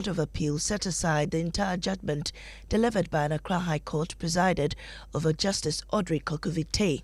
Court of Appeal set aside the entire judgment delivered by an Accra High Court presided over Justice Audrey Kokovite.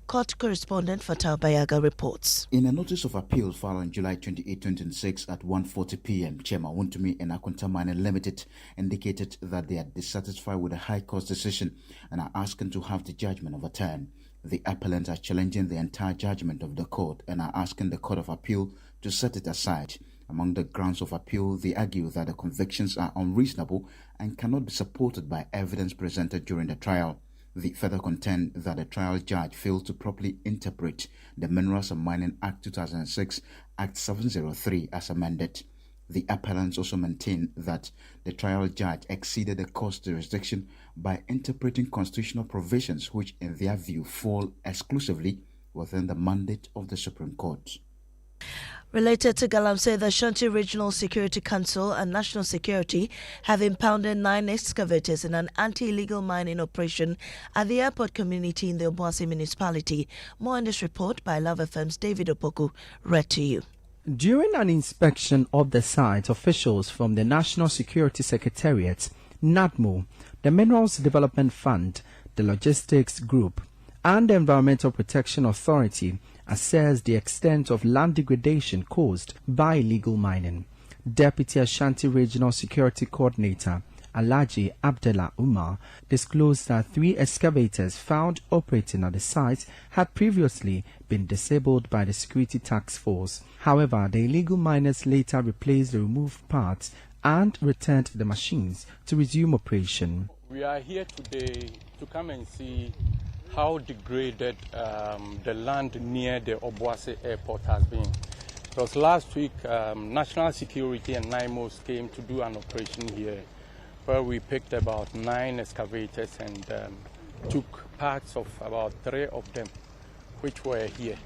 Court correspondent Fatal Bayaga reports. In a notice of appeal filed on July 28, 2026 at 1:40 p.m., Chairman Wontumi and Akoto Mining Limited indicated that they are dissatisfied with the High Court's decision and are asking to have the judgment overturned. The appellants are challenging the entire judgment of the court and are asking the Court of Appeal to set it aside. Among the grounds of appeal, they argue that the convictions are unreasonable and cannot be supported by evidence presented during the trial. They further contend that the trial judge failed to properly interpret the Minerals and Mining Act 2006, Act 703 as amended. The appellants also maintain that the trial judge exceeded the court's jurisdiction by interpreting constitutional provisions which, in their view, fall exclusively within the mandate of the Supreme Court. Related to Galamsey, the Ashanti Regional Security Council and National Security have impounded 9 excavators in an anti-illegal mining operation at the airport community in the Obuasi municipality. More in this report by Love FM's David Opoku, read to you. During an inspection of the site, officials from the National Security Secretariat, NADMO, the Minerals Development Fund, the Logistics Group, and the Environmental Protection Authority assessed the extent of land degradation caused by illegal mining. Deputy Ashanti Regional Security Coordinator Alhaji Abdullah Umar disclosed that 3 excavators found operating at the site had previously been disabled by the Security Task Force. However, the illegal miners later replaced the removed parts and returned the machines to resume operation. We are here today to come and see how degraded the land near the Obuasi airport has been. Because last week, National Security and NIMOS came to do an operation here where we picked about 9 excavators and took parts of about 3 of them, which were here.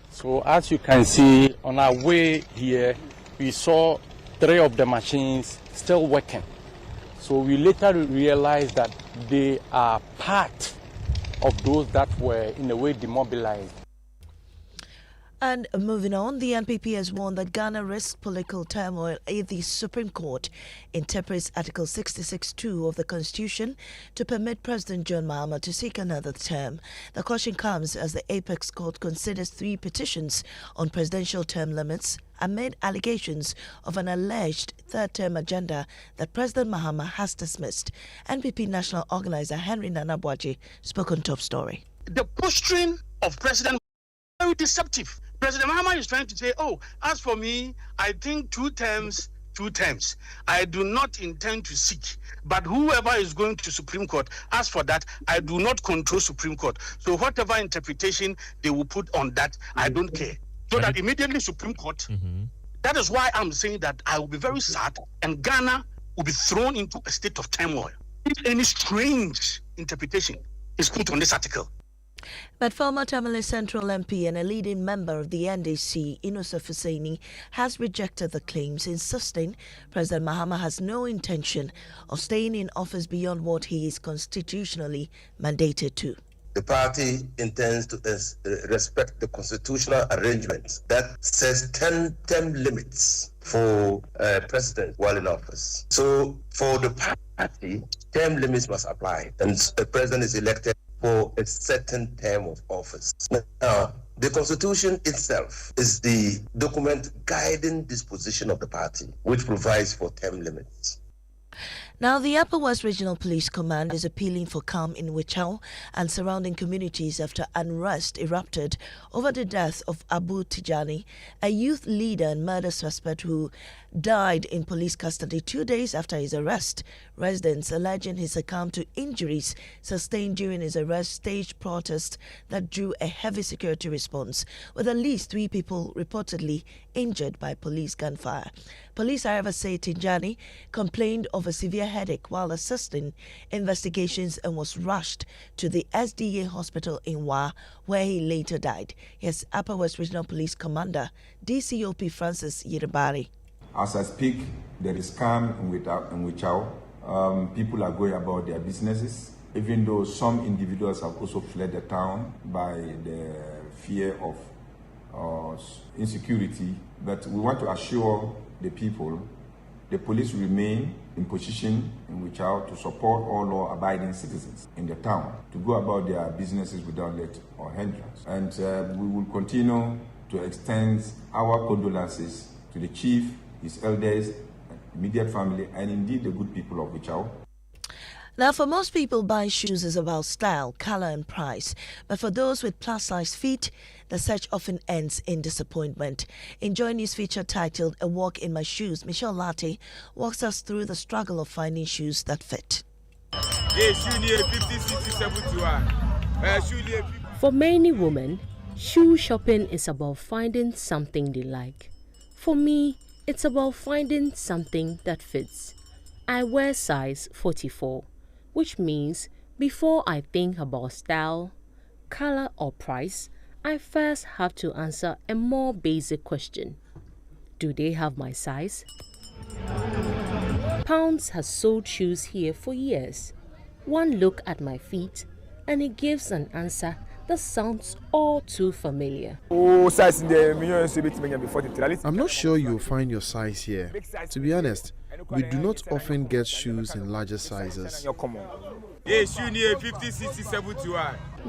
So as you can see, on our way here, we saw 3 of the machines still working. So we later realized that they are part of those that were in a way demobilized. And moving on, the NPP has warned that Ghana risks political turmoil if the Supreme Court interprets Article 66(2) of the Constitution to permit President John Mahama to seek another term. The caution comes as the Apex Court considers 3 petitions on presidential term limits amid allegations of an alleged third-term agenda that President Mahama has dismissed. NPP National Organizer Henry Nanabuaji spoke on Top Story. The posturing of President is very deceptive. President Mahama is trying to say, oh, as for me, I think 2 terms. I do not intend to seek. But whoever is going to Supreme Court, as for that, I do not control Supreme Court. So whatever interpretation they will put on that, I don't care. So that immediately Supreme Court, that is why I'm saying that I will be very sad and Ghana will be thrown into a state of turmoil if any strange interpretation is put on this article. But former Tamale Central MP and a leading member of the NDC, Inusa Fuseni, has rejected the claims, insisting President Mahama has no intention of staying in office beyond what he is constitutionally mandated to. The party intends to respect the constitutional arrangements that says 10 limits for president while in office. So for the party, term limits must apply, and the president is elected for a certain term of office. Now, the Constitution itself is the document guiding disposition of the party, which provides for term limits. Now, the Upper West Regional Police Command is appealing for calm in Wichau and surrounding communities after unrest erupted over the death of Abu Tijani, a youth leader and murder suspect who died in police custody 2 days after his arrest. Residents alleging he succumbed to injuries sustained during his arrest staged protests that drew a heavy security response, with at least 3 people reportedly injured by police gunfire. Police, however, say Tijani complained of a severe headache while assisting investigations and was rushed to the SDA hospital in Wa, where he later died. Here's Upper West Regional Police Commander DCOP Francis Yiribari. As I speak, there is calm in Wichau. People are going about their businesses, even though some individuals have also fled the town by the fear of insecurity. But we want to assure the people the police remain in position in Wichao to support all law-abiding citizens in the town to go about their businesses without let or hindrance. And we will continue to extend our condolences to the chief, his elders, immediate family, and indeed the good people of Wichao. Now, for most people, buying shoes is about style, color, and price. But for those with plus-size feet, the search often ends in disappointment. Enjoying this feature titled A Walk in My Shoes, Michelle Latte walks us through the struggle of finding shoes that fit. For many women, shoe shopping is about finding something they like. For me, it's about finding something that fits. I wear size 44. Which means before I think about style, color or price, I first have to answer a more basic question. Do they have my size? Pounds has sold shoes here for years. One look at my feet and it gives an answer that sounds all too familiar. I'm not sure you'll find your size here. To be honest, we do not often get shoes in larger sizes.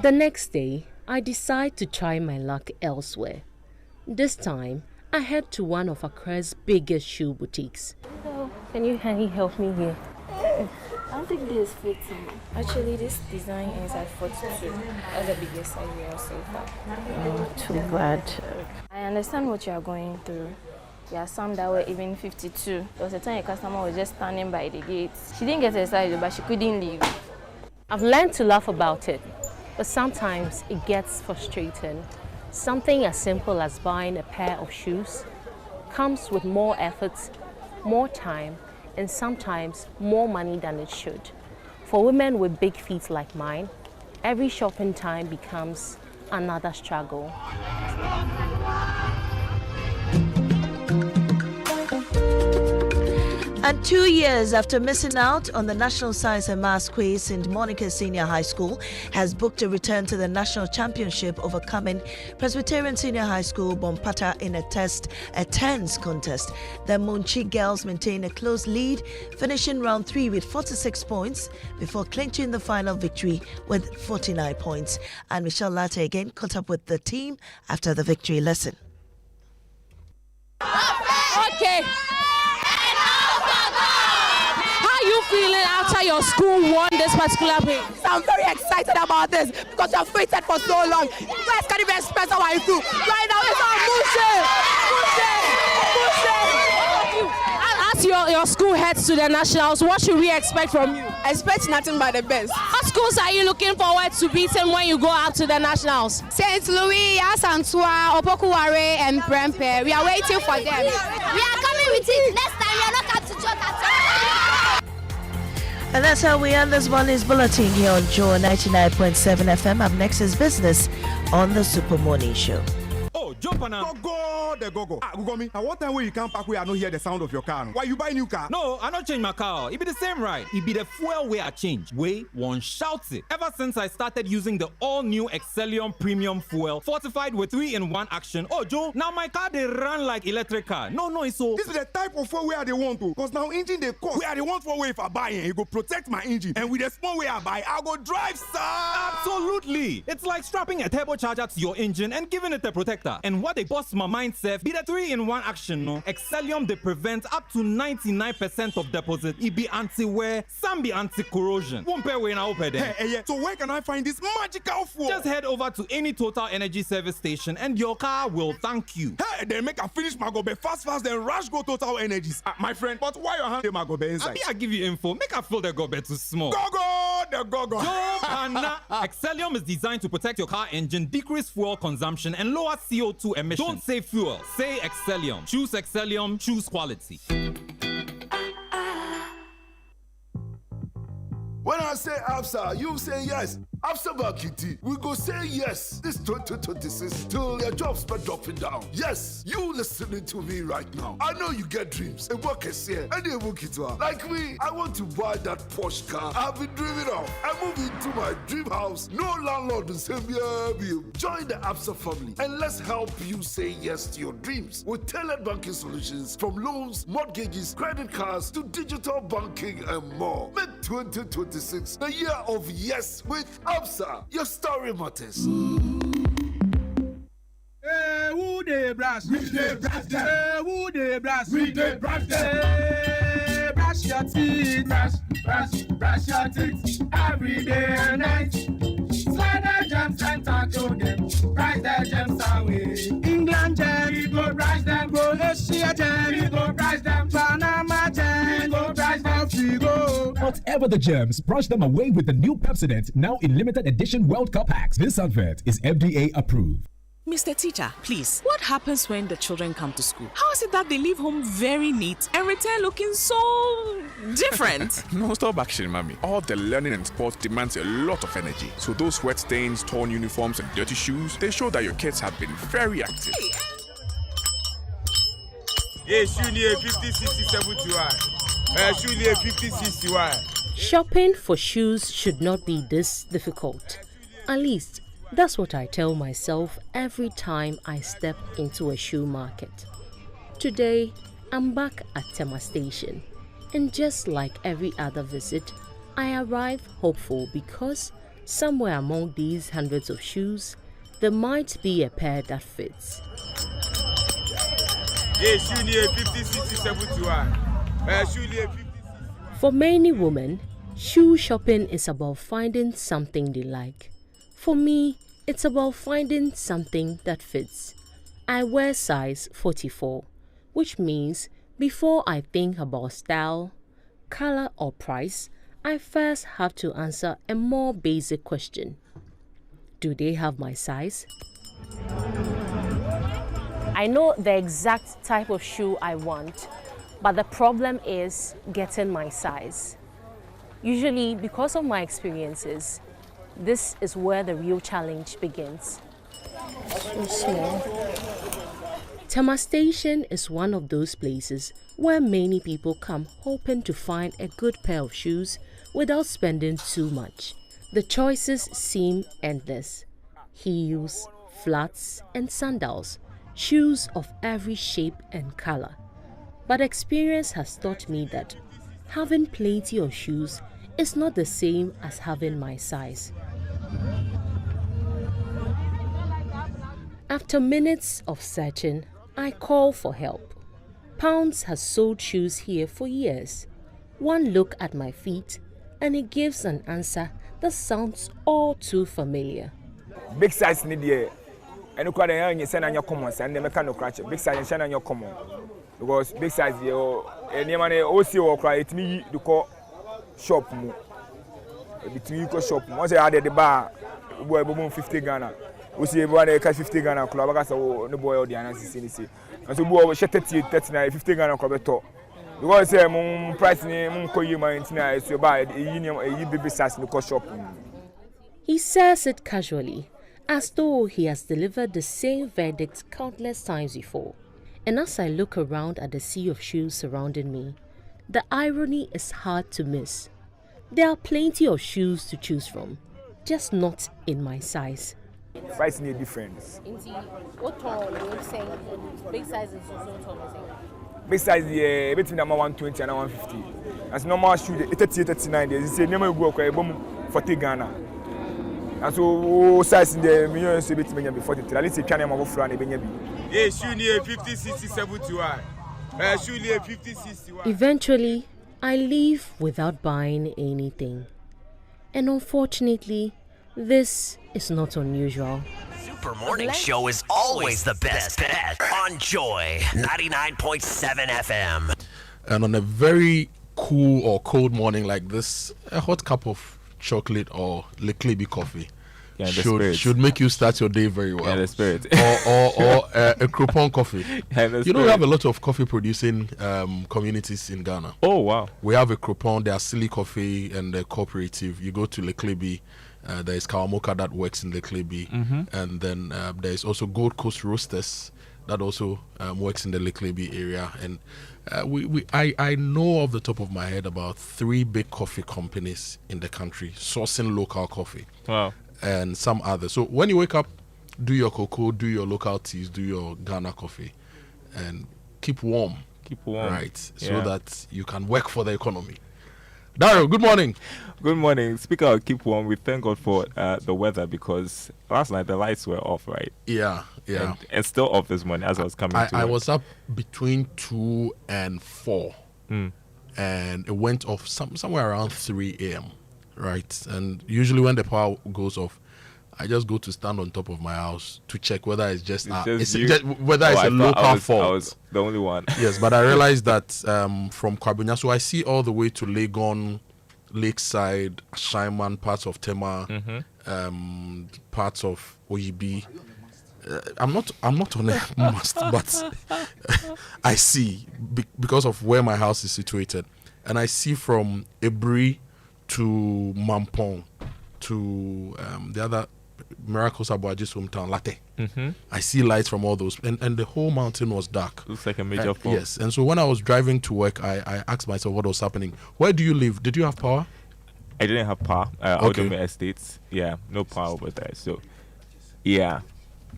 The next day, I decide to try my luck elsewhere. This time, I head to one of Accra's biggest shoe boutiques. Hello, can you help me here? I don't think this fits me. Actually, this design is at 42. That's the biggest size we have so far. Oh, too bad. I understand what you are going through. There are some that were even 52. There was a time a customer was just standing by the gate. She didn't get a size, but she couldn't leave. I've learned to laugh about it, but sometimes it gets frustrating. Something as simple as buying a pair of shoes comes with more effort, more time, and sometimes more money than it should. For women with big feet like mine, every shopping time becomes another struggle. And 2 years after missing out on the National Science and Maths quiz, St. Monica Senior High School has booked a return to the National Championship, overcoming Presbyterian Senior High School Bompata in a tense contest. The Munchi girls maintain a close lead, finishing round 3 with 46 points before clinching the final victory with 49 points. And Michelle Latte again caught up with the team after the victory. Listen. Okay. Feeling after your school won this particular win? I'm very excited about this because you have waited for so long. You guys can't even express how I feel. Right now, it's all As your school heads to the nationals, what should we expect from you? Expect nothing but the best. What schools are you looking forward to beating when you go out to the nationals? St. Louis, Asantua, Opokuware, and Prempeh. We are waiting for them. We are coming with it. Next time, we are not coming to Jota. And that's how we end this morning's bulletin here on Joe 99.7 FM. Up next is business on the Super Morning Show. Oh, jump on now. Go. Gugomi, at what time will you come back where I don't hear the sound of your car? Why you buy new car? No, I don't change my car. It be the same, right? It be the fuel way I change. Way one shouts it. Ever since I started using the all-new Excellium Premium Fuel, fortified with 3-in-1 action. Oh, Joe, now my car they run like electric car. No, so this is the type of fuel where they want to. Because now engine they cost. Where they want for way if I buy it, it go protect my engine. And with the small way I buy, I'll go drive, sir. Absolutely. It's like strapping a turbocharger to your engine and giving it a protector. And what they bust my mindset be the 3-in-1 action, no? Excellium they prevent up to 99% of deposit. It be anti-wear, some be anti-corrosion. Won't pay when I open there. Hey, so where can I find this magical fuel? Just head over to any Total Energy service station and your car will thank you. Hey, then make a finish my gobe fast, then rush go Total Energies. My friend, but why your hand my gobe inside? I give you info. Make a feel the gobe too small. Go. Excellium is designed to protect your car engine, decrease fuel consumption, and lower CO2 emissions. Don't say fuel, say Excellium. Choose Excellium, choose quality. When I say Absa, you say yes. After Bakiti, we go say yes this 2026 till your jobs start dropping down. Yes, you listening to me right now. I know you get dreams. A work is here. And they work it well. Like me, I want to buy that Porsche car I've been dreaming of. I move into my dream house. No landlord will say me. Join the Absa family and let's help you say yes to your dreams with tailored banking solutions from loans, mortgages, credit cards to digital banking and more. Make 2026 the year of yes with Absa. Your story matters. Who dey brush? We dey brush them. Who dey brush? We dey brush them. Brush your teeth. Brush your teeth every day and night. Slide the gems and tackle them. Brush the gems away. England gems, we go brush them. Croatia gems, we go brush them. Panama gems, we go brush them. We go. Whatever the germs, brush them away with the new Pepsodent, now in limited edition World Cup packs. This advert is FDA approved. Mr. Teacher, please, what happens when the children come to school? How is it that they leave home very neat and return looking so different? No, stop action, mommy. All the learning and sports demands a lot of energy. So those sweat stains, torn uniforms, and dirty shoes, they show that your kids have been very active. Yes, you need 50, 60, 70. You need 50, 60. Shopping for shoes should not be this difficult. At least, that's what I tell myself every time I step into a shoe market. Today, I'm back at Tema Station, and just like every other visit, I arrive hopeful because somewhere among these hundreds of shoes, there might be a pair that fits. Yes, you need 50, 60, 70. For many women, shoe shopping is about finding something they like. For me, it's about finding something that fits. I wear size 44, which means before I think about style, color or price, I first have to answer a more basic question. Do they have my size? I know the exact type of shoe I want, but the problem is getting my size. Usually, because of my experiences, this is where the real challenge begins. So small. Tema Station is one of those places where many people come hoping to find a good pair of shoes without spending too much. The choices seem endless. Heels, flats, and sandals. Shoes of every shape and color. But experience has taught me that having plenty of shoes is not the same as having my size. After minutes of searching, I call for help. Pounds has sold shoes here for years. One look at my feet and it gives an answer that sounds all too familiar. Big size need here. And look at the young send on your commons and the mechanical crash. Big size and on your common. Because big size and the money also cry it me to call shop. Between you go shop. Once I added the bar, boy, 50 Ghana. We see everyone 50 Ghana club. I no boy or the analysis. And so boy, 39, 50 Ghana club talk. Because price ni call you my internet so buy a baby size no shop. He says it casually, as though he has delivered the same verdict countless times before. And as I look around at the sea of shoes surrounding me, the irony is hard to miss. There are plenty of shoes to choose from, just not in my size. Price need difference. What tall you saying? Big size is so tall. Big size between 120 and 150. As normal shoe 38, 39 days. You say never go for 40 Ghana. And so size in the millions a bit maybe 43. At least you can have a friend maybe. Yes, shoe near 50, 60, 70. Shoe near 50, 60. Eventually, I leave without buying anything. And unfortunately, this is not unusual. Super Morning Show is always the best bet on Joy 99.7 FM. And on a very cool or cold morning like this, a hot cup of chocolate or Leclerc coffee should make you start your day very well. Yeah, the spirit. or a Croupon coffee. Yeah, you know, we have a lot of coffee producing communities in Ghana. Oh, wow. We have a Croupon, there's Silly Coffee and the Cooperative. You go to Leclerc There is Kawamoka that works in the Leklebi, and then there is also Gold Coast Roasters that also works in the Leklebi area. And I know off the top of my head about 3 big coffee companies in the country sourcing local coffee. Wow. And some others. So when you wake up, do your cocoa, do your local teas, do your Ghana coffee, and keep warm. Keep warm. Right, so that you can work for the economy. Daryl, good morning. Good morning. Speaking of keep warm, we thank God for the weather, because last night the lights were off, right? Yeah. And still off this morning as I was coming to I work. was up between 2 and 4, and it went off somewhere around 3 a.m., right? And usually when the power goes off, I just go to stand on top of my house to check whether it's just whether it's a local fault. I was the only one. Yes, but I realized that from Kwabunya, so I see all the way to Legon, Lakeside, Ashaiman, parts of Tema, parts of Oyibi. I'm not on a must, but I see because of where my house is situated, and I see from Ebri to Mampong to the other Miracles Abuaji's hometown, Latte. I see lights from all those, and the whole mountain was dark. Looks like a major fault. Yes, and so when I was driving to work, I asked myself what was happening. Where do you live? Did you have power? I didn't have power. Odome Estates. Yeah, no power over there. So, yeah.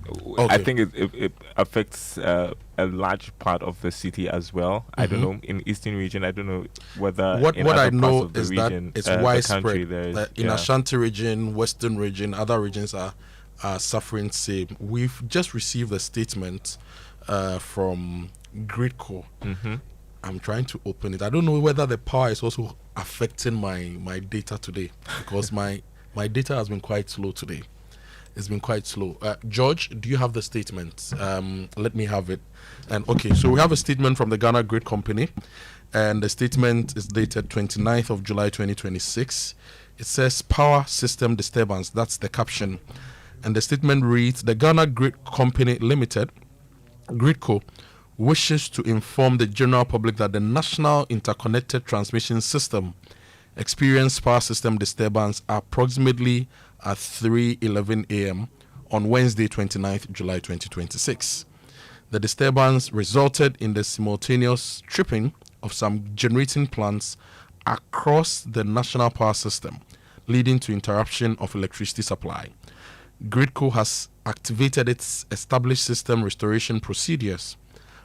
Okay. I think it affects a large part of the city as well. I don't know, in eastern region, I don't know whether what in other I know parts of the is region, that it's the widespread. country, In Ashanti region, Western region, other regions are suffering same. We've just received a statement from Gridco. I'm trying to open it. I don't know whether the power is also affecting my data today, because my data has been quite slow today. It's been quite slow. George, do you have the statement? Let me have it. And okay, so we have a statement from the Ghana Grid Company, and the statement is dated 29th of July 2026. It says power system disturbance. That's the caption. And the statement reads, the Ghana Grid Company Limited, Gridco, wishes to inform the general public that the National Interconnected Transmission System experienced power system disturbance approximately at 3:11 a.m. on Wednesday, 29th July 2026. The disturbance resulted in the simultaneous tripping of some generating plants across the national power system, leading to interruption of electricity supply. Gridco has activated its established system restoration procedures.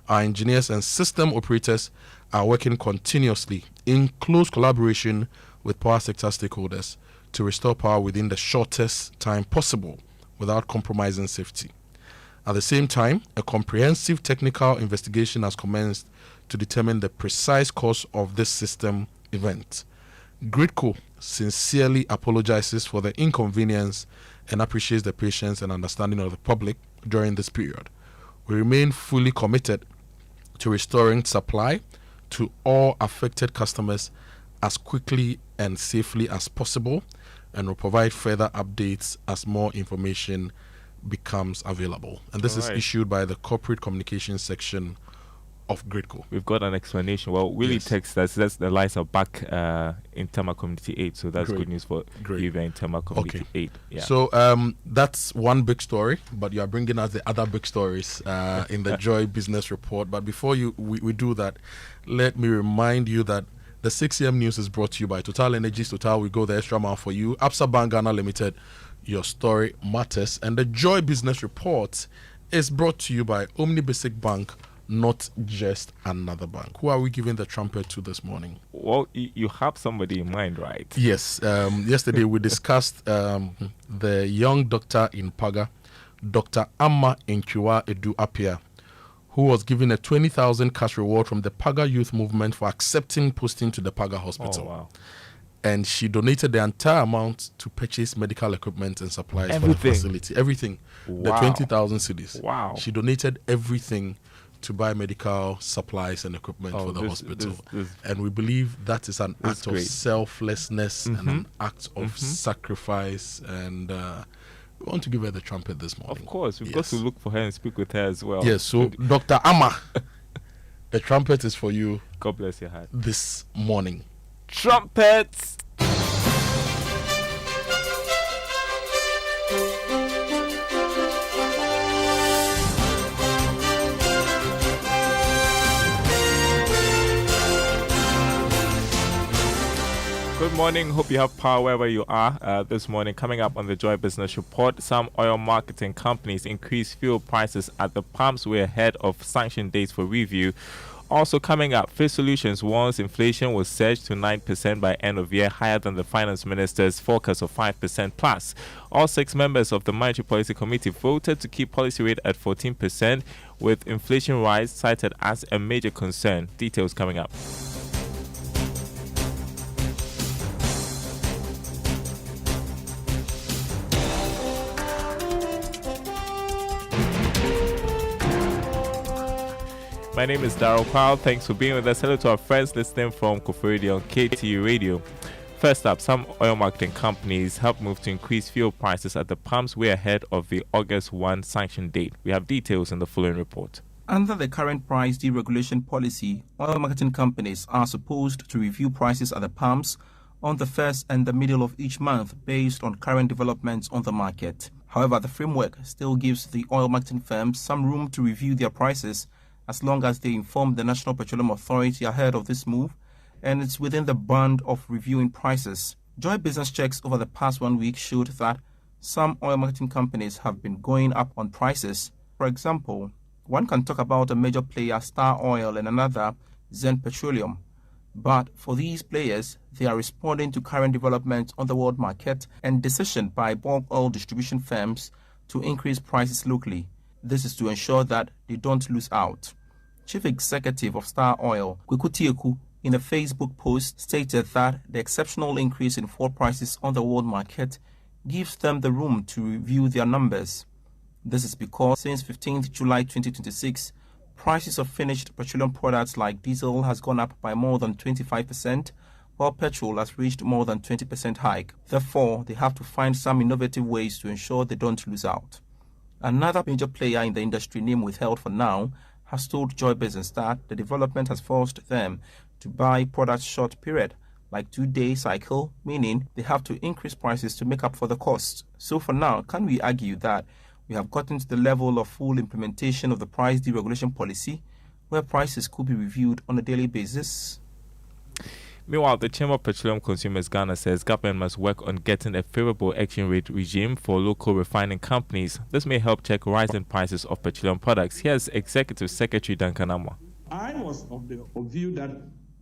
Our engineers and system operators are working continuously in close collaboration with power sector stakeholders to restore power within the shortest time possible without compromising safety. At the same time, a comprehensive technical investigation has commenced to determine the precise cause of this system event. Gridco sincerely apologizes for the inconvenience and appreciates the patience and understanding of the public during this period. We remain fully committed to restoring supply to all affected customers as quickly and safely as possible, and will provide further updates as more information becomes available. And this is issued by the Corporate Communications section of Gridco. We've got an explanation. Well, Willie texts that says the lights are back in Tema Community 8, so that's good news for you in Tema Community 8. Yeah. So that's one big story, but you are bringing us the other big stories in the Joy Business Report. But before we do that, let me remind you that the 6 a.m. news is brought to you by Total Energies. Total, we go the extra mile for you. Absa Bank Ghana Limited, your story matters. And the Joy Business Report is brought to you by Omni Basic Bank, not just another bank. Who are we giving the trumpet to this morning? Well, you have somebody in mind, right? Yes. Yesterday we discussed the young doctor in Paga, Dr. Amma Nkiwa Edu Apia, who was given a 20,000 cash reward from the Paga Youth Movement for accepting posting to the Paga Hospital. Oh, wow. And she donated the entire amount to purchase medical equipment and supplies for the facility. Everything. Wow. The 20,000 cedis. Wow. She donated everything to buy medical supplies and equipment for the hospital. And we believe that is an act of selflessness and an act of sacrifice. And we want to give her the trumpet this morning. Of course, we've got to look for her and speak with her as well. Yes, so Dr. Amma, the trumpet is for you. God bless your heart. This morning. Trumpets! Good morning. Hope you have power wherever you are. This morning, coming up on the Joy Business Report, some oil marketing companies increased fuel prices at the pumps way ahead of sanction dates for review. Also coming up, Face Solutions warns inflation will surge to 9% by end of year, higher than the finance minister's forecast of 5% plus. All 6 members of the Monetary Policy Committee voted to keep policy rate at 14%, with inflation rise cited as a major concern. Details coming up. My name is Daryl Powell. Thanks for being with us. Hello to our friends listening from Koforidua on KTU Radio. First up, some oil marketing companies have moved to increase fuel prices at the pumps way ahead of the August 1 sanction date. We have details in the following report. Under the current price deregulation policy, oil marketing companies are supposed to review prices at the pumps on the first and the middle of each month based on current developments on the market. However, the framework still gives the oil marketing firms some room to review their prices as long as they inform the National Petroleum Authority ahead of this move, and it's within the band of reviewing prices. Joy Business checks over the past 1 week showed that some oil marketing companies have been going up on prices. For example, one can talk about a major player, Star Oil, and another, Zen Petroleum. But for these players, they are responding to current developments on the world market and decision by bulk oil distribution firms to increase prices locally. This is to ensure that they don't lose out. Chief Executive of Star Oil, Kwekutieku, in a Facebook post stated that the exceptional increase in fuel prices on the world market gives them the room to review their numbers. This is because since 15th July 2026, prices of finished petroleum products like diesel has gone up by more than 25%, while petrol has reached more than 20% hike. Therefore, they have to find some innovative ways to ensure they don't lose out. Another major player in the industry, name withheld for now, has told Joy Business that the development has forced them to buy products short period, like 2-day cycle, meaning they have to increase prices to make up for the cost. So for now, can we argue that we have gotten to the level of full implementation of the price deregulation policy, where prices could be reviewed on a daily basis? Meanwhile, the Chamber of Petroleum Consumers Ghana says government must work on getting a favorable exchange rate regime for local refining companies. This may help check rising prices of petroleum products. Here's Executive Secretary Duncan Amwa. I was of view that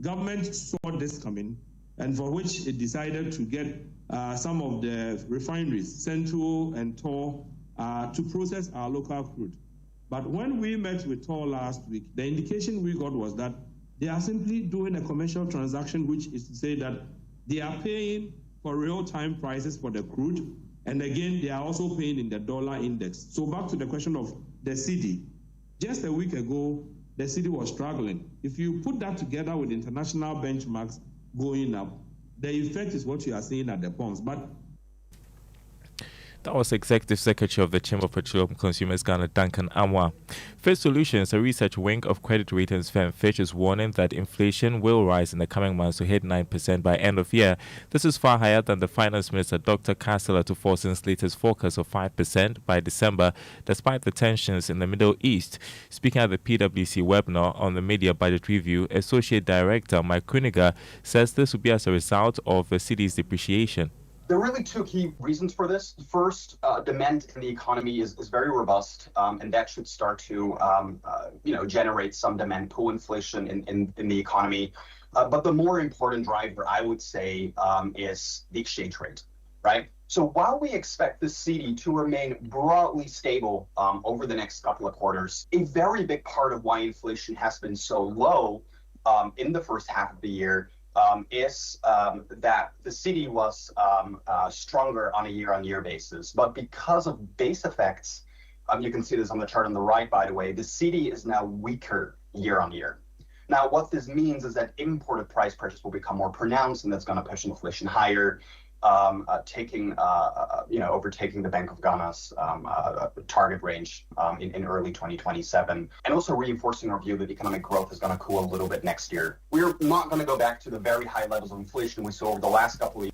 government saw this coming, and for which it decided to get some of the refineries, Central and Tor, to process our local crude. But when we met with Tor last week, the indication we got was that they are simply doing a commercial transaction, which is to say that they are paying for real-time prices for the crude, and again, they are also paying in the dollar index. So back to the question of the cedi. Just a week ago, the cedi was struggling. If you put that together with international benchmarks going up, the effect is what you are seeing at the pumps. But that was Executive Secretary of the Chamber of Petroleum Consumers Ghana, Duncan Amwa. Fitch Solutions, a research wing of credit ratings firm Fitch, is warning that inflation will rise in the coming months to hit 9% by end of year. This is far higher than the Finance Minister, Dr. Kassala, to Forson's latest forecast of 5% by December, despite the tensions in the Middle East. Speaking at the PwC webinar on the Media Budget Review, Associate Director Mike Kuniga says this will be as a result of the cedi's depreciation. There are really two key reasons for this. First, demand in the economy is very robust, and that should start to generate some demand pull inflation in the economy. But the more important driver, I would say, is the exchange rate, right? So while we expect the cedi to remain broadly stable over the next couple of quarters, a very big part of why inflation has been so low in the first half of the year is that the cedi was stronger on a year-on-year basis. But because of base effects, you can see this on the chart on the right, by the way, the cedi is now weaker year-on-year. Now, what this means is that imported price pressures will become more pronounced, and that's going to push inflation higher, overtaking the Bank of Ghana's target range in early 2027, and also reinforcing our view that economic growth is going to cool a little bit next year. We're not going to go back to the very high levels of inflation we saw over the last couple of years.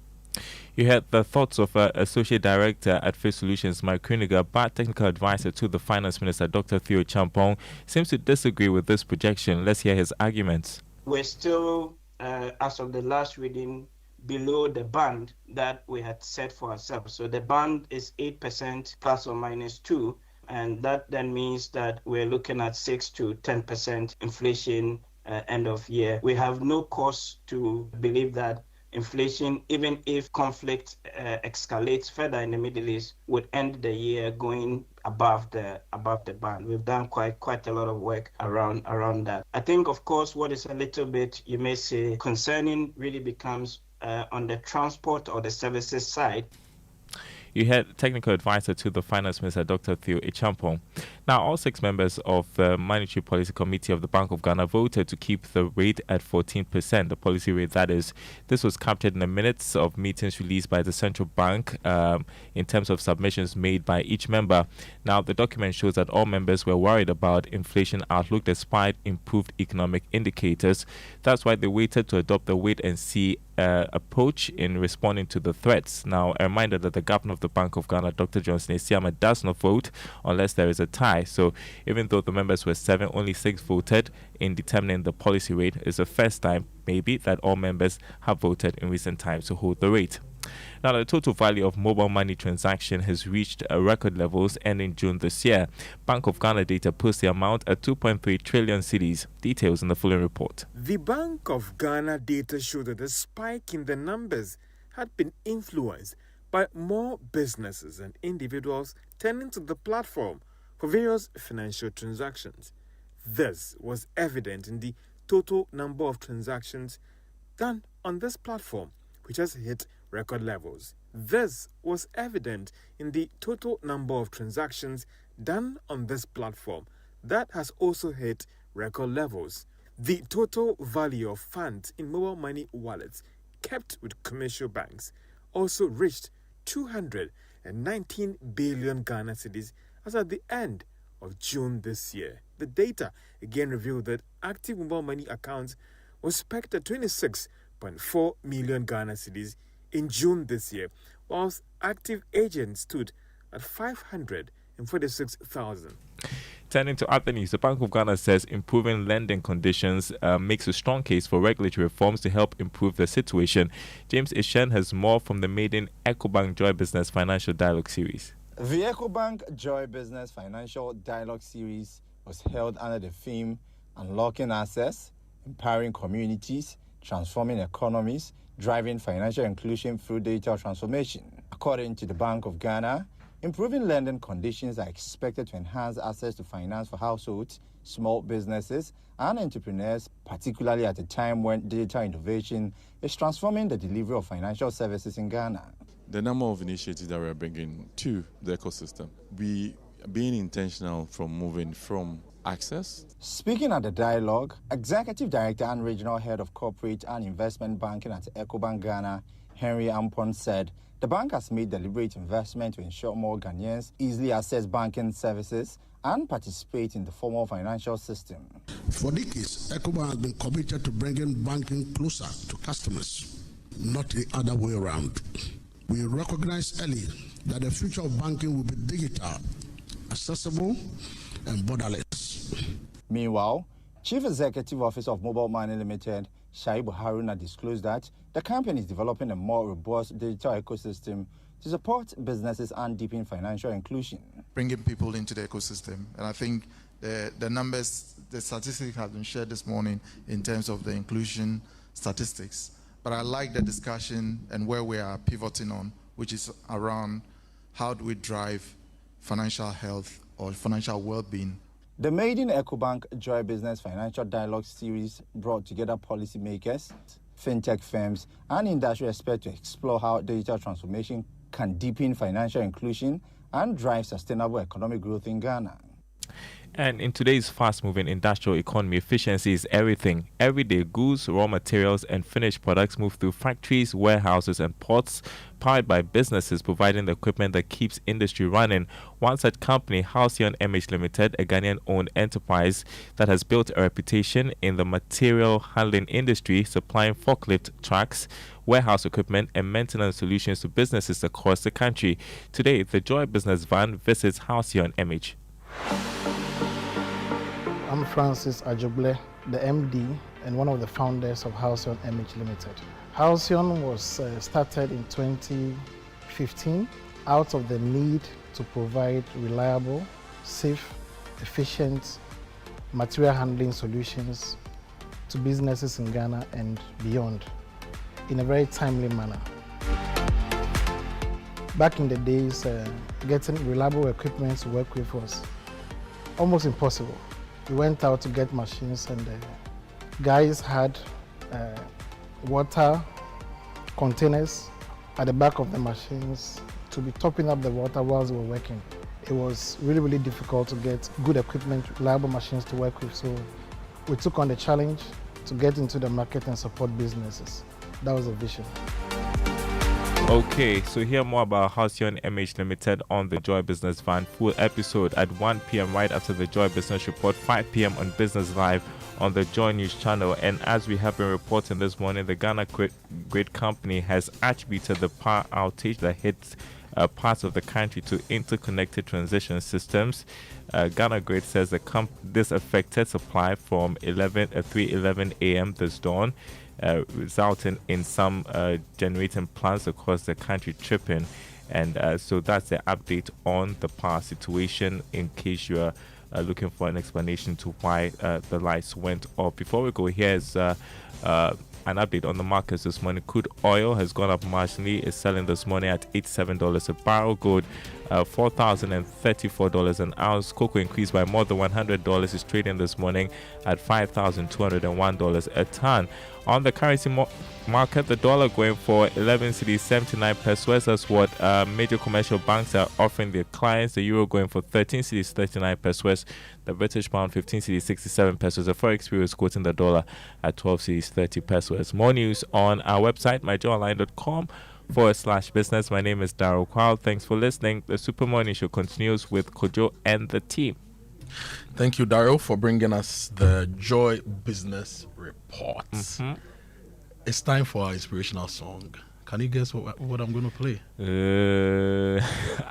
You heard the thoughts of Associate Director at Fitch Solutions, Mike Kuniga, but technical advisor to the Finance Minister, Dr. Theo Champong, seems to disagree with this projection. Let's hear his arguments. We're still, as of the last reading, below the band that we had set for ourselves. So the band is 8% plus or minus 2, and that then means that we're looking at 6 to 10% inflation end of year. We have no cause to believe that inflation, even if conflict escalates further in the Middle East, would end the year going above the band. We've done quite a lot of work around that. I think, of course, what is a little bit, you may say, concerning really becomes on the transport or the services side. You had technical advisor to the Finance Minister, Dr. Theo Echampong. Now, all 6 members of the Monetary Policy Committee of the Bank of Ghana voted to keep the rate at 14%, the policy rate that is. This was captured in the minutes of meetings released by the Central Bank in terms of submissions made by each member. Now, the document shows that all members were worried about inflation outlook despite improved economic indicators. That's why they waited to adopt the wait-and-see approach in responding to the threats. Now, a reminder that the governor of the Bank of Ghana, Dr. Johnson Esiama, does not vote unless there is a tie. So even though the members were 7, only 6 voted in determining the policy rate. It's the first time, maybe, that all members have voted in recent times to hold the rate. Now, the total value of mobile money transaction has reached record levels ending June this year. Bank of Ghana data puts the amount at 2.3 trillion cedis. Details in the following report. The Bank of Ghana data showed that the spike in the numbers had been influenced by more businesses and individuals turning to the platform for various financial transactions. This was evident in the total number of transactions done on this platform, which has hit record levels. This was evident in the total number of transactions done on this platform that has also hit record levels. The total value of funds in mobile money wallets kept with commercial banks also reached 219 billion Ghana cedis as at the end of June this year. The data again revealed that active mobile money accounts was pegged at 26.4 million Ghana cedis in June this year, whilst active agents stood at 546,000. Turning to other news, the Bank of Ghana says improving lending conditions makes a strong case for regulatory reforms to help improve the situation. James Ishen has more from the maiden EcoBank Joy Business Financial Dialogue Series. The EcoBank Joy Business Financial Dialogue Series was held under the theme Unlocking Access, Empowering Communities, Transforming Economies, Driving Financial Inclusion through Digital Transformation. According to the Bank of Ghana, improving lending conditions are expected to enhance access to finance for households, small businesses, and entrepreneurs, particularly at a time when digital innovation is transforming the delivery of financial services in Ghana. The number of initiatives that we are bringing to the ecosystem, we being intentional from moving from access. Speaking at the dialogue, Executive Director and Regional Head of Corporate and Investment Banking at EcoBank Ghana, Henry Ampon, said the bank has made deliberate investment to ensure more Ghanaians easily access banking services and participate in the formal financial system. For decades, EcoBank has been committed to bringing banking closer to customers, not the other way around. We recognize early that the future of banking will be digital, accessible, and borderless. Meanwhile, Chief Executive Officer of Mobile Money Limited, Shaibu Haruna, disclosed that the company is developing a more robust digital ecosystem to support businesses and deepen financial inclusion. Bringing people into the ecosystem. And I think the numbers, the statistics have been shared this morning in terms of the inclusion statistics. But I like the discussion and where we are pivoting on, which is around how do we drive financial health or financial well-being. The maiden EcoBank Joy Business Financial Dialogue Series brought together policymakers, fintech firms, and industry experts to explore how digital transformation can deepen financial inclusion and drive sustainable economic growth in Ghana. And in today's fast-moving industrial economy, efficiency is everything. Everyday goods, raw materials, and finished products move through factories, warehouses, and ports, powered by businesses providing the equipment that keeps industry running. One such company, Halcyon MH Limited, a Ghanaian-owned enterprise that has built a reputation in the material handling industry, supplying forklift trucks, warehouse equipment, and maintenance solutions to businesses across the country. Today, the Joy Business Van visits Halcyon MH. I'm Francis Ajoble, the MD and one of the founders of Halcyon MH Limited. Halcyon was started in 2015 out of the need to provide reliable, safe, efficient material handling solutions to businesses in Ghana and beyond in a very timely manner. Back in the days, getting reliable equipment to work with was almost impossible. We went out to get machines and guys had water containers at the back of the machines to be topping up the water whilst they were working. It was really, really difficult to get good equipment, reliable machines to work with, so we took on the challenge to get into the market and support businesses. That was the vision. Okay, so hear more about Halcyon MH Limited on the Joy Business Van. Full episode at 1 p.m. right after the Joy Business Report, 5 p.m. on Business Live on the Joy News channel. And as we have been reporting this morning, the Ghana Grid Company has attributed the power outage that hit parts of the country to interconnected transition systems. Ghana Grid says this affected supply from 3:11 a.m. this dawn, resulting in some generating plants across the country tripping. And so that's the update on the power situation in case you're looking for an explanation to why the lights went off. Before we go, here's an update on the markets this morning. Crude oil has gone up marginally. It's selling this morning at $87 a barrel. Gold, $4,034 an ounce. Cocoa increased by more than $100. It's trading this morning at $5,201 a ton. On the currency market, the dollar going for 11 cedis 79 pesos. That's what major commercial banks are offering their clients. The euro going for 13 cedis 39 pesos. The British pound 15 cedis 67 pesos. The Forex Bureau is quoting the dollar at 12 cedis 30 pesos. More news on our website, myjoyonline.com/business. My name is Daryl Kwal. Thanks for listening. The Super Morning Show continues with Kojo and the team. Thank you, Daryl, for bringing us the Joy Business Report. It's time for our inspirational song. Can you guess what I'm going to play?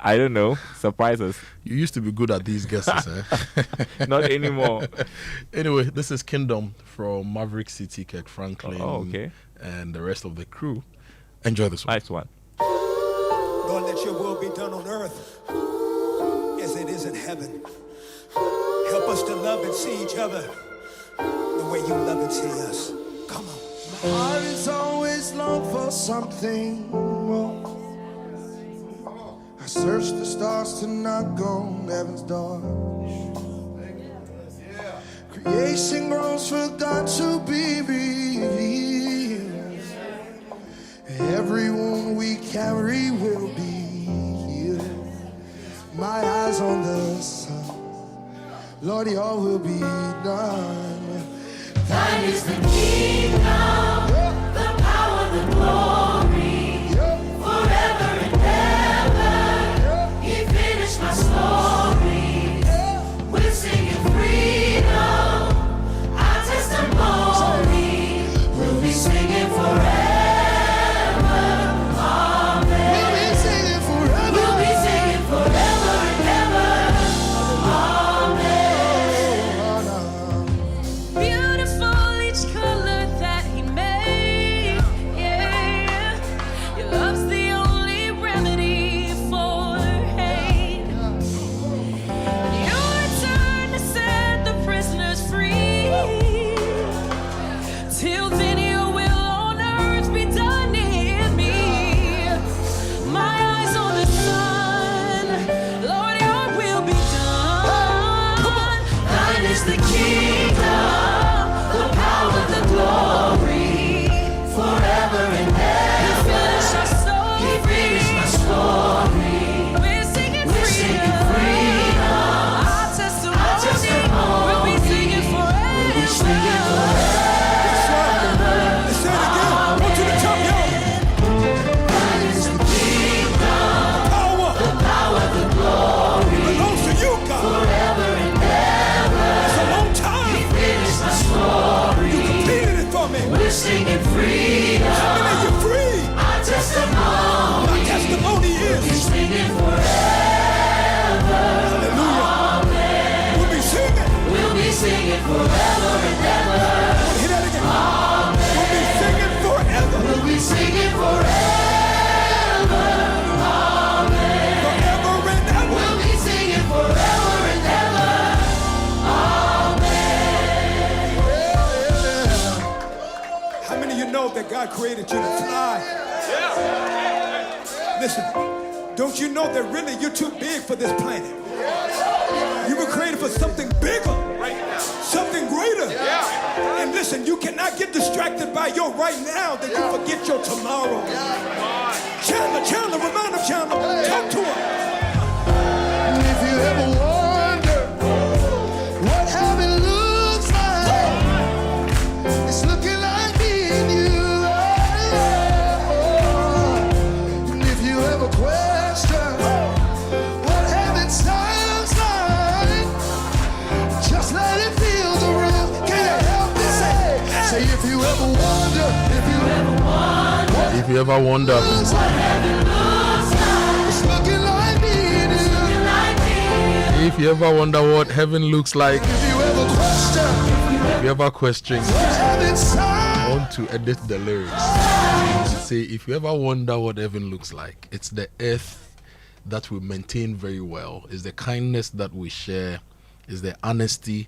I don't know. Surprise us. You used to be good at these guesses, eh? Not anymore. Anyway, this is Kingdom from Maverick City, Kirk Franklin, and the rest of the crew. Enjoy this one. Nice one. Lord, let your will be done on earth as it is in heaven. Help us to love and see each other the way you love and see us. Come on. My heart is always long for something more. I search the stars to knock on heaven's door. Creation groans for God to be revealed. Every wound we carry will be healed. My eyes on the sun, Lord, your will be done. Thine is the kingdom, the power, the glory, forever and ever. He finished my story. We're singing freedom, our testimony. We'll be singing forever. Amen. We'll be singing forever. We'll be singing forever and ever. Amen. Beautiful each color that created you to fly. Listen, don't you know that really you're too big for this planet? You were created for something bigger, something greater. And listen, you cannot get distracted by your right now that you forget your tomorrow. Chandler, remind him, Chandler. Talk to him. If you ever wonder what heaven looks like, it's looking like me and you. And if you ever question what heaven sounds like, just let it feel the room. Can you help me say if you ever wonder, if you ever wonder, If you ever wonder, it's looking like me and you. if you ever wonder what heaven looks like, If you ever question, I want to edit the lyrics to say, if you ever wonder what heaven looks like, it's the earth that we maintain very well, it's the kindness that we share, it's the honesty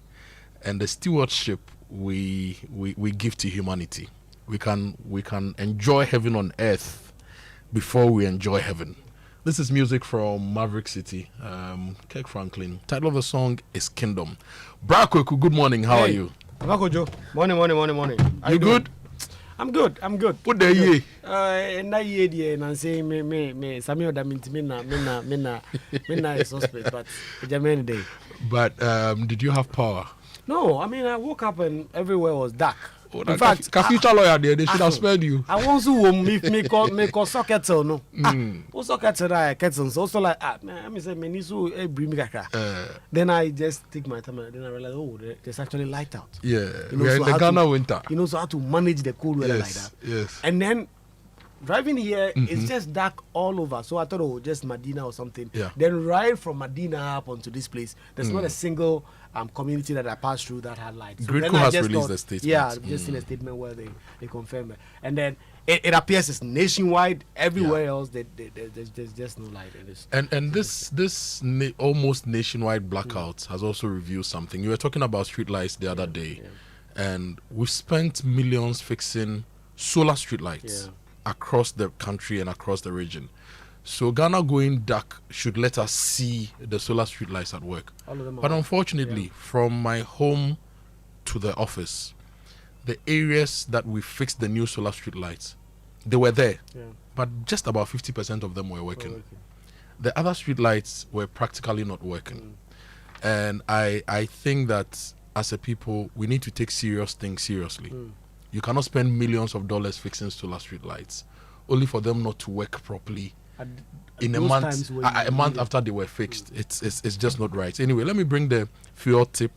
and the stewardship we give to humanity. We can enjoy heaven on earth before we enjoy heaven. This is music from Maverick City, Kirk Franklin. Title of the song is Kingdom. Brakweku, good morning. How are you? Kojo, morning. You good? I'm good. What the year? Na year die na say me Samuel da mintimina me is suspect, but Jamani day. But did you have power? No, I mean I woke up and everywhere was dark. In fact, future lawyer there, they should have spared you. I want to me call socket no. O socket I kettle so also like man, I say me need to bring me kaka. Then I just take my time and then I realize there's actually light out. Yeah, You know, we're so in the how Ghana to, winter. You know, so how to manage the cold weather like that. Yes. And then driving here, it's just dark all over. So I thought, just Medina or something. Yeah. Then right from Medina up onto this place, there's not a single community that I passed through that had lights. So Gridco then I has just released thought, a statement. Yeah, I've just seen a statement where they confirm it. And then it appears it's nationwide. Everywhere else, there's just no light. And this almost nationwide blackout has also revealed something. You were talking about street lights the other day, and we've spent millions fixing solar street lights across the country and across the region. So Ghana going dark should let us see the solar street lights at work. All of them But unfortunately, from my home to the office, the areas that we fixed the new solar street lights, they were there, but just about 50% of them were working. The other street lights were practically not working. And I think that as a people, we need to take serious things seriously. You cannot spend millions of dollars fixing solar street lights only for them not to work properly in a month after they were fixed. It's just not right. Anyway, let me bring the fuel tip.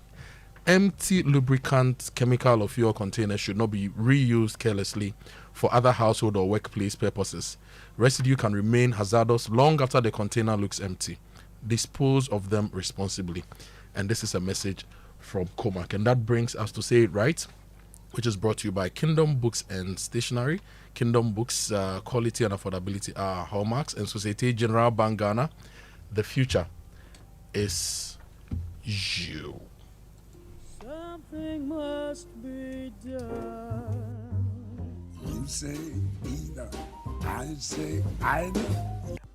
Empty lubricant, chemical or fuel containers should not be reused carelessly for other household or workplace purposes. Residue can remain hazardous long after the container looks empty. Dispose of them responsibly. And this is a message from Comac. And that brings us to Say It Right, which is brought to you by Kingdom Books and Stationery. Kingdom Books, quality and affordability are hallmarks, and Societe Generale Bank Ghana. The future is you. Something must be done. You say either, I say either.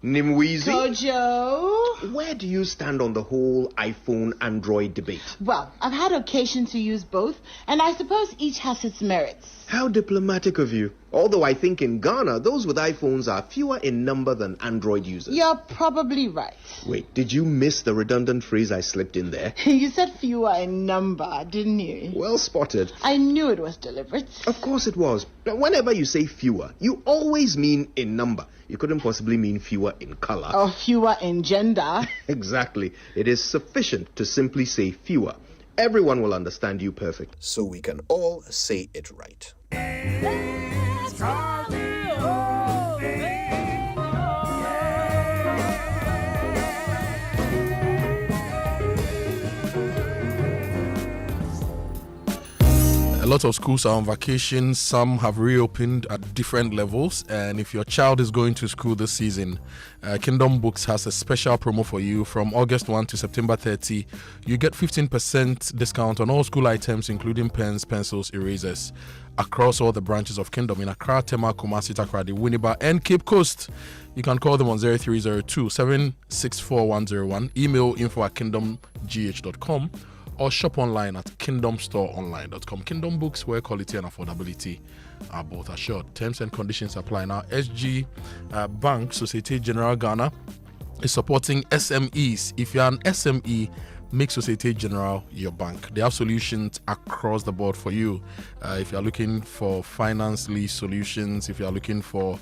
Nimwizi, Kojo, where do you stand on the whole iPhone-Android debate? well, I've had occasion to use both, and I suppose each has its merits. How diplomatic of you. Although I think in Ghana, those with iPhones are fewer in number than Android users. You're probably right. Wait, did you miss the redundant phrase I slipped in there? You said fewer in number, didn't you? Well spotted. I knew it was deliberate. Of course it was. Now, whenever you say fewer, you always mean in number. You couldn't possibly mean fewer in color. Or fewer in gender. Exactly. It is sufficient to simply say fewer. Everyone will understand you perfect. So we can all say it right. A lot of schools are on vacation. Some have reopened at different levels. And if your child is going to school this season, Kingdom Books has a special promo for you. From August 1 to September 30, you get 15% discount on all school items, including pens, pencils, erasers, across all the branches of Kingdom in Accra, Tema, Kumasi, Takoradi, Winneba, and Cape Coast. You can call them on 0302 764 101, email info@kingdomgh.com, or shop online at kingdomstoreonline.com. Kingdom Books, where quality and affordability are both assured. Terms and conditions apply. Now, SG Bank, Societe Generale Ghana, is supporting SMEs. If you're an SME, make Societe Generale your bank. They have solutions across the board for you. If you're looking for finance lease solutions, if you're looking for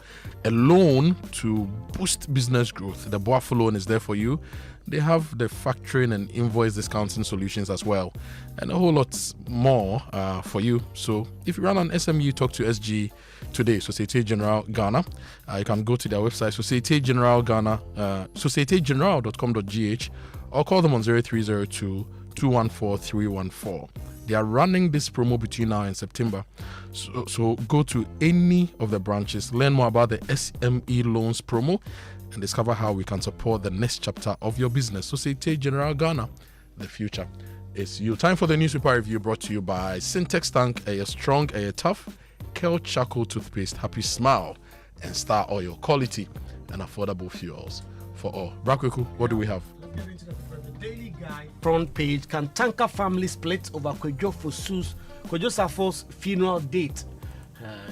a loan to boost business growth, the Boafu loan is there for you. They have the factoring and invoice discounting solutions as well, and a whole lot more for you. So if you run an SME, talk to SG today, Societe Generale Ghana. You can go to their website, Societe Generale Ghana, societegenerale.com.gh, or call them on 0302 214 314. They are running this promo between now and September. So go to any of the branches, learn more about the SME loans promo, and discover how we can support the next chapter of your business. Societe Generale Ghana, the future is you. Time for the newspaper review, brought to you by Syntex Tank, a strong, a tough, Kel Charcoal Toothpaste, Happy Smile, and Star Oil, quality and affordable fuels for all. Brakweku, what do we have? Let's get into the Daily Guide front page. Can Tanka family split over Kojo Safo's funeral date?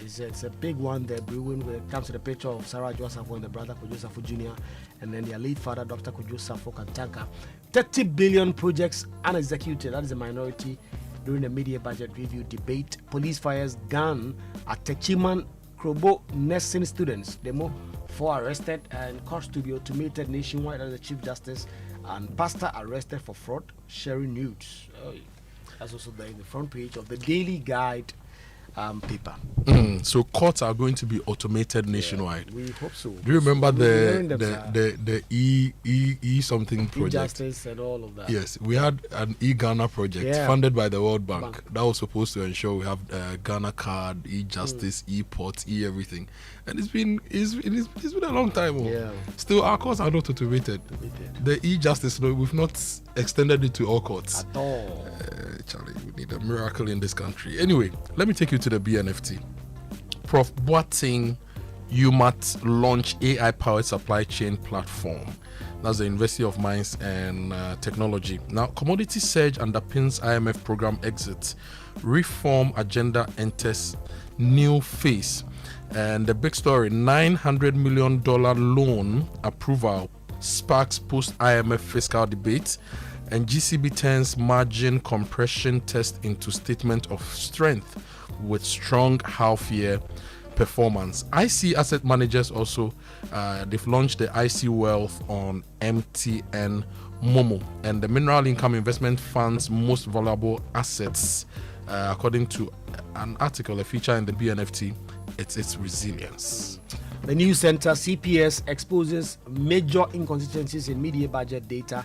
It's a big one there brewing when it comes to the picture of Sarah Josafo and the brother Kojo Safo Jr. and then their late father, Dr. Kojo Safo Kantanka. 30 billion projects unexecuted. That is a minority during the media budget review debate. Police fires gun at Techiman Krobo nursing students. Demo 4 arrested and courts to be automated nationwide. As the Chief Justice and pastor arrested for fraud, sharing nudes. That's also there in the front page of the Daily Guide paper. So courts are going to be automated nationwide. We hope so. Do you remember the E something project? E-Justice and all of that. Yes, we had an E-Ghana project funded by the World Bank that was supposed to ensure we have Ghana card, E-Justice, E-Port, E-everything. And it's been a long time. Still, our courts are not automated. The E-Justice, we've not extended it to all courts. At all. Charlie, we need a miracle in this country. Anyway, let me take you to the BNFT. Prof. Boateng, UMAT launch AI-powered supply chain platform. That's the University of Mines and Technology. Now, commodity surge underpins IMF program exit. Reform agenda enters new phase. And the big story, $900 million loan approval sparks post-IMF fiscal debate. And GCB turns margin compression test into statement of strength with strong half-year performance. IC Asset Managers also, they've launched the IC Wealth on MTN Momo. And the Mineral Income Investment Fund's most valuable assets, according to an article, a feature in the BNFT, it's its resilience. The News Center, CPS, exposes major inconsistencies in media budget data.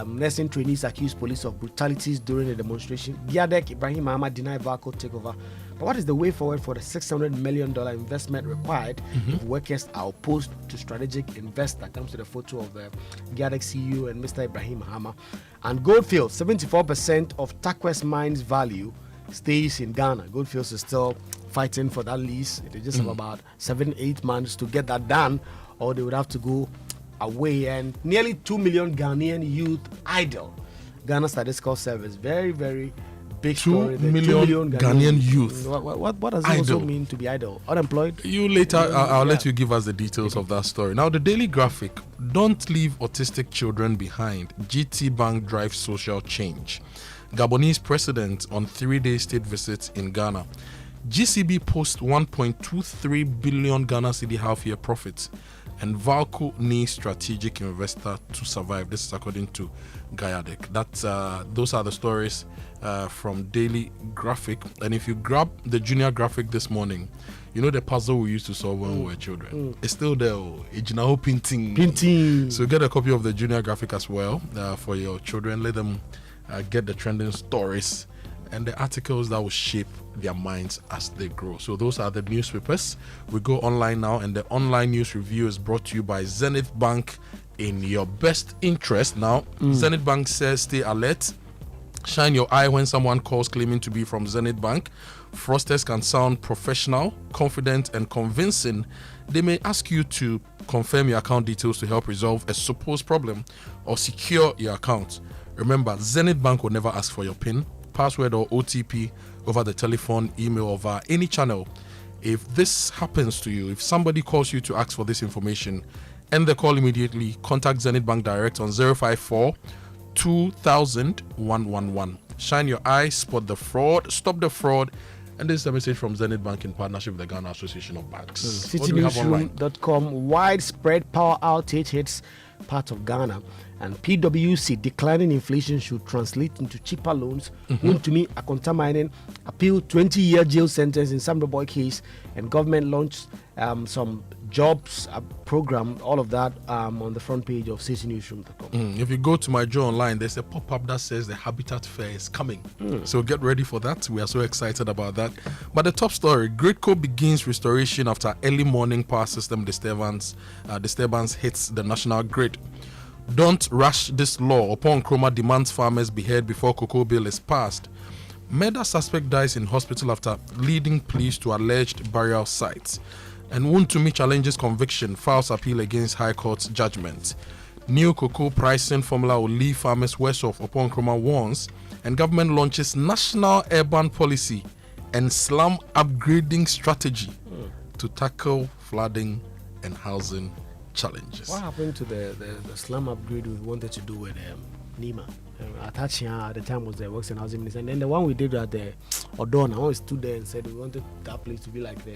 Nursing trainees accuse police of brutalities during the demonstration. Giadek Ibrahim Ahmad denied Valco takeover. But what is the way forward for the $600 million investment required if workers are opposed to strategic invest? That comes to the photo of the Giadek CEO and Mr. Ibrahim Ahmad. And Goldfields, 74% of Takwes Mines value stays in Ghana. Goldfields is still fighting for that lease. It is just about 7-8 months to get that done, or they would have to go away. And nearly 2 million Ghanaian youth idle. Ghana Statistical Service, very, very big story. 2 million Ghanaian youth. What does it also mean to be idle? Unemployed? You later, I'll let you give us the details of that story. Now, the Daily Graphic, don't leave autistic children behind. GT Bank drives social change. Gabonese president on 3-day state visit in Ghana. GCB posts 1.23 billion Ghana cedi half-year profits, and Valco needs strategic investor to survive. This is according to Gayadek. Those are the stories from Daily Graphic. And if you grab the Junior Graphic this morning, you know the puzzle we used to solve when we were children. It's still there. Ejinaho Pinting. So get a copy of the Junior Graphic as well for your children. Let them get the trending stories and the articles that will shape their minds as they grow. So those are the newspapers. We go online now, and the online news review is brought to you by Zenith Bank in your best interest. Now, Zenith Bank says stay alert. Shine your eye when someone calls claiming to be from Zenith Bank. Fraudsters can sound professional, confident, and convincing. They may ask you to confirm your account details to help resolve a supposed problem or secure your account. Remember, Zenith Bank will never ask for your PIN, password, or OTP over the telephone, email, or via any channel. If this happens to you, if somebody calls you to ask for this information, end the call immediately. Contact Zenith Bank direct on 054 2000 111. Shine your eye, spot the fraud, stop the fraud. And this is a message from Zenith Bank in partnership with the Ghana Association of Banks. CityNewsroom.com. Widespread power outage hits part of Ghana, and PwC declining inflation should translate into cheaper loans. To me, a contaminating appeal 20-year jail sentence in Sambra Boy case, and government launched some jobs program. All of that on the front page of CityNewsroom.com. If you go to my Joe online, there's a pop-up that says the Habitat Fair is coming. So get ready for that. We are so excited about that. But the top story: Gridco begins restoration after early morning power system disturbance hits the national grid. Don't rush this law. Upon Nkrumah demands farmers be heard before cocoa bill is passed. Murder suspect dies in hospital after leading police to alleged burial sites. And Wontumi challenges conviction, files appeal against High Court's judgment. New cocoa pricing formula will leave farmers worse off, upon Nkrumah warns. And government launches national urban policy and slum upgrading strategy to tackle flooding and housing challenges. What happened to the slum upgrade we wanted to do with Nima? Atachia at the time was the Works and Housing Minister, and then the one we did at the Odona, I always stood there and said we wanted that place to be like the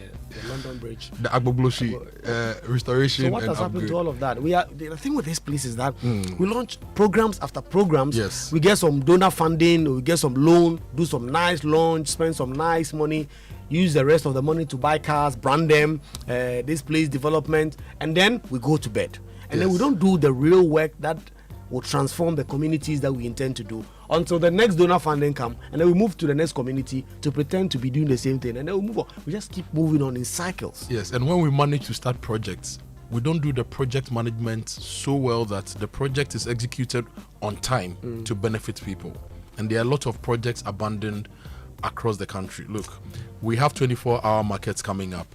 London Bridge, the Agbogloshi restoration. So what has happened to all of that? The thing with this place is that we launch programs after programs. Yes. We get some donor funding, we get some loan, do some nice launch, spend some nice money, use the rest of the money to buy cars, brand them, this place development, and then we go to bed. And then we don't do the real work that will transform the communities that we intend to do until the next donor funding come, and then we move to the next community to pretend to be doing the same thing, and then we move on. We just keep moving on in cycles. Yes, and when we manage to start projects, we don't do the project management so well that the project is executed on time to benefit people. And there are a lot of projects abandoned across the country. Look, we have 24-hour markets coming up,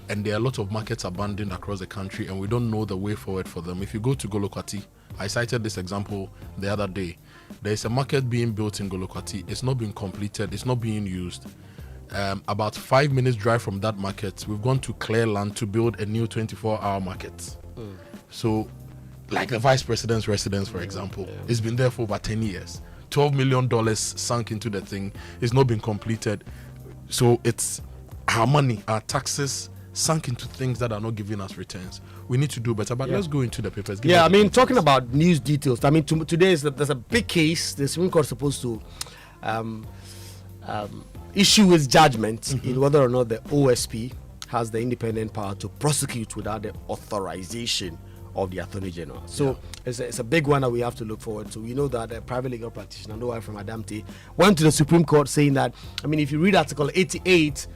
and there are a lot of markets abandoned across the country, and we don't know the way forward for them. If you go to Golokwati, I cited this example the other day. There is a market being built in Golokwati. It's not being completed. It's not being used. About 5 minutes drive from that market, we've gone to clear land to build a new 24-hour market. So, like the Vice President's residence, for example, it's been there for about 10 years. $12 million sunk into the thing. It's not been completed. So it's our money, our taxes, sunk into things that are not giving us returns. We need to do better, but let's go into the papers. Talking about news details, today there's a big case. The Supreme Court is supposed to issue its judgment in whether or not the OSP has the independent power to prosecute without the authorization of the Attorney General. So it's a big one that we have to look forward to. We know that a private legal practitioner, Noah from Adamte, went to the Supreme Court saying that, if you read Article 88,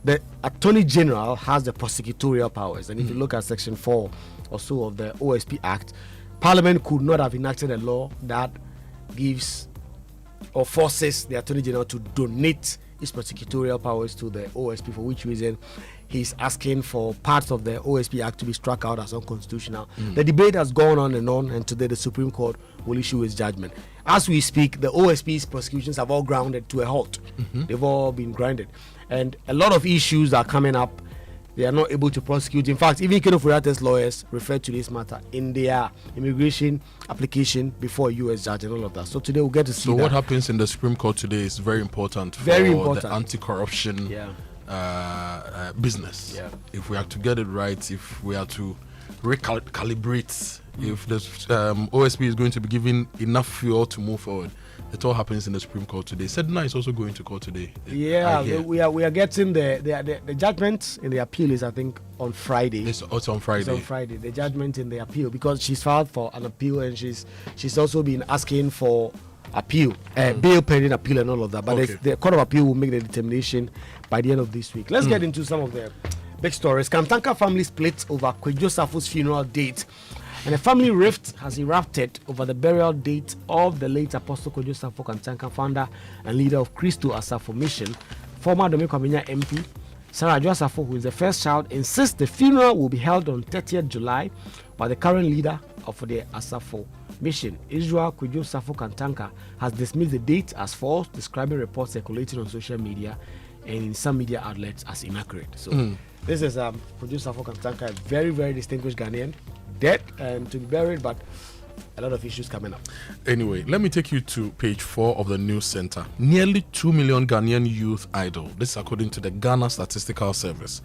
the Attorney General has the prosecutorial powers. And if you look at Section 4 or so of the OSP Act, Parliament could not have enacted a law that gives or forces the Attorney General to donate his prosecutorial powers to the OSP, for which reason he's asking for parts of the OSP Act to be struck out as unconstitutional. The debate has gone on, and today the Supreme Court will issue its judgment. As we speak, the OSP's prosecutions have all grounded to a halt. They've all been grounded. And a lot of issues are coming up. They are not able to prosecute. In fact, even Keno Furiate's lawyers referred to this matter in their immigration application before a U.S. judge and all of that. So today we'll get to see So what happens in the Supreme Court today is very important for the anti-corruption business. If we are to get it right, if we are to recalibrate, if the OSP is going to be given enough fuel to move forward, it all happens in the Supreme Court today. Sedna is also going to court today. We are getting the judgment in the appeal is, I think, on Friday. It's on Friday. It's on Friday. The judgment in the appeal, because she's filed for an appeal, and she's also been asking for appeal, bail pending appeal and all of that. But the Court of Appeal will make the determination by the end of this week. Let's get into some of the big stories. Kantanka family split over Kojo Safo's funeral date. And a family rift has erupted over the burial date of the late Apostle Kojo Safo Kantanka, founder and leader of Christo Asafo Mission. Former Dominica MP Sarah Jo Asafo, who is the first child, insists the funeral will be held on 30th July by the current leader of the Asafo Mission. Israel Kojo Safo Kantanka has dismissed the date as false, describing reports circulating on social media and in some media outlets as inaccurate. So this is Kojo Safo Kantanka, a very, very distinguished Ghanaian, dead and to be buried, but a lot of issues coming up. Anyway, let me take you to page 4 of the news center. Nearly 2 million Ghanaian youth idle. This is according to the Ghana Statistical Service.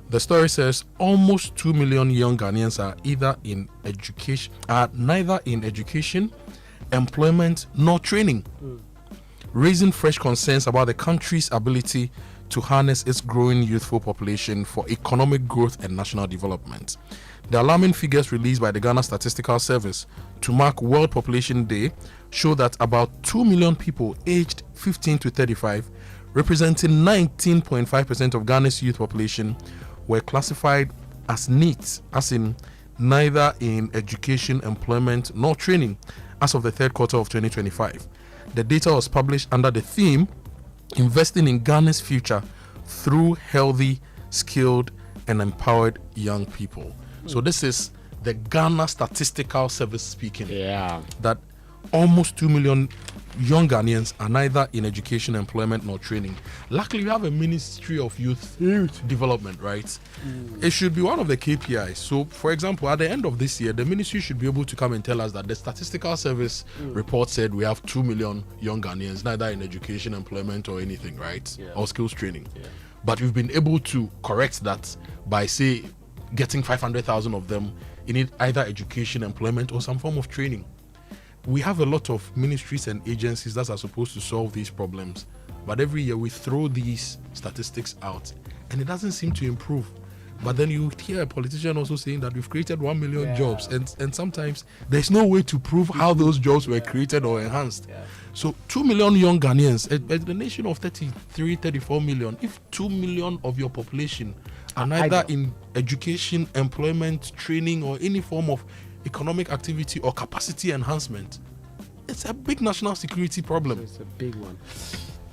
The story says almost 2 million young Ghanaians are neither in education, employment, nor training, raising fresh concerns about the country's ability to harness its growing youthful population for economic growth and national development. The alarming figures released by the Ghana Statistical Service to mark World Population Day show that about 2 million people aged 15 to 35, representing 19.5% of Ghana's youth population, were classified as NEET, as in neither in education, employment, nor training, as of the third quarter of 2025. The data was published under the theme, Investing in Ghana's Future Through Healthy, Skilled, and Empowered Young People. So this is the Ghana Statistical Service speaking. Yeah. That almost 2 million young Ghanaians are neither in education, employment, nor training. Luckily, we have a Ministry of Youth Development, right? It should be one of the KPIs. So, for example, at the end of this year, the ministry should be able to come and tell us that the Statistical Service report said we have 2 million young Ghanaians, neither in education, employment, or anything, right? Or skills training. But we've been able to correct that by, say, getting 500,000 of them in either education, employment, or some form of training. We have a lot of ministries and agencies that are supposed to solve these problems, but every year we throw these statistics out and it doesn't seem to improve. But then you hear a politician also saying that we've created 1 million jobs, and sometimes there's no way to prove how those jobs were created or enhanced. So 2 million young Ghanaians, a nation of 33, 34 million, if 2 million of your population are neither in education, employment, training, or any form of economic activity or capacity enhancement, it's a big national security problem. It's a big one.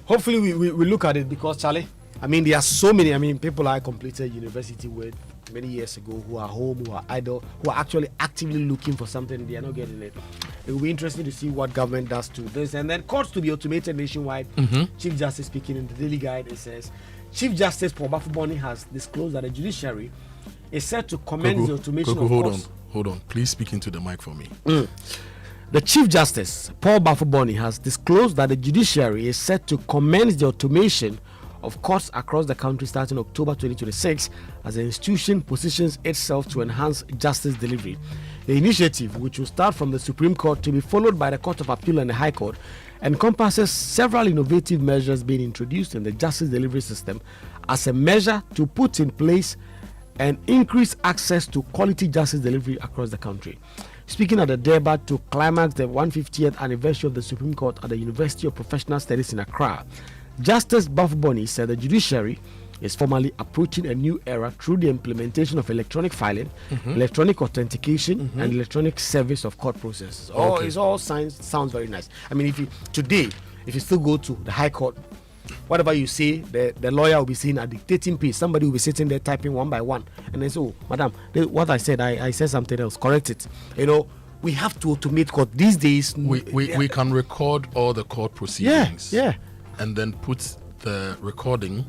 Hopefully we look at it, because Charlie, I mean, there are so many, people I completed university with many years ago who are home, who are idle, who are actually actively looking for something, they are not getting it. It will be interesting to see what government does to this. And then courts to be automated nationwide. Chief Justice speaking in the Daily Guide, it says Chief Justice Paul Bafuboni has disclosed that the judiciary is set to commence the automation of courts. Hold on. Please speak into the mic for me. The Chief Justice, Paul Bafuboni, has disclosed that the judiciary is set to commence the automation of courts across the country starting October 2026 as the institution positions itself to enhance justice delivery. The initiative, which will start from the Supreme Court to be followed by the Court of Appeal and the High Court, encompasses several innovative measures being introduced in the justice delivery system as a measure to put in place and increase access to quality justice delivery across the country. Speaking at the Durban to climax the 150th anniversary of the Supreme Court at the University of Professional Studies in Accra, Justice Bafuboni said the judiciary is formally approaching a new era through the implementation of electronic filing, electronic authentication, and electronic service of court process. It all sounds very nice. I mean, if you still go to the High Court, whatever you say, the lawyer will be saying a dictating piece. Somebody will be sitting there typing one by one, and they say, "Oh, madam, what I said, I said something else. Correct it." We have to automate court these days. We can record all the court proceedings. And then put the recording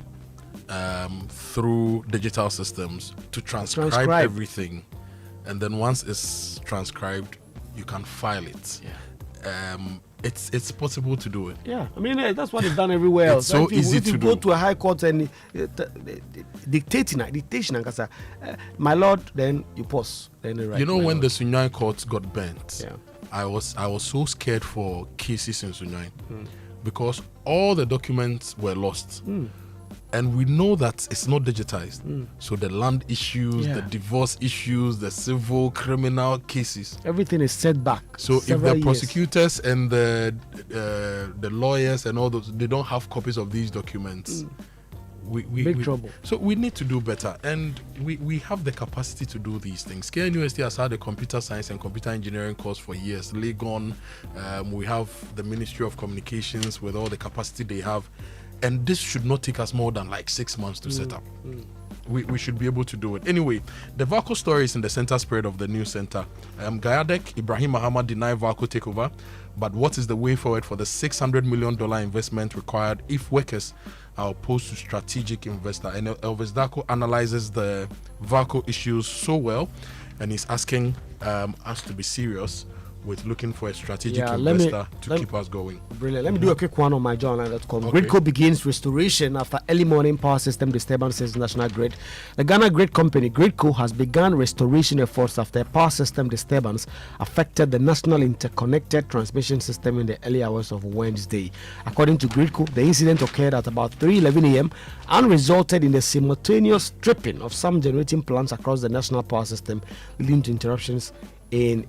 through digital systems to transcribe everything, and then once it's transcribed, you can file it. It's possible to do it. That's what they've done everywhere else. It's so easy to do. If you go to a high court and dictation, my lord, then you pause. Then you write. When the Sunyani court got burnt, I was so scared for cases in Sunyani because all the documents were lost. And we know that it's not digitized. So the land issues, the divorce issues, the civil, criminal cases, everything is set back. So if the prosecutors and the lawyers and all those, they don't have copies of these documents, big trouble. So we need to do better, and we have the capacity to do these things. KN University has had a computer science and computer engineering course for years. Legon, we have the Ministry of Communications with all the capacity they have. And this should not take us more than like 6 months to set up. We should be able to do it. Anyway, the VACO story is in the center spread of the news center. Gayadek, Ibrahim Muhammad denied VACO takeover, but what is the way forward for the $600 million investment required if workers are opposed to strategic investor? And Elvis Dako analyzes the VACO issues so well, and he's asking us to be serious with looking for a strategic investor to keep us going. Brilliant. Let me do a quick one on my journal.com. Gridco begins restoration after early morning power system disturbances, National Grid. The Ghana Grid Company, Gridco, has begun restoration efforts after a power system disturbance affected the national interconnected transmission system in the early hours of Wednesday. According to Gridco, the incident occurred at about 3:11 a.m. and resulted in the simultaneous tripping of some generating plants across the national power system, leading to interruptions in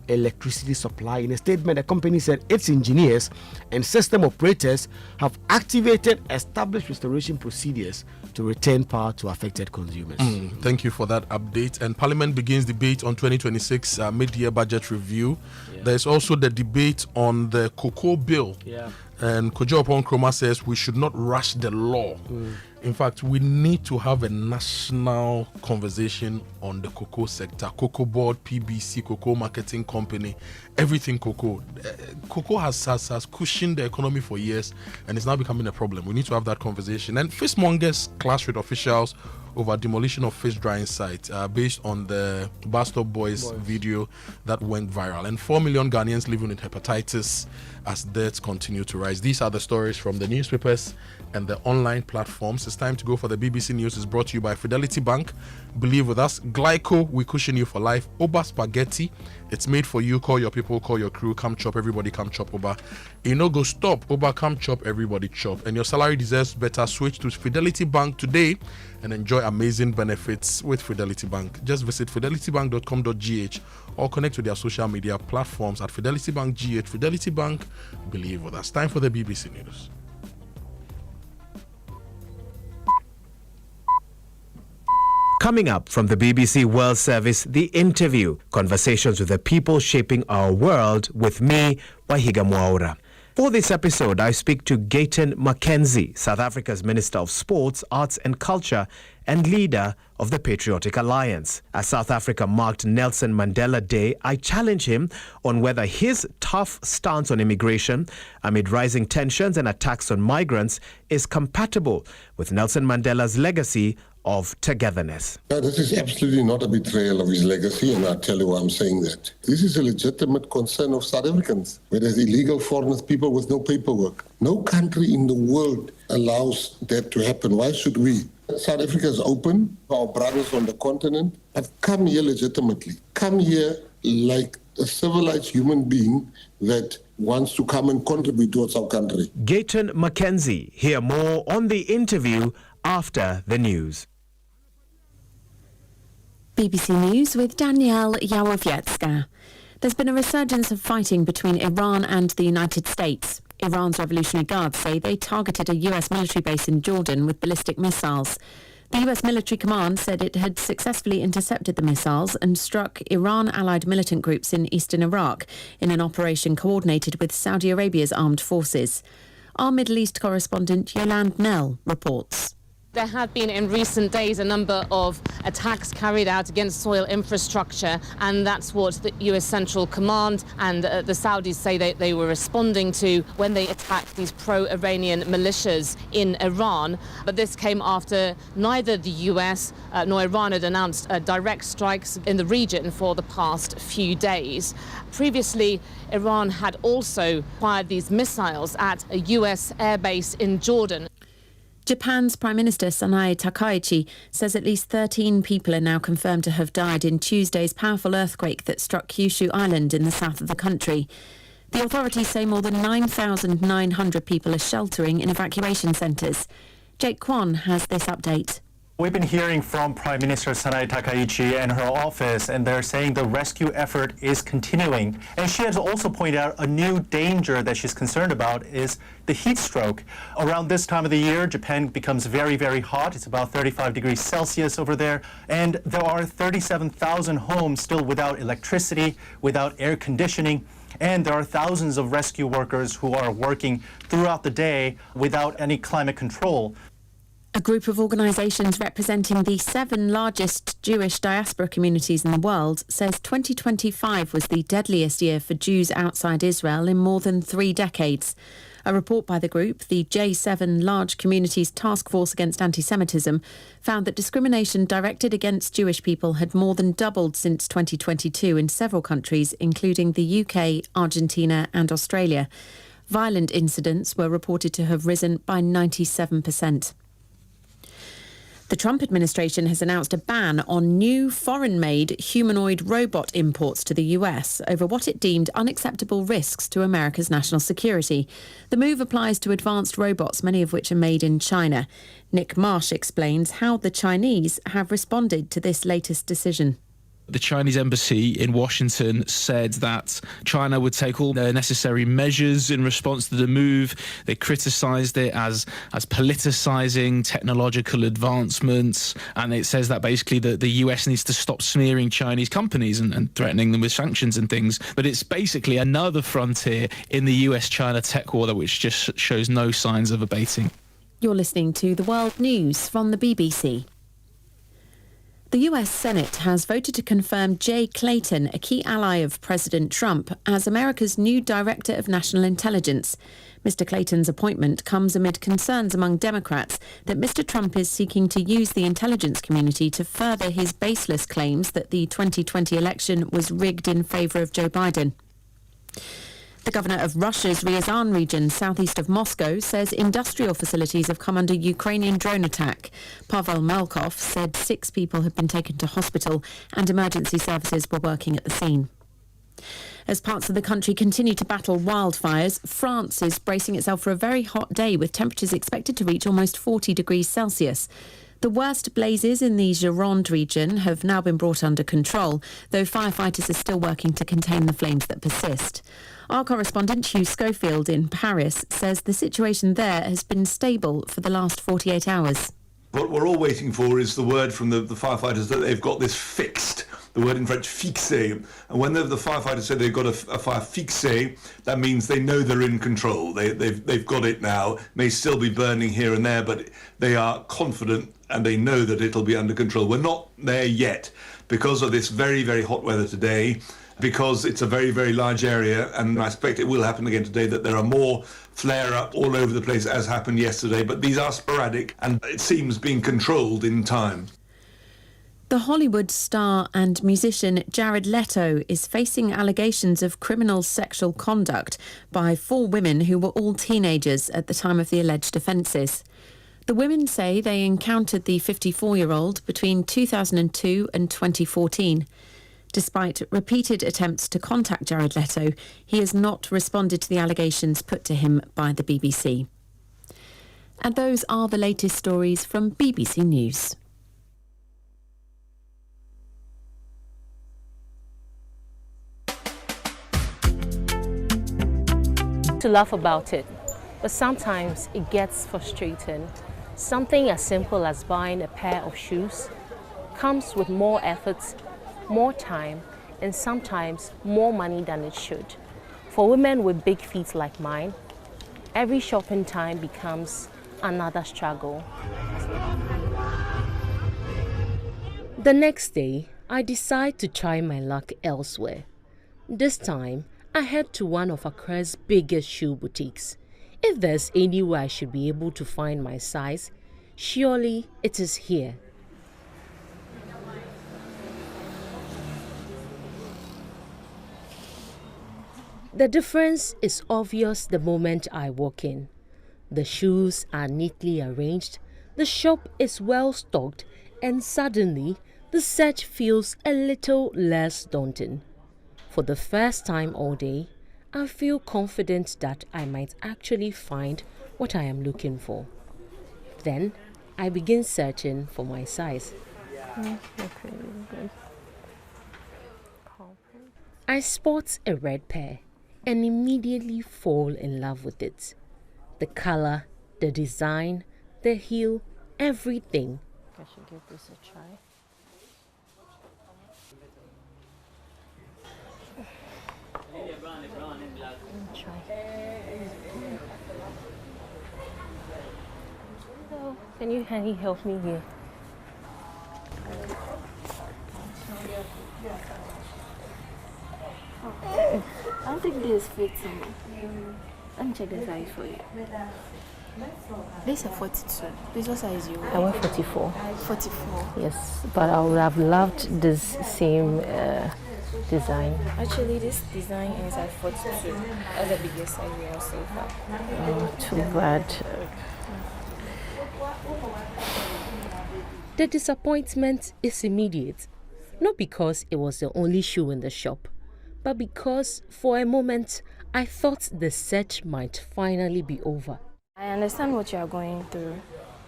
electricity supply. In a statement, the company said its engineers and system operators have activated established restoration procedures to return power to affected consumers. Thank you for that update. And Parliament begins debate on 2026 mid-year budget review. There's also the debate on the cocoa bill. And Kojo Nkrumah says we should not rush the law. In fact, we need to have a national conversation on the cocoa sector. Cocoa board, PBC, cocoa marketing company, everything cocoa. Cocoa has cushioned the economy for years, and it's now becoming a problem. We need to have that conversation. And fishmongers clash with officials over demolition of fish drying site based on the Bastard Boys video that went viral. And 4 million Ghanaians living with hepatitis as deaths continue to rise. These are the stories from the newspapers and the online platforms. It's time to go for the BBC News. Is brought to you by Fidelity Bank. Believe with us. Glyco, we cushion you for life. Oba Spaghetti, it's made for you. Call your people, call your crew. Come chop, everybody come chop Oba. Go stop. Oba, come chop, everybody chop. And your salary deserves better. Switch to Fidelity Bank today and enjoy amazing benefits with Fidelity Bank. Just visit fidelitybank.com.gh or connect to their social media platforms at Fidelity Bank GH. Fidelity Bank, believe with us. Time for the BBC News. Coming up from the BBC World Service, The Interview, conversations with the people shaping our world with me, Wahiga Mwaura. For this episode, I speak to Gayton Mackenzie, South Africa's Minister of Sports, Arts and Culture and leader of the Patriotic Alliance. As South Africa marked Nelson Mandela Day, I challenge him on whether his tough stance on immigration amid rising tensions and attacks on migrants is compatible with Nelson Mandela's legacy of togetherness. This is absolutely not a betrayal of his legacy, and I'll tell you why I'm saying that. This is a legitimate concern of South Africans, where there's illegal foreigners, people with no paperwork. No country in the world allows that to happen. Why should we? South Africa is open. Our brothers on the continent have come here legitimately. Come here like a civilized human being that wants to come and contribute towards our country. Gayton Mackenzie. Hear more on The Interview after the news. BBC News with Danielle Yawowiecka. There's been a resurgence of fighting between Iran and the United States. Iran's Revolutionary Guards say they targeted a US military base in Jordan with ballistic missiles. The US military command said it had successfully intercepted the missiles and struck Iran-allied militant groups in eastern Iraq in an operation coordinated with Saudi Arabia's armed forces. Our Middle East correspondent Yolande Nell reports. There have been in recent days a number of attacks carried out against soil infrastructure, and that's what the US Central Command and the Saudis say they were responding to when they attacked these pro-Iranian militias in Iran. But this came after neither the US nor Iran had announced direct strikes in the region for the past few days. Previously, Iran had also fired these missiles at a US airbase in Jordan. Japan's Prime Minister Sanae Takaichi says at least 13 people are now confirmed to have died in Tuesday's powerful earthquake that struck Kyushu Island in the south of the country. The authorities say more than 9,900 people are sheltering in evacuation centres. Jake Kwan has this update. We've been hearing from Prime Minister Sanae Takaichi and her office, and they're saying the rescue effort is continuing. And she has also pointed out a new danger that she's concerned about is the heat stroke. Around this time of the year, Japan becomes very, very hot. It's about 35 degrees Celsius over there. And there are 37,000 homes still without electricity, without air conditioning. And there are thousands of rescue workers who are working throughout the day without any climate control. A group of organisations representing the 7 largest Jewish diaspora communities in the world says 2025 was the deadliest year for Jews outside Israel in more than 3 decades. A report by the group, the J7 Large Communities Task Force Against Anti-Semitism, found that discrimination directed against Jewish people had more than doubled since 2022 in several countries, including the UK, Argentina and Australia. Violent incidents were reported to have risen by 97%. The Trump administration has announced a ban on new foreign-made humanoid robot imports to the US over what it deemed unacceptable risks to America's national security. The move applies to advanced robots, many of which are made in China. Nick Marsh explains how the Chinese have responded to this latest decision. The Chinese embassy in Washington said that China would take all the necessary measures in response to the move. They criticised it as politicising technological advancements, and it says that basically the US needs to stop smearing Chinese companies and threatening them with sanctions and things. But it's basically another frontier in the US-China tech war which just shows no signs of abating. You're listening to The World News from the BBC. The US Senate has voted to confirm Jay Clayton, a key ally of President Trump, as America's new Director of National Intelligence. Mr. Clayton's appointment comes amid concerns among Democrats that Mr. Trump is seeking to use the intelligence community to further his baseless claims that the 2020 election was rigged in favour of Joe Biden. The governor of Russia's Ryazan region, southeast of Moscow, says industrial facilities have come under Ukrainian drone attack. Pavel Melkov said 6 people have been taken to hospital and emergency services were working at the scene. As parts of the country continue to battle wildfires, France is bracing itself for a very hot day with temperatures expected to reach almost 40 degrees Celsius. The worst blazes in the Gironde region have now been brought under control, though firefighters are still working to contain the flames that persist. Our correspondent Hugh Schofield in Paris says the situation there has been stable for the last 48 hours. What we're all waiting for is the word from the firefighters that they've got this fixed. The word in French, fixé. And when the firefighters say they've got a fire fixé, that means they know they're in control. They've got it now. May still be burning here and there, but they are confident and they know that it'll be under control. We're not there yet because of this very, very hot weather today, because it's a very, very large area, and I expect it will happen again today, that there are more flare-up all over the place as happened yesterday, but these are sporadic and it seems being controlled in time. The Hollywood star and musician Jared Leto is facing allegations of criminal sexual conduct by 4 women who were all teenagers at the time of the alleged offences. The women say they encountered the 54-year-old between 2002 and 2014. Despite repeated attempts to contact Jared Leto, he has not responded to the allegations put to him by the BBC. And those are the latest stories from BBC News. To laugh about it, but sometimes it gets frustrating. Something as simple as buying a pair of shoes comes with more effort, more time, and sometimes more money than it should. For women with big feet like mine, every shopping time becomes another struggle. The next day, I decide to try my luck elsewhere. This time, I head to one of Accra's biggest shoe boutiques. If there's anywhere I should be able to find my size, surely it is here. The difference is obvious the moment I walk in. The shoes are neatly arranged, the shop is well stocked, and suddenly the search feels a little less daunting. For the first time all day, I feel confident that I might actually find what I am looking for. Then I begin searching for my size. I spot a red pair and immediately fall in love with it. The color, the design, the heel, everything. I should give this a try. So, can you help me here? I don't think this fits me. Let me check the size for you. This is a 42. This what size you wear? I wear 44. 44. Yes, but I would have loved this same design. Actually, this design is at 42. That's the biggest size we have so far. Oh, too bad. The disappointment is immediate, not because it was the only shoe in the shop, but because for a moment I thought the search might finally be over. I understand what you are going through.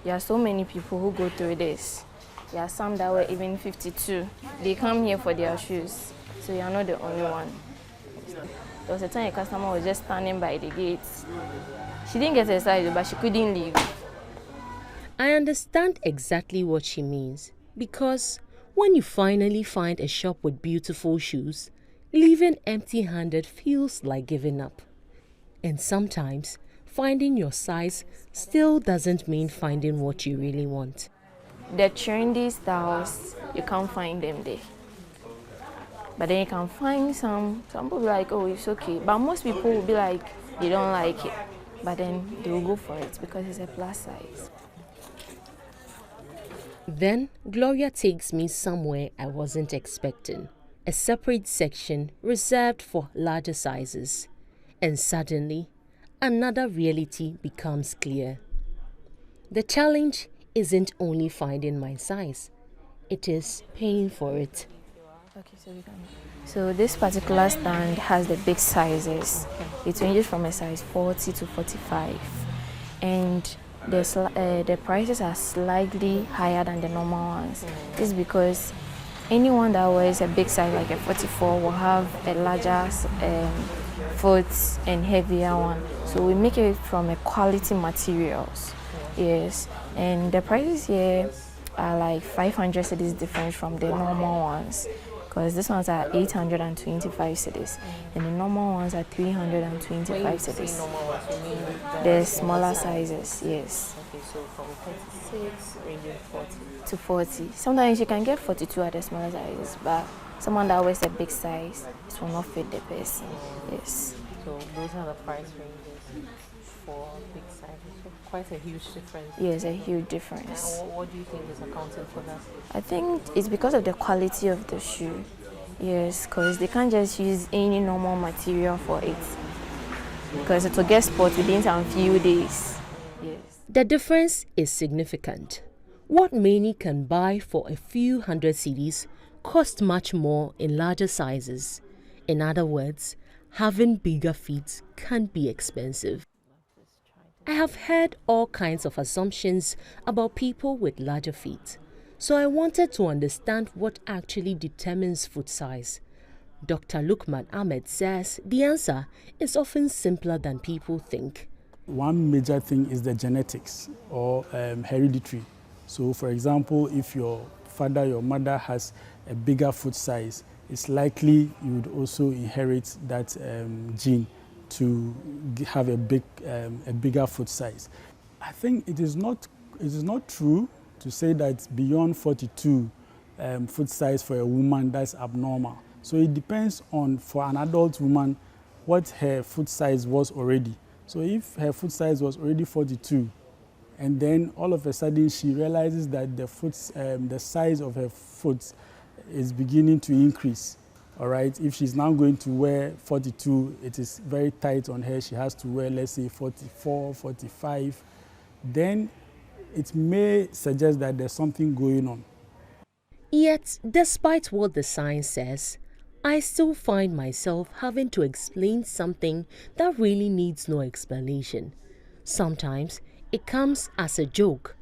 There are so many people who go through this. There are some that were even 52. They come here for their shoes, so you are not the only one. There was a time a customer was just standing by the gates. She didn't get a size, but she couldn't leave. I understand exactly what she means, because when you finally find a shop with beautiful shoes, leaving empty-handed feels like giving up. And sometimes, finding your size still doesn't mean finding what you really want. The trendy styles, you can't find them there. But then you can find some people be like, oh, it's okay. But most people will be like, they don't like it. But then they will go for it because it's a plus size. Then Gloria takes me somewhere I wasn't expecting, a separate section reserved for larger sizes. And suddenly, another reality becomes clear. The challenge isn't only finding my size, it is paying for it. Okay, so this particular stand has the big sizes. It ranges from a size 40 to 45. And the prices are slightly higher than the normal ones. This is because anyone that wears a big size like a 44 will have a larger foot and heavier one. So we make it from a quality materials. Yes, and the prices here are like 500 cedis different from the normal ones. Because these ones are 825 cedis and the normal ones are 325 cedis. The smaller sizes, yes. Okay, so from 36 ranging 40 to 40. Sometimes you can get 42 at the smaller sizes, but someone that wears a big size, it will not fit the person. Yes. So those are the price ranges for big sizes. So quite a huge difference. Yes, a huge difference. What do you think is accounting for that? I think it's because of the quality of the shoe. Yes, because they can't just use any normal material for it. Because it will get spoiled within a few days. Yes. The difference is significant. What many can buy for a few hundred cedis costs much more in larger sizes. In other words, having bigger feet can be expensive. I have heard all kinds of assumptions about people with larger feet, so I wanted to understand what actually determines foot size. Dr. Lukman Ahmed says the answer is often simpler than people think. One major thing is the genetics or hereditary. So for example, if your father, your mother has a bigger foot size, it's likely you would also inherit that gene to have a bigger foot size. I think it is not true to say that beyond 42 foot size for a woman, that's abnormal. So it depends on, for an adult woman, what her foot size was already. So if her foot size was already 42, and then all of a sudden she realizes that the size of her foot is beginning to increase. All right, if she's now going to wear 42, it is very tight on her. She has to wear, let's say, 44, 45. Then it may suggest that there's something going on. Yet, despite what the science says, I still find myself having to explain something that really needs no explanation. Sometimes it comes as a joke,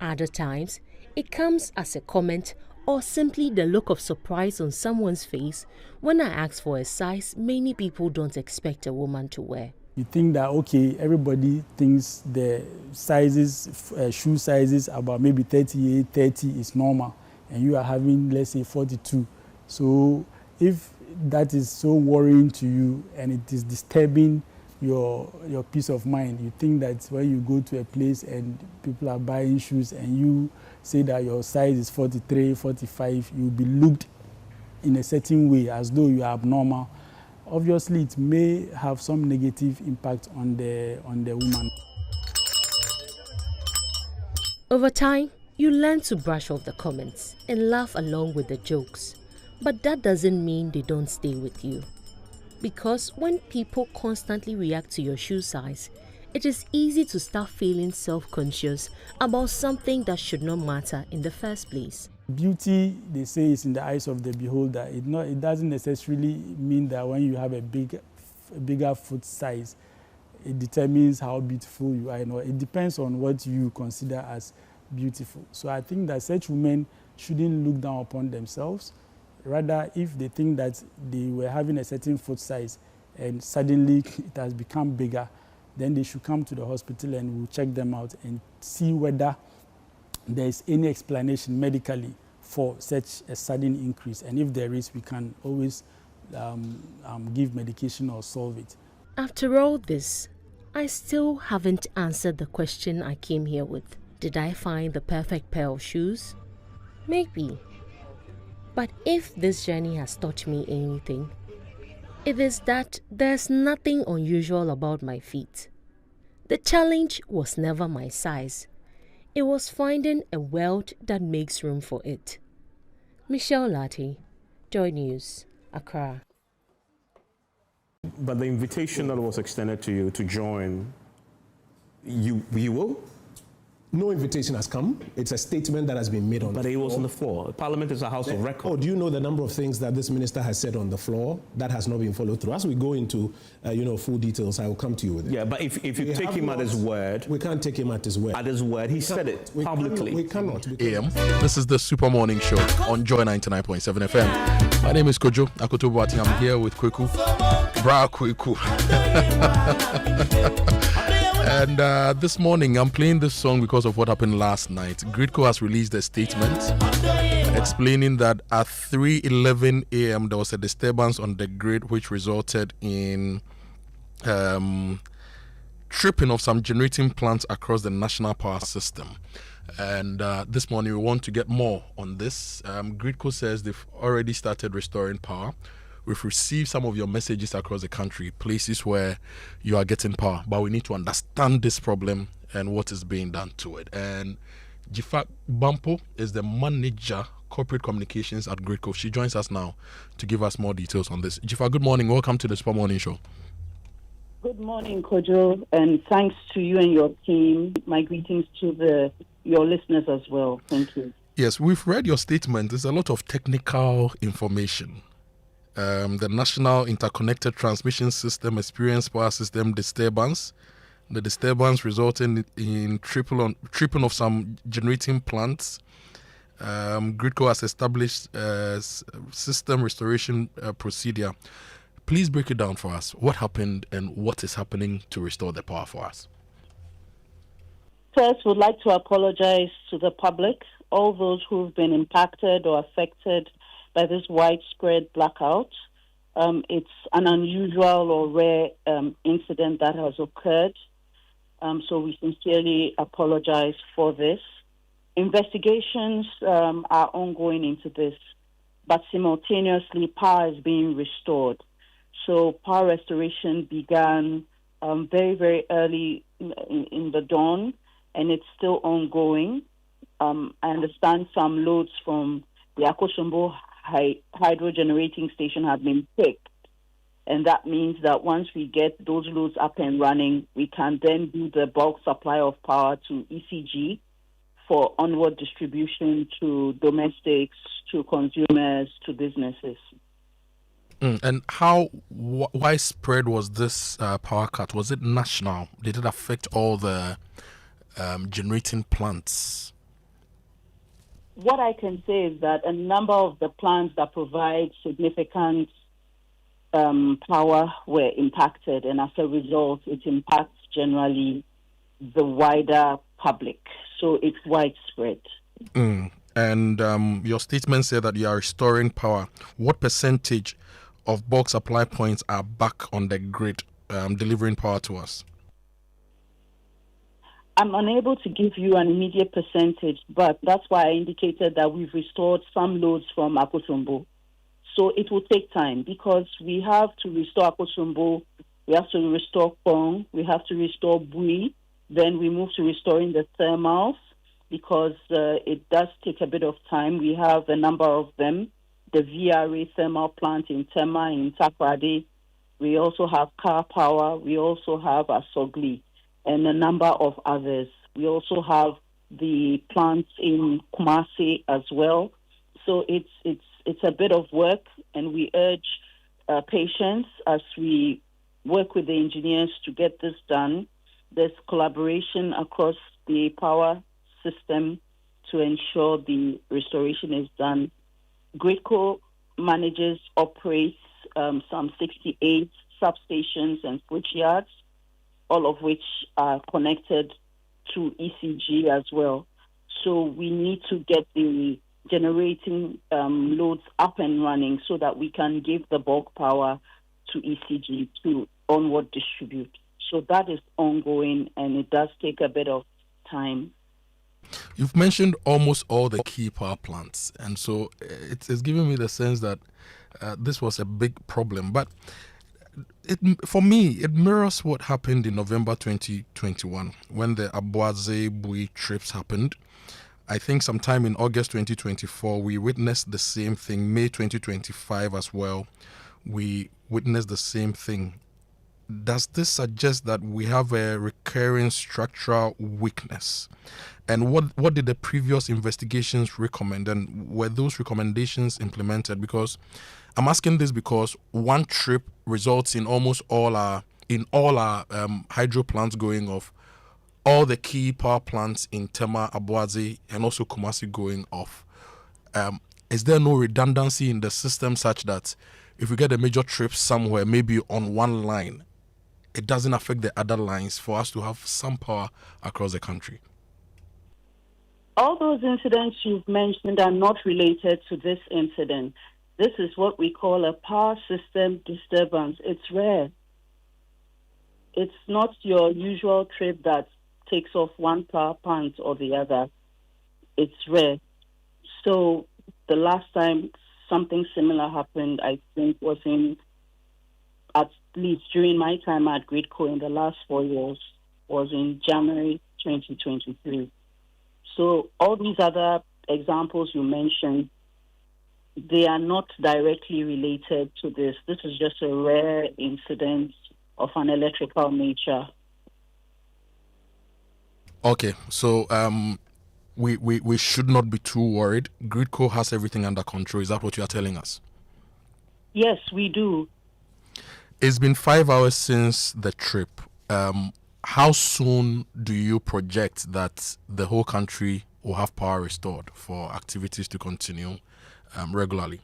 Other times, it comes as a comment or simply the look of surprise on someone's face when I ask for a size many people don't expect a woman to wear. You think that, okay, everybody thinks the sizes, shoe sizes about maybe 38, 30 is normal, and you are having, let's say, 42. So if that is so worrying to you and it is disturbing your peace of mind, you think that when you go to a place and people are buying shoes and you say that your size is 43, 45, you'll be looked in a certain way as though you are abnormal. Obviously, it may have some negative impact on the woman. Over time, you learn to brush off the comments and laugh along with the jokes. But that doesn't mean they don't stay with you. Because when people constantly react to your shoe size, it is easy to start feeling self-conscious about something that should not matter in the first place. Beauty, they say, is in the eyes of the beholder. It doesn't necessarily mean that when you have a bigger foot size, it determines how beautiful you are. It depends on what you consider as beautiful. So I think that such women shouldn't look down upon themselves. Rather, if they think that they were having a certain foot size and suddenly it has become bigger, then they should come to the hospital and we'll check them out and see whether there is any explanation medically for such a sudden increase. And if there is, we can always give medication or solve it. After all this, I still haven't answered the question I came here with. Did I find the perfect pair of shoes? Maybe. But if this journey has taught me anything, it is that there's nothing unusual about my feet. The challenge was never my size. It was finding a world that makes room for it. Michelle Latte, Joy News, Accra. But the invitation that was extended to you to join, you will? No invitation has come. It's a statement that has been made on the floor. But it was on the floor. Parliament is a house of record. Oh, do you know the number of things that this minister has said on the floor that has not been followed through? As we go into, full details, I will come to you with it. Yeah, but if you take him at his word... We can't take him at his word. At his word, he said it publicly. We cannot. AM. This is the Super Morning Show on Joy 99.7 FM. My name is Kojo, Akoto Boateng. I'm here with Kweku. Bra Kweku. And this morning, I'm playing this song because of what happened last night. Gridco has released a statement explaining that at 3:11 a.m. there was a disturbance on the grid which resulted in tripping of some generating plants across the national power system. And this morning, we want to get more on this. Gridco says they've already started restoring power. We've received some of your messages across the country, places where you are getting power, but we need to understand this problem and what is being done to it. And Jifa Bampo is the manager, corporate communications at Gridco. She joins us now to give us more details on this. Jifa, good morning. Welcome to the Super Morning Show. Good morning, Kojo, and thanks to you and your team. My greetings to your listeners as well. Thank you. Yes, we've read your statement. There's a lot of technical information. The National Interconnected Transmission System experienced power system disturbance. The disturbance resulted in tripping of some generating plants. Gridco has established a system restoration procedure. Please break it down for us. What happened and what is happening to restore the power for us? First, we'd like to apologize to the public, all those who've been impacted or affected by this widespread blackout. It's an unusual or rare incident that has occurred. So we sincerely apologize for this. Investigations are ongoing into this, but simultaneously power is being restored. So power restoration began very, very early in the dawn, and it's still ongoing. I understand some loads from the Akoto hydro generating station have been picked, and that means that once we get those loads up and running, we can then do the bulk supply of power to ECG for onward distribution to domestics, to consumers, to businesses. And how widespread was this power cut? Was it national? Did it affect all the generating plants? what I can say is that a number of the plants that provide significant power were impacted, and as a result, it impacts generally the wider public. So it's widespread. And your statement said that you are restoring power. What percentage of bulk supply points are back on the grid, delivering power to us? I'm unable to give you an immediate percentage, but that's why I indicated that we've restored some loads from Akoto. So it will take time because we have to restore Akoto, we have to restore Pong, we have to restore Bui, then we move to restoring the thermals because it does take a bit of time. We have a number of them, the VRA thermal plant in Tema, in Takoradi. We also have Car Power, we also have Asogli, and a number of others. We also have the plants in Kumasi as well. So it's a bit of work, and we urge patience as we work with the engineers to get this done. There's collaboration across the power system to ensure the restoration is done. Gridco manages, operates some 68 substations and switchyards, all of which are connected to ECG as well. So we need to get the generating loads up and running so that we can give the bulk power to ECG to onward distribute. So that is ongoing, and it does take a bit of time. You've mentioned almost all the key power plants, and so it's giving me the sense that this was a big problem. But for me, it mirrors what happened in November 2021 when the Aboadze-Bui trips happened. I think sometime in August 2024, we witnessed the same thing. May 2025 as well, we witnessed the same thing. Does this suggest that we have a recurring structural weakness? And what did the previous investigations recommend? And were those recommendations implemented? Because I'm asking this because one trip results in almost all our hydro plants going off, all the key power plants in Tema, Aboadze, and also Kumasi going off. Is there no redundancy in the system such that if we get a major trip somewhere, maybe on one line, it doesn't affect the other lines for us to have some power across the country? All those incidents you've mentioned are not related to this incident. This is what we call a power system disturbance. It's rare. It's not your usual trip that takes off one power plant or the other. It's rare. So the last time something similar happened, I think, was at least during my time at Gridco in the last 4 years, was in January 2023. So all these other examples you mentioned, they are not directly related to this. This is just a rare incident of an electrical nature. Okay, so we should not be too worried. Gridco has everything under control. Is that what you are telling us? Yes, we do. It's been 5 hours since the trip. How soon do you project that the whole country will have power restored for activities to continue regularly?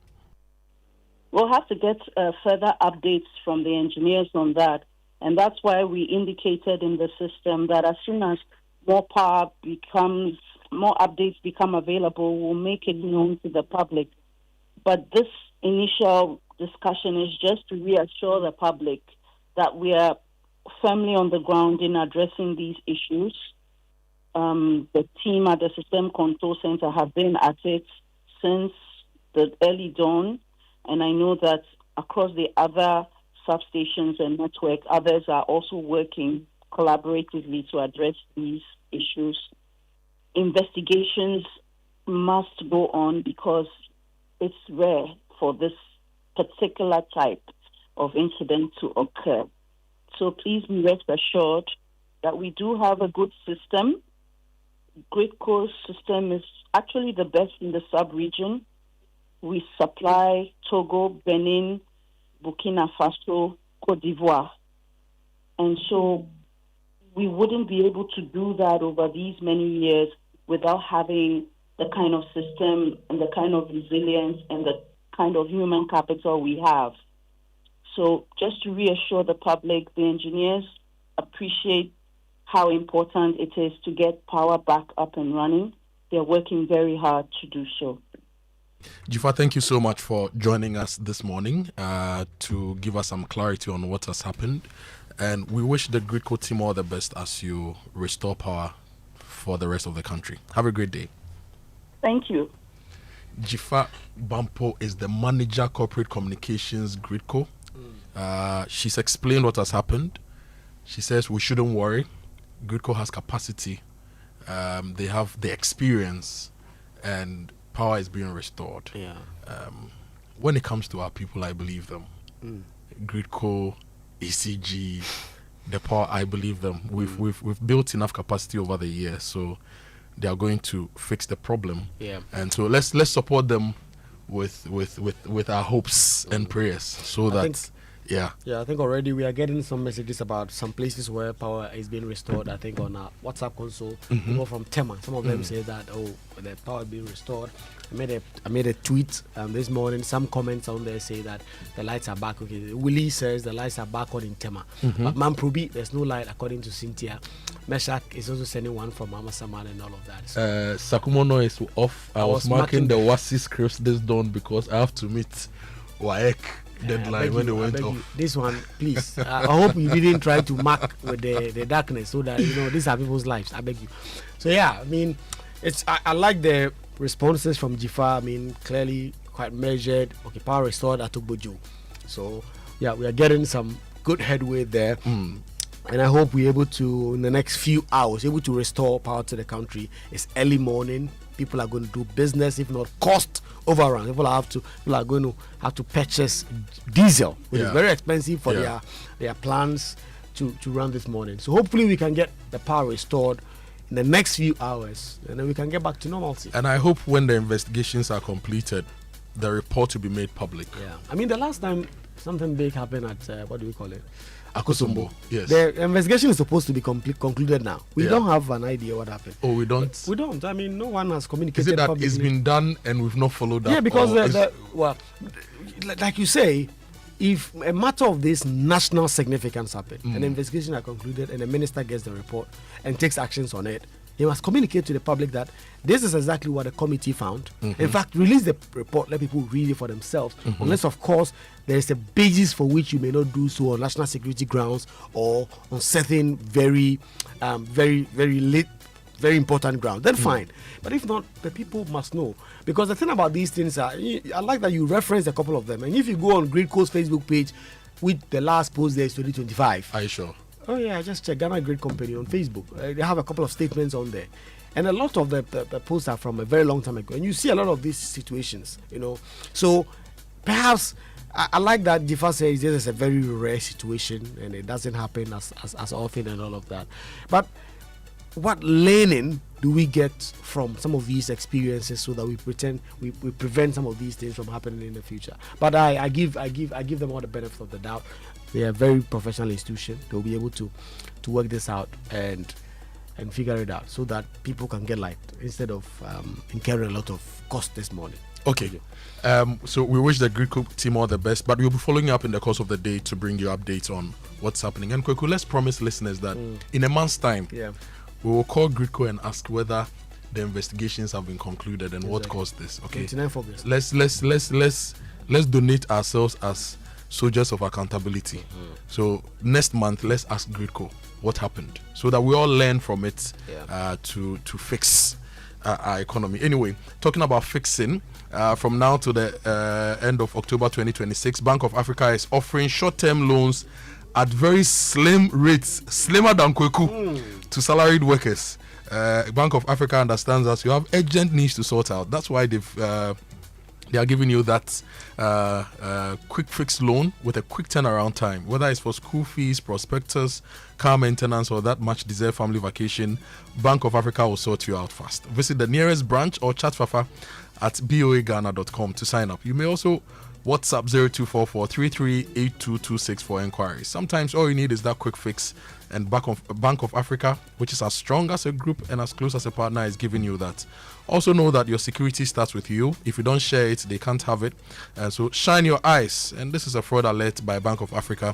We'll have to get further updates from the engineers on that. And that's why we indicated in the system that as soon as more updates become available, we'll make it known to the public. But this initial discussion is just to reassure the public that we are firmly on the ground in addressing these issues. The team at the System Control Center have been at it since the early dawn, and I know that across the other substations and network, others are also working collaboratively to address these issues. Investigations must go on because it's rare for this particular type of incident to occur. So please be rest assured that we do have a good system. Gridco's system is actually the best in the sub-region. We supply Togo, Benin, Burkina Faso, Cote d'Ivoire. And so we wouldn't be able to do that over these many years without having the kind of system and the kind of resilience and the kind of human capital we have. So just to reassure the public, the engineers appreciate how important it is to get power back up and running. They're working very hard to do so. Jifa, thank you so much for joining us this morning to give us some clarity on what has happened. And we wish the GRIDCO team all the best as you restore power for the rest of the country. Have a great day. Thank you. Jifa Bampo is the manager corporate communications GRIDCO. She's explained what has happened. She says we shouldn't worry. GRIDCO has capacity. They have the experience, and power is being restored. Yeah. When it comes to our people, I believe them. GRIDCO, ECG, the power, I believe them. We've built enough capacity over the years, so they are going to fix the problem. Yeah. And so let's support them with our hopes and prayers, so that. Yeah, I think already we are getting some messages about some places where power is being restored. I think on our WhatsApp console, people from Tema, some of them say that, the power is being restored. I made a tweet this morning. Some comments on there say that the lights are back. Okay, Willie says the lights are back on in Tema, but Mamprobi, there's no light according to Cynthia. Meshach is also sending one from Amasaman and all of that. So. Sakumono is off. I was marking the WASI scripts this dawn because I have to meet WAEC deadline when they went off. This one, please. I hope you didn't try to mark with the darkness, so that these are people's lives. I beg you. So yeah, I mean, I like the responses from Jifa. I mean, clearly quite measured. Okay, power restored at Ogboju. So yeah, we are getting some good headway there. And I hope we're able to, in the next few hours, able to restore power to the country. It's early morning. People are going to do business, if not cost overrun. People are going to have to purchase diesel, which is very expensive for their plans to run this morning. So hopefully we can get the power restored in the next few hours, and then we can get back to normalcy. And I hope when the investigations are completed, the report will be made public. Yeah, I mean, the last time something big happened at what do we call it? Akosombo. Yes. The investigation is supposed to be concluded now. We don't have an idea what happened. Oh, we don't? We don't. I mean, no one has communicated. Is it that publicly. it's been done and we've not followed up? Yeah, because like you say, if a matter of this national significance happened and the investigation are concluded and the minister gets the report and takes actions on it, he must communicate to the public that this is exactly what the committee found. In fact, release the report, let people read it for themselves. Unless, of course, there is a basis for which you may not do so on national security grounds or on certain very important ground. Then fine. But if not, the people must know. Because the thing about these things are, I like that you referenced a couple of them. And if you go on GRIDCO's Facebook page, with the last post there is 2025. Are you sure? Oh yeah, I just checked Ghana Grid Company on Facebook. They have a couple of statements on there. And a lot of the posts are from a very long time ago. And you see a lot of these situations, So perhaps I like that Jifa says this is a very rare situation and it doesn't happen as often and all of that. But what learning do we get from some of these experiences so that we prevent some of these things from happening in the future? But I give them all the benefit of the doubt. They are a very professional institution. They'll be able to work this out and figure it out so that people can get light instead of incurring a lot of cost this morning. Okay. So we wish the GRIDCO team all the best, but we'll be following up in the course of the day to bring you updates on what's happening. And Kweku, let's promise listeners that in a month's time, we will call GRIDCO and ask whether the investigations have been concluded and what caused this. Okay. 29th August. Let's donate ourselves as soldiers of accountability. So next month, let's ask GRIDCO what happened, so that we all learn from it to fix our economy. Anyway, talking about fixing, from now to the end of October 2026, Bank of Africa is offering short-term loans at very slim rates, slimmer than Kweku, to salaried workers. Bank of Africa understands that you have urgent needs to sort out. That's why they are giving you that quick fix loan with a quick turnaround time. Whether it's for school fees, prospectus, car maintenance, or that much deserved family vacation, Bank of Africa will sort you out fast. Visit the nearest branch or chat Fafa at boaghana.com to sign up. You may also WhatsApp 0244-338226 for inquiries. Sometimes all you need is that quick fix, and Bank of Africa, which is as strong as a group and as close as a partner, is giving you that. Also know that your security starts with you. If you don't share it, they can't have it. So shine your eyes. And this is a fraud alert by Bank of Africa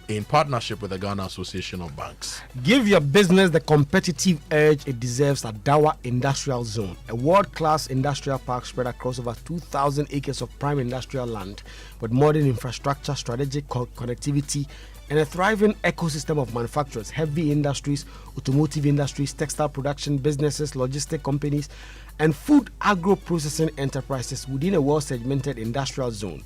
in partnership with the Ghana Association of Banks. Give your business the competitive edge it deserves at Dawa Industrial Zone, a world-class industrial park spread across over 2,000 acres of prime industrial land with modern infrastructure, strategic connectivity, and a thriving ecosystem of manufacturers, heavy industries, automotive industries, textile production businesses, logistic companies, and food agro-processing enterprises within a well-segmented industrial zone.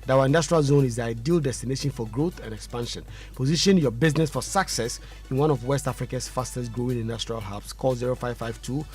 Our industrial zone is the ideal destination for growth and expansion. Position your business for success in one of West Africa's fastest growing industrial hubs. Call 0552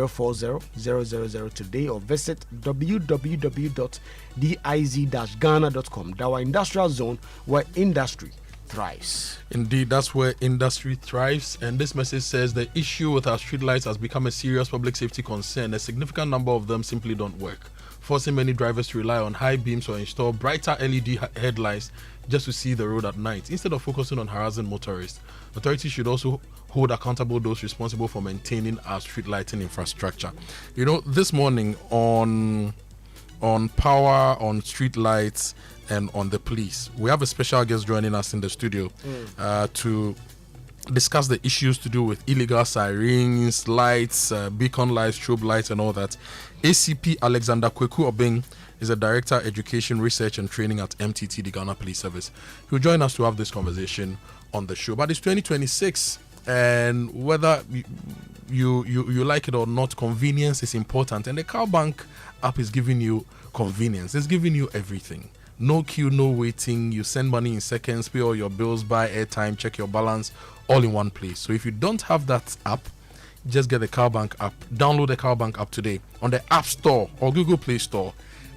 040 000 today or visit www.diz-ghana.com. Our industrial zone, where industry thrives. Indeed, that's where industry thrives. And this message says the issue with our streetlights has become a serious public safety concern. A significant number of them simply don't work, forcing many drivers to rely on high beams or install brighter LED headlights just to see the road at night, instead of focusing on harassing motorists. Authorities should also hold accountable those responsible for maintaining our street lighting infrastructure. You know, this morning on power, on street lights, and on the police, we have a special guest joining us in the studio to discuss the issues to do with illegal sirens, lights, beacon lights, strobe lights, and all that. ACP Alexander Kweku Obeng is a Director Education, Research and Training at MTT, the Ghana Police Service. He'll join us to have this conversation on the show. But it's 2026, and whether you like it or not, convenience is important. And the CarBank app is giving you convenience. It's giving you everything. No queue, no waiting. You send money in seconds, pay all your bills, buy airtime, check your balance, all in one place. So if you don't have that app, just get the CarBank app. Download the CarBank app today on the App Store or Google Play Store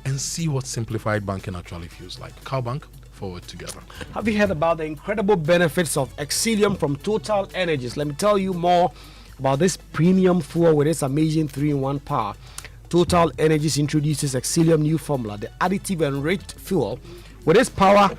and see what simplified banking actually feels like. CarBank, forward together. Have you heard about the incredible benefits of Exilium from Total Energies? Let me tell you more about this premium fuel with its amazing 3-in-1 power. Total Energies introduces Exilium new formula, the additive enriched fuel, with its powerful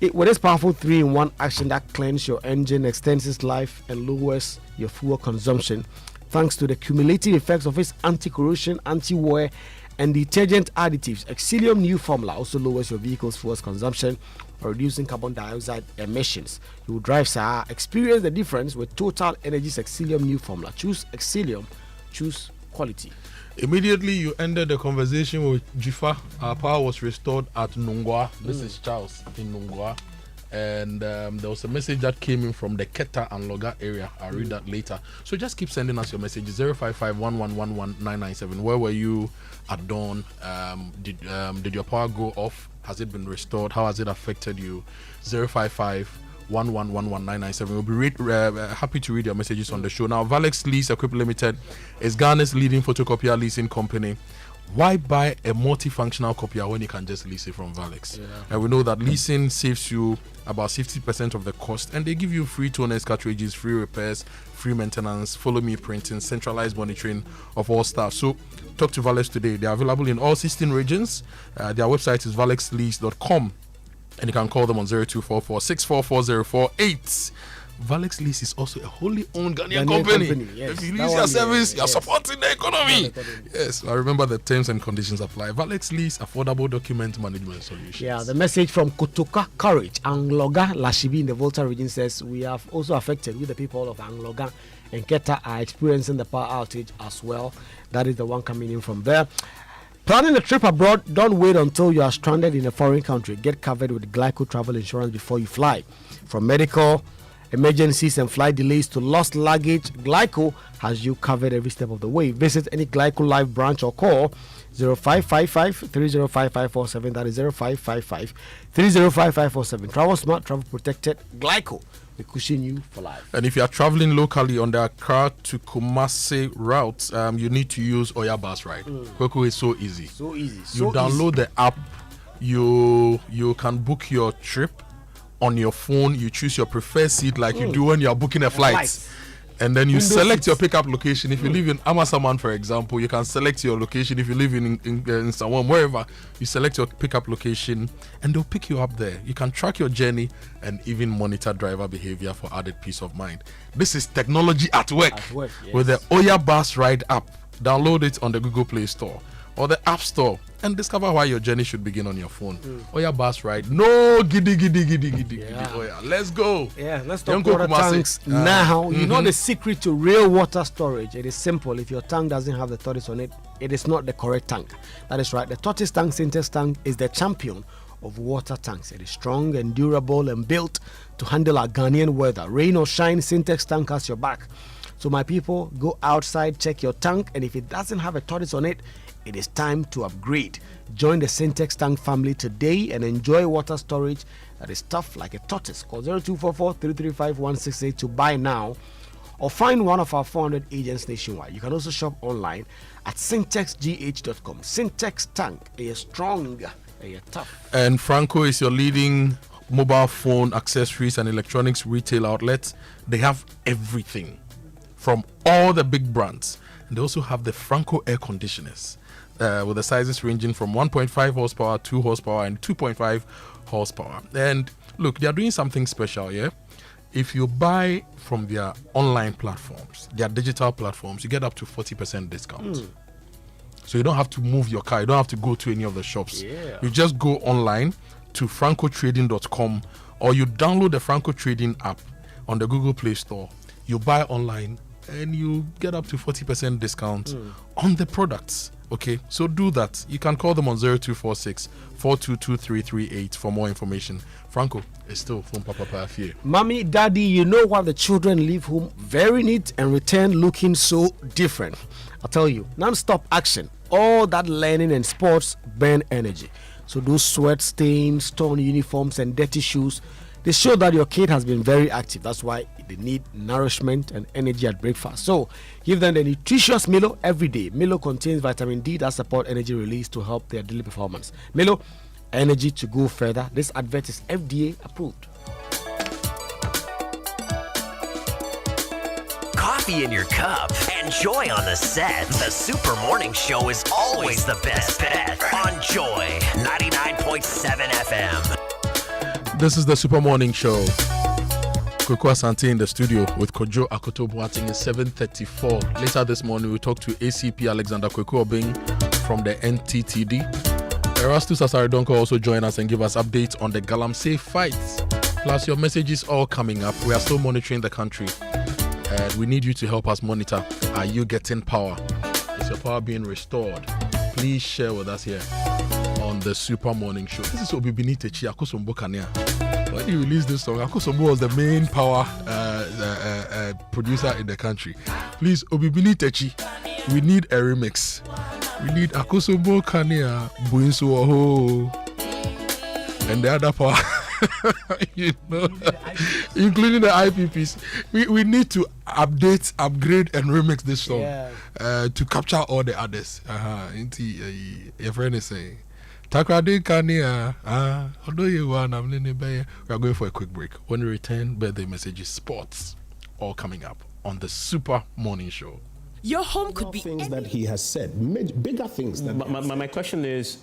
3-in-1 action that cleans your engine, extends its life, and lowers your fuel consumption. Thanks to the cumulative effects of its anti-corrosion, anti-wear, and detergent additives, Exilium new formula also lowers your vehicle's fuel consumption by reducing carbon dioxide emissions. You will drive, sir. Experience the difference with Total Energies Exilium new formula. Choose Exilium. Choose quality. Immediately you ended the conversation with Jifa. Our power was restored at Nungwa. This is Charles in Nungwa. And there was a message that came in from the Keta and Loga area. I'll read that later. So just keep sending us your messages. 055-1111-997. Where were you at dawn? Did your power go off? Has it been restored? How has it affected you? 055-1111-997. We'll be happy to read your messages on the show. Now, Valex Lease Equip Limited is Ghana's leading photocopier leasing company. Why buy a multifunctional copier when you can just lease it from Valex? Yeah. And we know that leasing saves you about 60% of the cost, and they give you free toners, cartridges, free repairs, free maintenance, follow me printing, centralized monitoring of all staff. So talk to Valex today. They are available in all 16 regions. Their website is valexlease.com, and you can call them on 0244-644-048. Valex Lease is also a wholly owned Ghanaian company. Yes. If you lease your service, you're supporting the economy. Yes, I remember the terms and conditions apply. Valex Lease, affordable document management solutions. Yeah, the message from Kotoka Courage, Angloga, Lashibi in the Volta region says, we have also affected with the people of Angloga and Keta are experiencing the power outage as well. That is the one coming in from there. Planning a trip abroad, don't wait until you are stranded in a foreign country. Get covered with Glyco travel insurance before you fly. From medical emergencies and flight delays to lost luggage, Glyco has you covered every step of the way. Visit any Glyco Live branch or call 0555-305547. That is 0555-305547. Travel smart, travel protected. Glyco, we cushion you for life. And if you are traveling locally on the Accra to Kumasi route, you need to use Oya Bus Ride. Kweku is so easy. So easy. You download the app. You can book your trip on your phone. You choose your preferred seat like you do when you are booking a flight. And then you Windows select 6. your pickup location. If you live in Amasaman, for example, you can select your location. If you live in Sawam, wherever, you select your pickup location and they'll pick you up there. You can track your journey and even monitor driver behavior for added peace of mind. This is technology at work, Yes. with the Oya Bus Ride app. Download it on the Google Play Store or the App Store and discover why your journey should begin on your phone. Oya Bus Ride. No giddy. Oya. Let's go. Yeah, let's talk Yanko water Kumasi. tanks now. You know mhm. the secret to real water storage. It is simple. If your tank doesn't have the tortoise on it, it is not the correct tank. That is right. The tortoise tank, Syntex tank, is the champion of water tanks. It is strong and durable and built to handle our Ghanaian weather. Rain or shine, Syntex tank has your back. So my people, go outside, check your tank, and if it doesn't have a tortoise on it, it is time to upgrade. Join the Syntex tank family today and enjoy water storage that is tough like a tortoise. Call 0244-335-168 to buy now, or find one of our 400 agents nationwide. You can also shop online at syntexgh.com. Syntex tank, a strong, a tough. And Franco is your leading mobile phone accessories and electronics retail outlet. They have everything from all the big brands. And they also have the Franco air conditioners with the sizes ranging from 1.5 horsepower, 2 horsepower, and 2.5 horsepower. And look, they are doing something special, yeah? If you buy from their online platforms, their digital platforms, you get up to 40% discount. So you don't have to move your car. You don't have to go to any of the shops. Yeah. You just go online to francotrading.com or you download the Franco Trading app on the Google Play Store. You buy online and you get up to 40% discount on the products. Okay, so do that. You can call them on 0246-422-338 for more information. Franco is still from Papa here. Mommy, daddy, you know why the children leave home very neat and return looking so different? I'll tell you, non-stop action. All that learning and sports burn energy. So those sweat stains, torn uniforms, and dirty shoes, they show that your kid has been very active. That's why they need nourishment and energy at breakfast. So give them the nutritious Milo every day. Milo contains vitamin D that support energy release to help their daily performance. Milo, energy to go further. This advert is FDA approved. Coffee in your cup and joy on the set. The Super Morning Show is always the best bet on Joy 99.7 FM. This is the Super Morning Show. Kojo Asante in the studio with Kojo, Akoto, Boateng is 7:34. Later this morning, we'll talk to ACP Alexander Kweku Obeng from the NTTD. Erastus Asaridonko also join us and give us updates on the Galamsey fights. Plus, your messages all coming up. We are still monitoring the country. And we need you to help us monitor. Are you getting power? Is your power being restored? Please share with us here on the Super Morning Show. This is Obibini Techi Akosombo Kania. When you released this song, Akosombo was the main power producer in the country. Please, Obibini Techi, we need a remix. We need Akosombo Kania, Buinso Oho, and the other power. You know, including the IPPs. We need to update, upgrade, and remix this song to capture all the others. Your friend is saying, Takrade Kania, although you want, we are going for a quick break. When we return, birthday messages, sports, all coming up on the Super Morning Show. Your home could be things that he has said, bigger things. That my question is,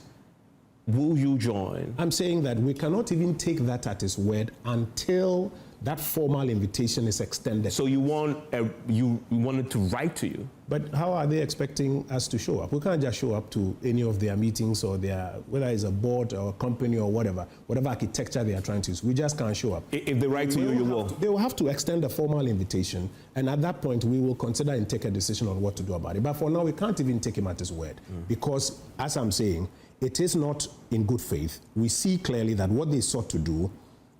will you join? I'm saying that we cannot even take that at his word until that formal invitation is extended. So you wanted to write to you? But how are they expecting us to show up? We can't just show up to any of their meetings or whether it's a board or a company or whatever architecture they are trying to use. We just can't show up. If they write to you, you will? They will have to extend a formal invitation, and at that point, we will consider and take a decision on what to do about it. But for now, we can't even take him at his word because, as I'm saying, it is not in good faith. We see clearly that what they sought to do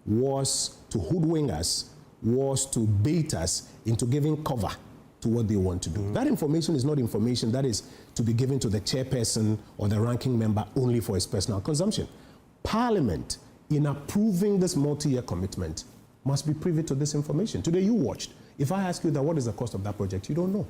was to hoodwink us, was to bait us into giving cover to what they want to do. That information is not information that is to be given to the chairperson or the ranking member only for his personal consumption. Parliament, in approving this multi-year commitment, must be privy to this information. Today you watched. If I ask you that what is the cost of that project, you don't know.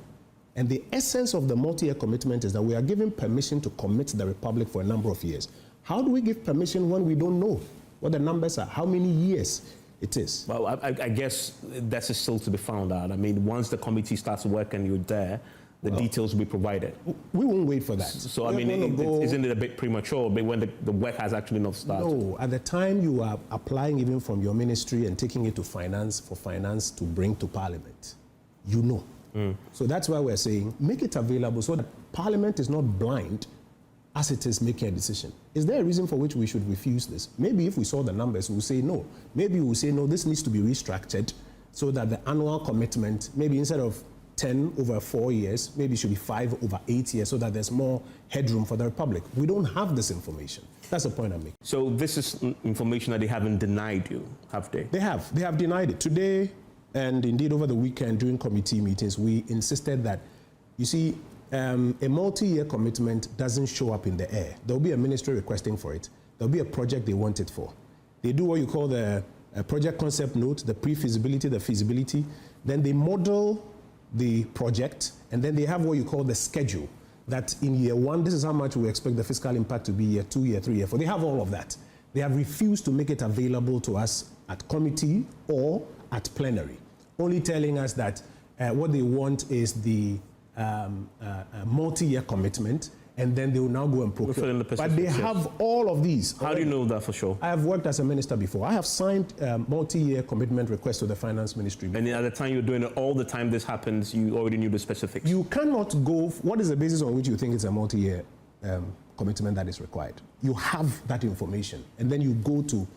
And the essence of the multi-year commitment is that we are giving permission to commit the Republic for a number of years. How do we give permission when we don't know what the numbers are? How many years? It is. Well, I guess that's still to be found out. I mean, once the committee starts work and you're there, the details will be provided. We won't wait for that. So, I mean, isn't it a bit premature when the work has actually not started? No, at the time you are applying even from your ministry and taking it to finance for finance to bring to Parliament, you know. So that's why we're saying make it available so that Parliament is not blind as it is making a decision. Is there a reason for which we should refuse this? Maybe if we saw the numbers, we'll say no. Maybe we'll say no, this needs to be restructured so that the annual commitment, maybe instead of 10 over 4 years, maybe it should be 5 over 8 years so that there's more headroom for the Republic. We don't have this information. That's the point I'm making. So this is information that they haven't denied you, have they? They have. They have denied it. Today, and indeed over the weekend during committee meetings, we insisted that, you see, a multi-year commitment doesn't show up in the air. There'll be a ministry requesting for it. There'll be a project they want it for. They do what you call the project concept note, the pre-feasibility, the feasibility. Then they model the project, and then they have what you call the schedule, that in year 1, this is how much we expect the fiscal impact to be, year 2, year 3, year 4. They have all of that. They have refused to make it available to us at committee or at plenary, only telling us that what they want is the multi-year commitment, and then they will now go and procure. But they have all of these. How do you know that for sure? I have worked as a minister before. I have signed multi-year commitment requests to the finance ministry. And at the time you're doing it, all the time this happens, you already knew the specifics. You cannot go. What is the basis on which you think it's a multi-year commitment that is required? You have that information, and then you go to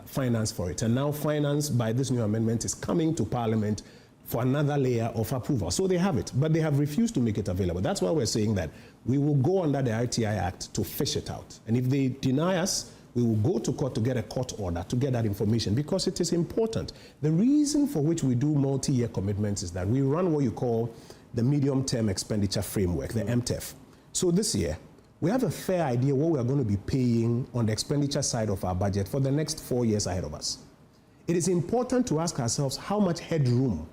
finance for it. And now finance, by this new amendment, is coming to Parliament for another layer of approval. So they have it, but they have refused to make it available. That's why we're saying that we will go under the RTI Act to fish it out. And if they deny us, we will go to court to get a court order to get that information, because it is important. The reason for which we do multi-year commitments is that we run what you call the medium-term expenditure framework, the MTEF. So this year, we have a fair idea what we are going to be paying on the expenditure side of our budget for the next 4 years ahead of us. It is important to ask ourselves how much headroom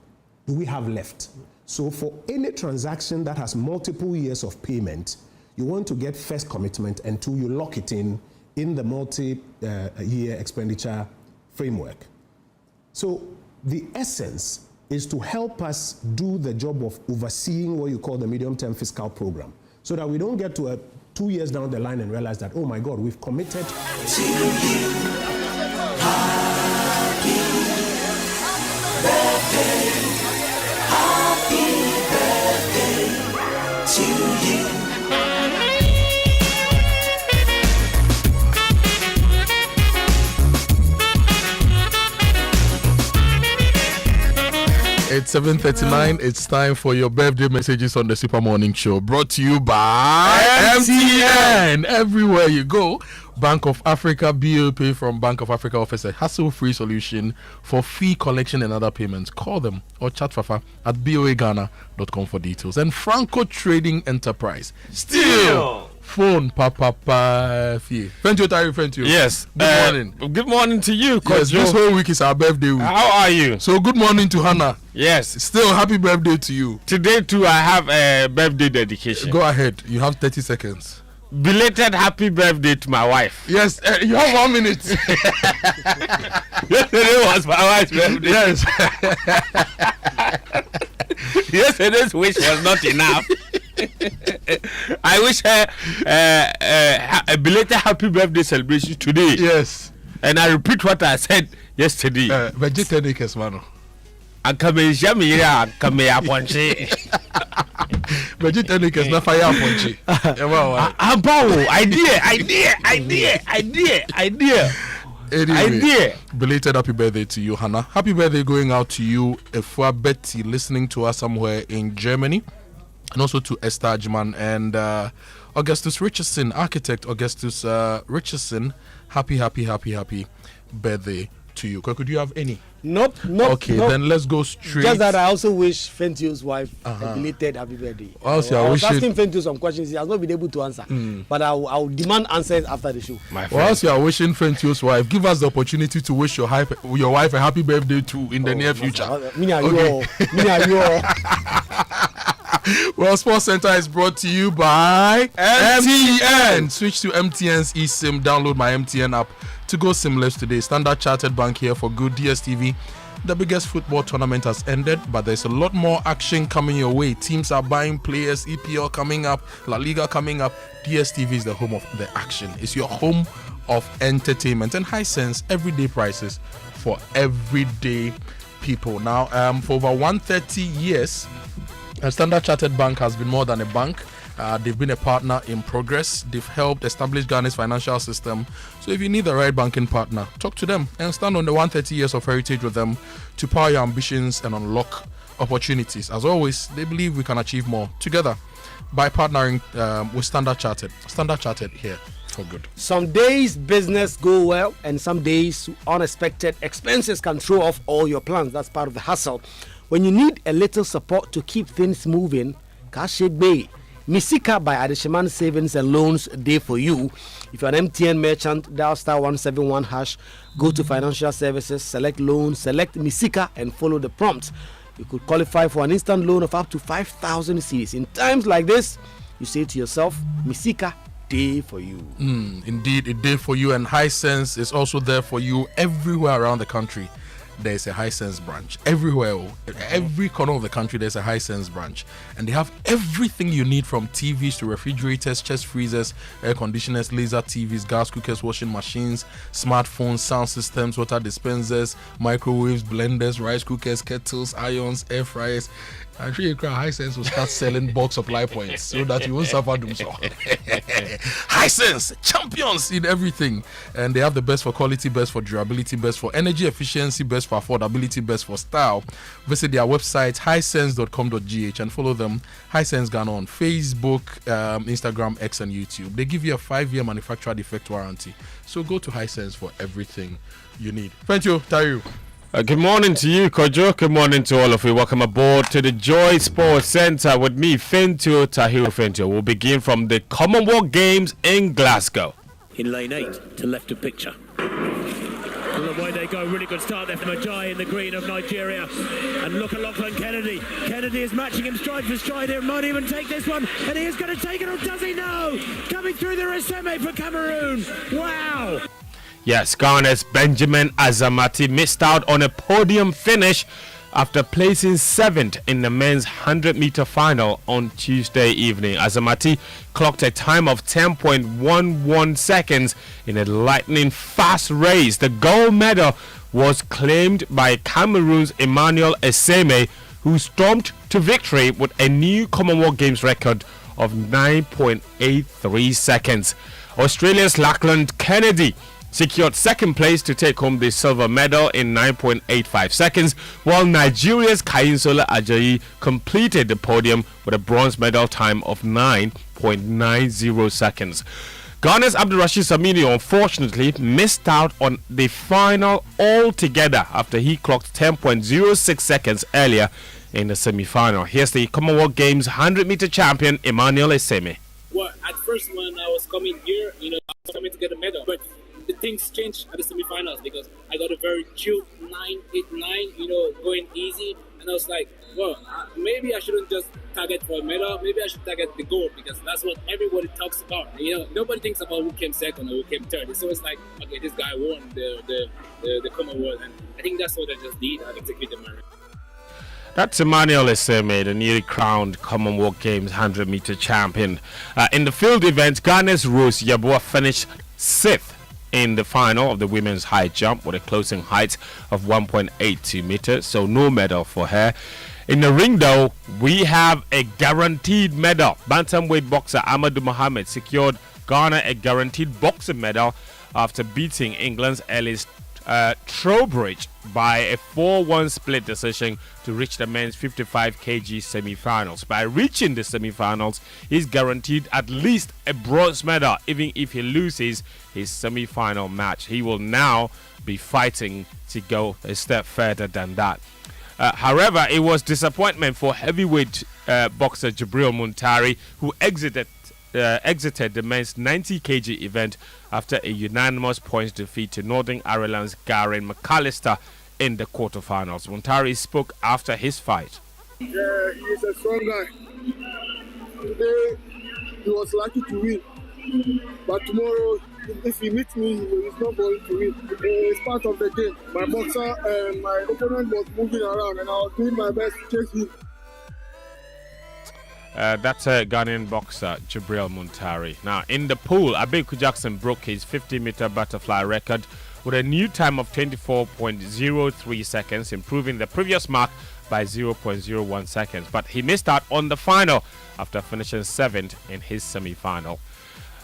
do we have left? So for any transaction that has multiple years of payment, you want to get first commitment, and 2, you lock it in the multi-year expenditure framework. So the essence is to help us do the job of overseeing what you call the medium-term fiscal program, so that we don't get to 2 years down the line and realize that, oh my God, we've committed to you. Happy birthday. Happy birthday to you. It's 7:39. It's time for your birthday messages on the Super Morning Show. Brought to you by MTN. Everywhere you go, Bank of Africa BOP from Bank of Africa offers a hassle-free solution for fee collection and other payments. Call them or chat Fafa at boaghana.com for details. And Franco Trading Enterprise. Still. Phone, papa, fee. Thank you, Tari. Thank you. Yes. Good morning. Good morning to you, Kojo. Yes, this whole week is our birthday week. How are you? So good morning to Hannah. Yes. Still, happy birthday to you. Today too, I have a birthday dedication. Go ahead. You have 30 seconds. Belated happy birthday to my wife. Yes, you have 1 minute. Yesterday was my wife's birthday. Yes. Yesterday's wish was not enough. I wish her a belated happy birthday celebration today. Yes. And I repeat what I said yesterday. Vegetarians, mano. Vegetarians na fire ponche. Idea. Anyway, belated happy birthday to you, Hannah. Happy birthday going out to you, Efua Betty, listening to us somewhere in Germany. And also to Esther Ajman and Augustus Richardson, architect Augustus Richardson. Happy birthday to you. Could you have any? Nope. Okay, then let's go straight. Just that I also wish Fentio's wife a belated happy birthday. I was asking Fentio some questions he has not been able to answer. But I'll demand answers after the show. Whilst you are wishing Fentio's wife, give us the opportunity to wish your wife a happy birthday too in the near future. Well, Sports Center is brought to you by MTN. Switch to MTN's eSIM. Download my MTN app to go seamless today. Standard Chartered Bank here for good. DSTV, the biggest football tournament has ended, but there's a lot more action coming your way. Teams are buying players, EPL coming up, La Liga coming up. DSTV is the home of the action. It's your home of entertainment and Hisense everyday prices for everyday people. Now, for over 130 years, Standard Chartered Bank has been more than a bank. They've been a partner in progress. They've helped establish Ghana's financial system. So if you need the right banking partner, talk to them and stand on the 130 years of heritage with them to power your ambitions and unlock opportunities. As always, they believe we can achieve more together by partnering with Standard Chartered. Standard Chartered here for good. Some days business go well, and some days unexpected expenses can throw off all your plans. That's part of the hustle. When you need a little support to keep things moving, Kashik Bay. Misika by Adesheman Savings and Loans Day for you. If you're an MTN merchant, dial *171#, go to financial services, select loans, select Misika and follow the prompts. You could qualify for an instant loan of up to 5,000 cedis. In times like this, you say to yourself, Misika, day for you. Indeed, a day for you, and Hisense is also there for you everywhere around the country. There's a Hisense branch everywhere. Every corner of the country, there's a Hisense branch, and they have everything you need, from TVs to refrigerators, chest freezers, air conditioners, laser TVs, gas cookers, washing machines, smartphones, sound systems, water dispensers, microwaves, blenders, rice cookers, kettles, irons, air fryers. I'm sure you Hisense will start selling bulk supply points so that you won't suffer doom. So Hisense, champions in everything, and they have the best for quality, best for durability, best for energy efficiency, best for affordability, best for style. Visit their website hisense.com.gh and follow them, Hisense Ghana, on Facebook, Instagram, X, and YouTube. They give you a 5-year manufacturer defect warranty. So go to Hisense for everything you need. Thank you, Tayu. Good morning to you, Kojo. Good morning to all of you. Welcome aboard to the Joy Sports Centre with me, Fentio Tahiru Fentio. We'll begin from the Commonwealth Games in Glasgow. In lane 8 to left of picture. Well, away they go. Really good start there from Ajayi in the green of Nigeria. And look at Lachlan Kennedy. Kennedy is matching him stride for stride here. Might even take this one. And he is going to take it, or does he? No! Coming through the Reseme for Cameroon. Wow! Yes, Ghana's Benjamin Azamati missed out on a podium finish after placing 7th in the men's 100-meter final on Tuesday evening. Azamati clocked a time of 10.11 seconds in a lightning-fast race. The gold medal was claimed by Cameroon's Emmanuel Eseme, who stormed to victory with a new Commonwealth Games record of 9.83 seconds. Australia's Lachlan Kennedy secured 2nd place to take home the silver medal in 9.85 seconds, while Nigeria's Kayinsola Ajayi completed the podium with a bronze medal time of 9.90 seconds. Ghana's Abdurrashid Samini unfortunately missed out on the final altogether after he clocked 10.06 seconds earlier in the semi-final. Here's the Commonwealth Games 100-meter champion Emmanuel Eseme. Well, at first when I was coming here, I was coming to get a medal, but the things changed at the semi-finals because I got a very chilled 9.89, going easy, and I was like, well, maybe I shouldn't just target for a medal, maybe I should target the gold, because that's what everybody talks about. Nobody thinks about who came 2nd or who came 3rd. It's always like, okay, this guy won the Commonwealth, and I think that's what I just did. I executed my. That's Emmanuel Eseme, the newly crowned Commonwealth Games 100-meter champion. In the field event, Ghana's Rose Yabua finished 6th in the final of the women's high jump with a closing height of 1.82 meters, so no medal for her. In the ring, though, we have a guaranteed medal. Bantamweight boxer Amadou Mohamed secured Ghana a guaranteed boxing medal after beating England's Ellis Trowbridge by a 4-1 split decision to reach the men's 55 kg semi-finals. By reaching the semi-finals, he's guaranteed at least a bronze medal. Even if he loses his semi-final match, he will now be fighting to go a step further than that. However, it was disappointment for heavyweight boxer Jibril Muntari, who exited the men's 90 kg event after a unanimous points defeat to Northern Ireland's Garen McAllister in the quarterfinals. Muntari spoke after his fight. Yeah, he's a strong guy. Today, he was lucky to win, but tomorrow if he meets me, he's not going to win. It's part of the game. My boxer, my opponent was moving around, and I was doing my best to chase him. That's a Ghanaian boxer, Jibril Muntari. Now, in the pool, Abeku Jackson broke his 50-meter butterfly record with a new time of 24.03 seconds, improving the previous mark by 0.01 seconds. But he missed out on the final after finishing 7th in his semi-final.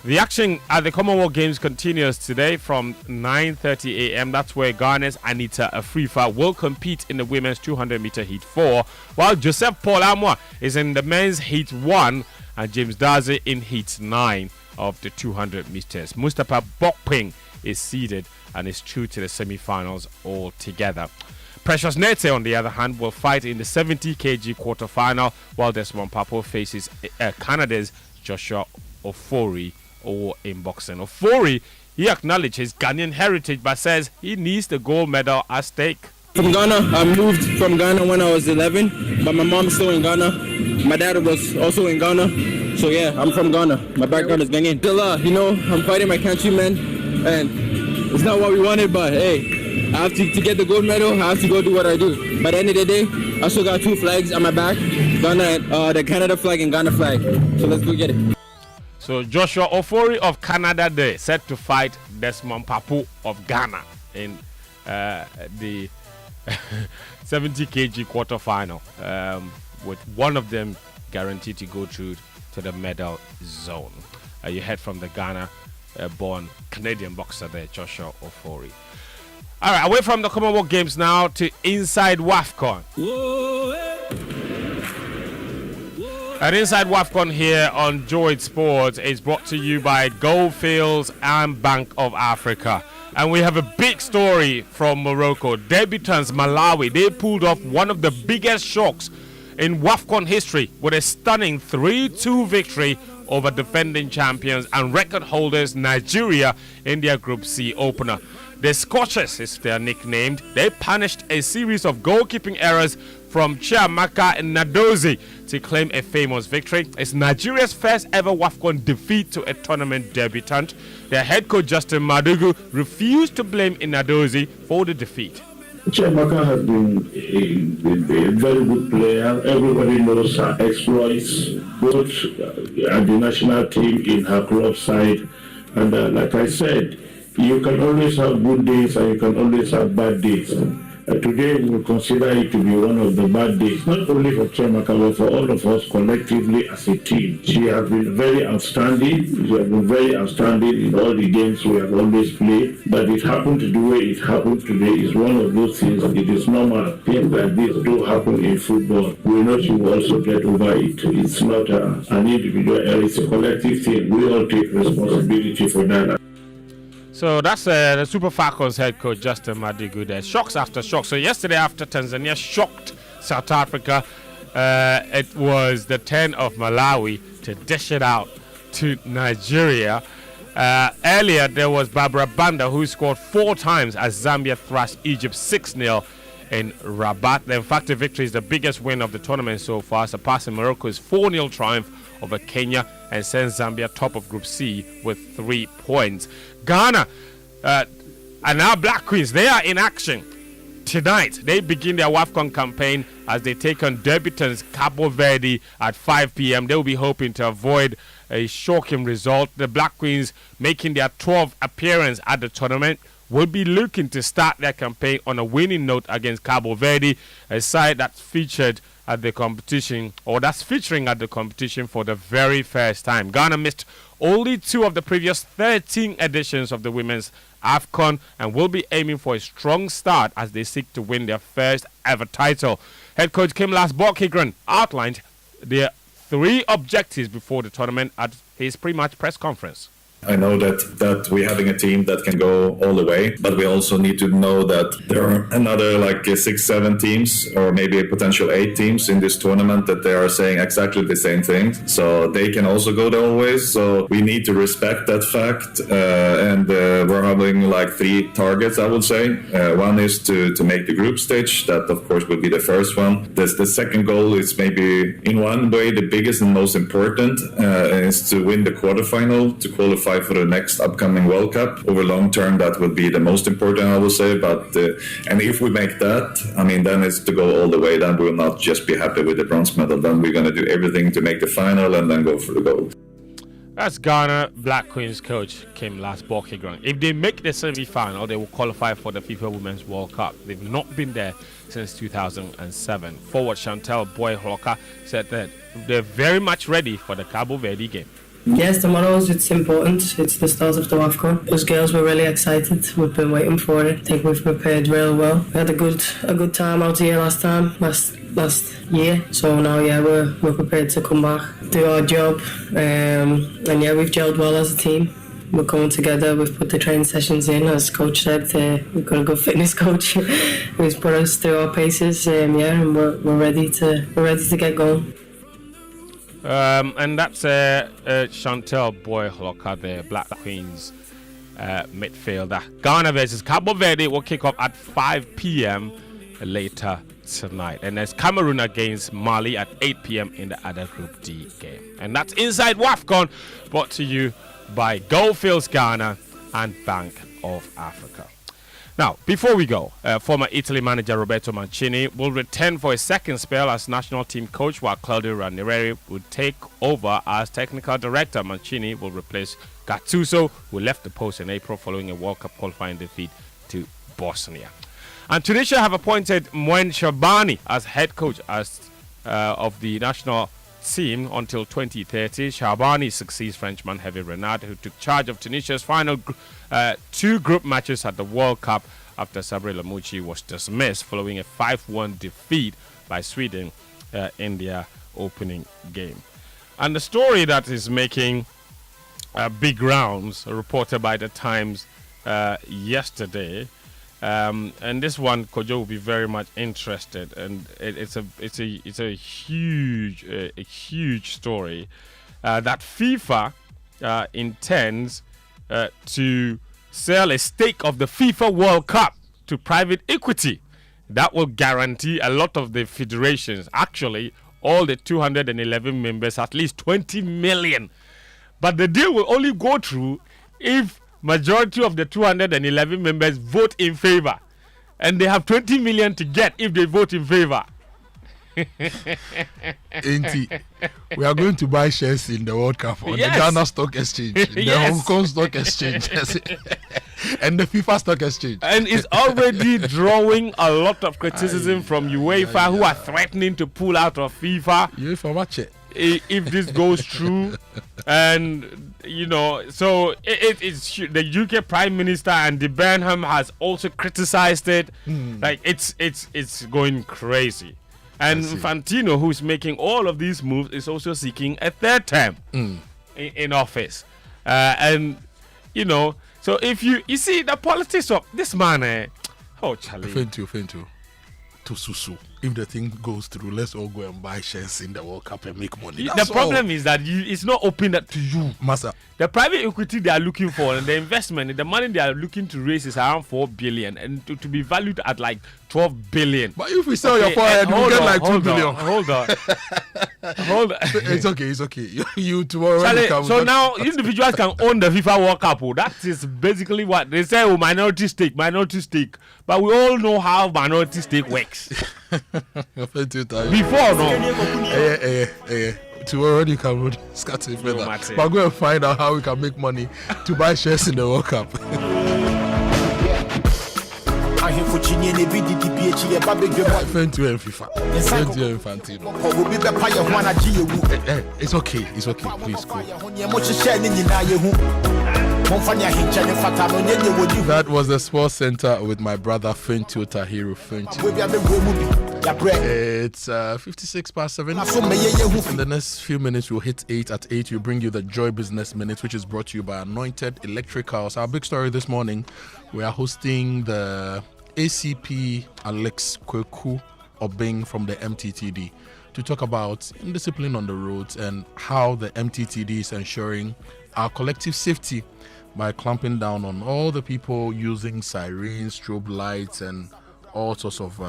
The action at the Commonwealth Games continues today from 9:30 a.m. That's where Ghana's Anita Afrifa will compete in the women's 200-meter heat 4, while Joseph Paul Amwa is in the men's heat 1 and James Daze in heat 9 of the 200 meters. Mustapha Boateng is seeded and is through to the semi-finals altogether. Precious Nete, on the other hand, will fight in the 70 kg quarter-final, while Desmond Papo faces Canada's Joshua Ofori or in boxing. Ofori, he acknowledged his Ghanaian heritage but says he needs the gold medal at stake. From Ghana, I moved from Ghana when I was 11, but my mom's still in Ghana. My dad was also in Ghana, so yeah, I'm from Ghana. My background is Ghanaian. Still, I'm fighting my countrymen, and it's not what we wanted, but hey, I have to get the gold medal. I have to go do what I do. By the end of the day, I still got 2 flags on my back, Ghana, the Canada flag and Ghana flag. So let's go get it. So Joshua Ofori of Canada Day set to fight Desmond Papo of Ghana in the 70 kg quarterfinal, with one of them guaranteed to go through to the medal zone. You heard from the Ghana-born Canadian boxer there, Joshua Ofori. All right, away from the Commonwealth Games now to inside WAFCON. And Inside WAFCON here on Joy Sports is brought to you by Goldfields and Bank of Africa. And we have a big story from Morocco. Debutants Malawi, they pulled off one of the biggest shocks in WAFCON history with a stunning 3-2 victory over defending champions and record holders Nigeria in their Group C opener. The Scorchers is their nicknamed. They punished a series of goalkeeping errors from Chiamaka Nnadozie to claim a famous victory. It's Nigeria's first ever WAFCON defeat to a tournament debutant. Their head coach Justin Madugu refused to blame Nnadozie for the defeat. Chiamaka has been a very good player. Everybody knows her exploits, both at the national team, in her club side. And like I said, you can always have good days and you can always have bad days. Today we will consider it to be one of the bad days, not only for Chiamaka, but for all of us collectively as a team. She has been very outstanding. She has been very outstanding in all the games we have always played. But it happened the way it happened today is one of those things. It is normal. Things like this do happen in football. We know she will also get over it. It's not an individual error, it's a collective thing. We all take responsibility for that. So that's the Super Falcons head coach Justin Madugu there. Shocks after shocks. So yesterday after Tanzania shocked South Africa, it was the turn of Malawi to dish it out to Nigeria. Earlier there was Barbara Banda who scored 4 times as Zambia thrashed Egypt 6-0 in Rabat. In fact, the victory is the biggest win of the tournament so far, surpassing Morocco's 4-0 triumph over Kenya and sends Zambia top of Group C with 3 points. Ghana and now Black Queens, they are in action tonight. They begin their WAFCON campaign as they take on debutants Cabo Verde at 5 p.m. They will be hoping to avoid a shocking result. The Black Queens, making their 12th appearance at the tournament, will be looking to start their campaign on a winning note against Cabo Verde, a side that's featured at the competition, or that's featuring at the competition for the very first time. Ghana missed only 2 of the previous 13 editions of the Women's AFCON and will be aiming for a strong start as they seek to win their first ever title. Head coach Kimlas Bokigran outlined their 3 objectives before the tournament at his pre-match press conference. I know that we're having a team that can go all the way, but we also need to know that there are another 6-7 teams, or maybe a potential 8 teams in this tournament that they are saying exactly the same thing. So they can also go the whole way. So we need to respect that fact. And we're having 3 targets, I would say. One is to make the group stage. That, of course, would be the first one. The second goal is maybe in one way the biggest and most important, is to win the quarterfinal to qualify qualify for the next upcoming World Cup. Over long term, that would be the most important, I would say. But and if we make that, I mean, then it's to go all the way. Then we'll not just be happy with the bronze medal. Then we're going to do everything to make the final and then go for the gold. That's Ghana Black Queens coach Kim Last Borkegran. If they make the semi-final, they will qualify for the FIFA Women's World Cup. They've not been there since 2007. Forward Chantel Boy-Hloka said that they're very much ready for the Cabo Verde game. Yes, tomorrow it's important. It's the start of the AFCON. Those girls were really excited. We've been waiting for it. I think we've prepared real well. We had a good time out here last year. So now, yeah, we're prepared to come back, do our job, and yeah, we've gelled well as a team. We're coming together. We've put the training sessions in, as coach said. We've got a good fitness coach who's put us through our paces. And we're ready to get going. And that's Chantel Boy-Hloka, the Black Queens midfielder. Ghana versus Cabo Verde will kick off at 5 p.m. later tonight. And there's Cameroon against Mali at 8 p.m. in the other Group D game. And that's Inside WAFCON, brought to you by Goldfields Ghana and Bank of Africa. Now, before we go, former Italy manager Roberto Mancini will return for a second spell as national team coach, while Claudio Ranieri will take over as technical director. Mancini will replace Gattuso, who left the post in April following a World Cup qualifying defeat to Bosnia. And Tunisia have appointed Moen Shabani as head coach of the national team until 2030. Shabani succeeds Frenchman Hervé Renard, who took charge of Tunisia's final two group matches at the World Cup after Sabri Lamouchi was dismissed following a 5-1 defeat by Sweden in their opening game. And the story that is making big rounds, reported by the Times yesterday, and this one Kojo will be very much interested, and it's a huge story that FIFA intends to sell a stake of the FIFA World Cup to private equity. That will guarantee a lot of the federations, actually all the 211 members, at least 20 million. But the deal will only go through if majority of the 211 members vote in favor, and they have 20 million to get if they vote in favor. We are going to buy shares in the World Cup on the Ghana Stock Exchange, the Hong Kong Stock Exchange, and the FIFA Stock Exchange. And it's already drawing a lot of criticism from UEFA, who are threatening to pull out of FIFA. UEFA, watch it. If this goes through. And so it's the UK Prime Minister Andy Burnham has also criticized it. Like it's going crazy. And Infantino, who's making all of these moves, is also seeking a third term in office. So if you see the politics of this man, Charlie. Fentu. To Susu. If the thing goes through, let's all go and buy shares in the World Cup and make money. The problem is that it's not open to you. Massa. The private equity they are looking for and the investment, the money they are looking to raise is around 4 billion and to be valued at like 12 billion. But if we sell your forehead, you get like 2 billion. Hold on. It's okay. You tomorrow. Charlie, so now individuals can own the FIFA World Cup. That is basically what they say. Minority stake. But we all know how minority stake works. Before, no. Tomorrow you can scatter further. But go and find out how we can make money to buy shares in the World Cup. Fentu and FIFA. Fentu and Infantino. It's okay. Please go. That was the Sports Center with my brother Fentu Tahiru Fentu. It's 56 past 7. In the next few minutes, we'll hit 8. At 8, we'll bring you the Joy Business Minute, which is brought to you by Anointed Electricals. Our big story this morning, we are hosting the ACP Alex Kweku Obeng from the MTTD to talk about indiscipline on the roads and how the MTTD is ensuring our collective safety by clamping down on all the people using sirens, strobe lights, and all sorts of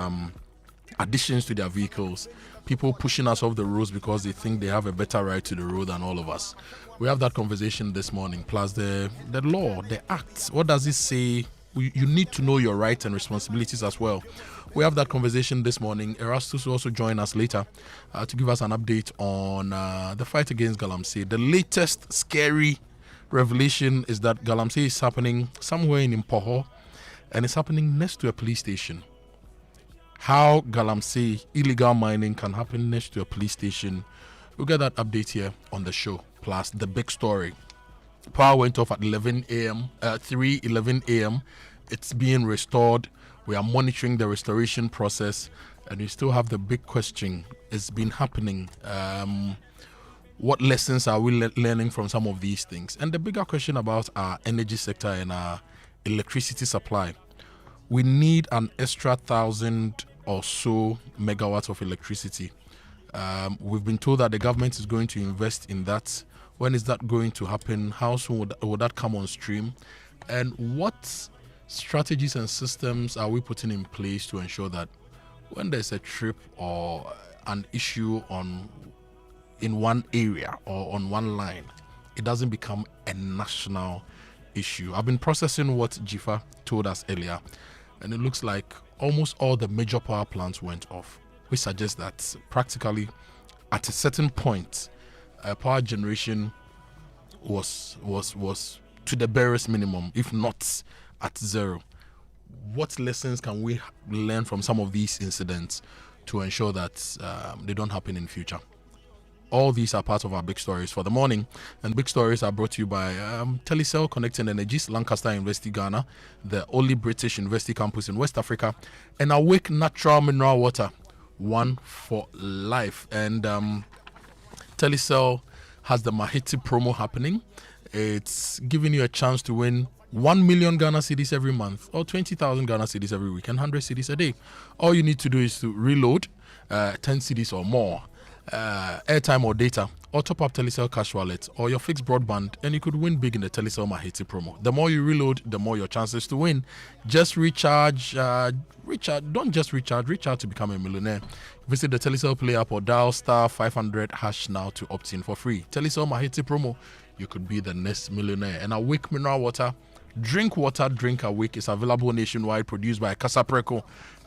additions to their vehicles, people pushing us off the roads because they think they have a better right to the road than all of us. We have that conversation this morning, plus the law, the acts. What does it say? You need to know your rights and responsibilities as well. We have that conversation this morning. Erastus will also join us later to give us an update on the fight against Galamsey. The latest scary revelation is that Galamsey is happening somewhere in Impoho, and it's happening next to a police station. How Galamsey illegal mining can happen next to a police station, we'll get that update here on the show. Plus the big story. Power went off at 11 a.m. 3:11 a.m. It's being restored. We are monitoring the restoration process, and we still have the big question. It's been happening. What lessons are we learning from some of these things? And the bigger question about our energy sector and our electricity supply. We need an extra 1,000 or so megawatts of electricity. We've been told that the government is going to invest in that. When is that going to happen? How soon would that come on stream? And what strategies and systems are we putting in place to ensure that when there's a trip or an issue in one area or on one line, it doesn't become a national issue? I've been processing what Jifa told us earlier, and it looks like almost all the major power plants went off, which suggests that practically at a certain point, power generation was to the barest minimum, if not at zero. What lessons can we learn from some of these incidents to ensure that they don't happen in future? All these are part of our big stories for the morning, and big stories are brought to you by Telecel Connecting Energies, Lancaster University, Ghana, the only British university campus in West Africa, and Awake Natural Mineral Water, one for life. And Telecel has the Mahiti promo happening. It's giving you a chance to win 1 million Ghana cedis every month, or 20,000 Ghana cedis every week, and 100 cedis a day. All you need to do is to reload 10 cedis or more, airtime or data, or top up Telecel Cash Wallet or your fixed broadband, and you could win big in the Telecel Mahiti promo. The more you reload, the more your chances to win. Just recharge, don't just reach out to become a millionaire. Visit the Telecel Play app or dial *500# now to opt in for free. Telecel Mahiti promo, you could be the next millionaire. And Awake Mineral Water, drink Awake, is available nationwide, produced by Casapreco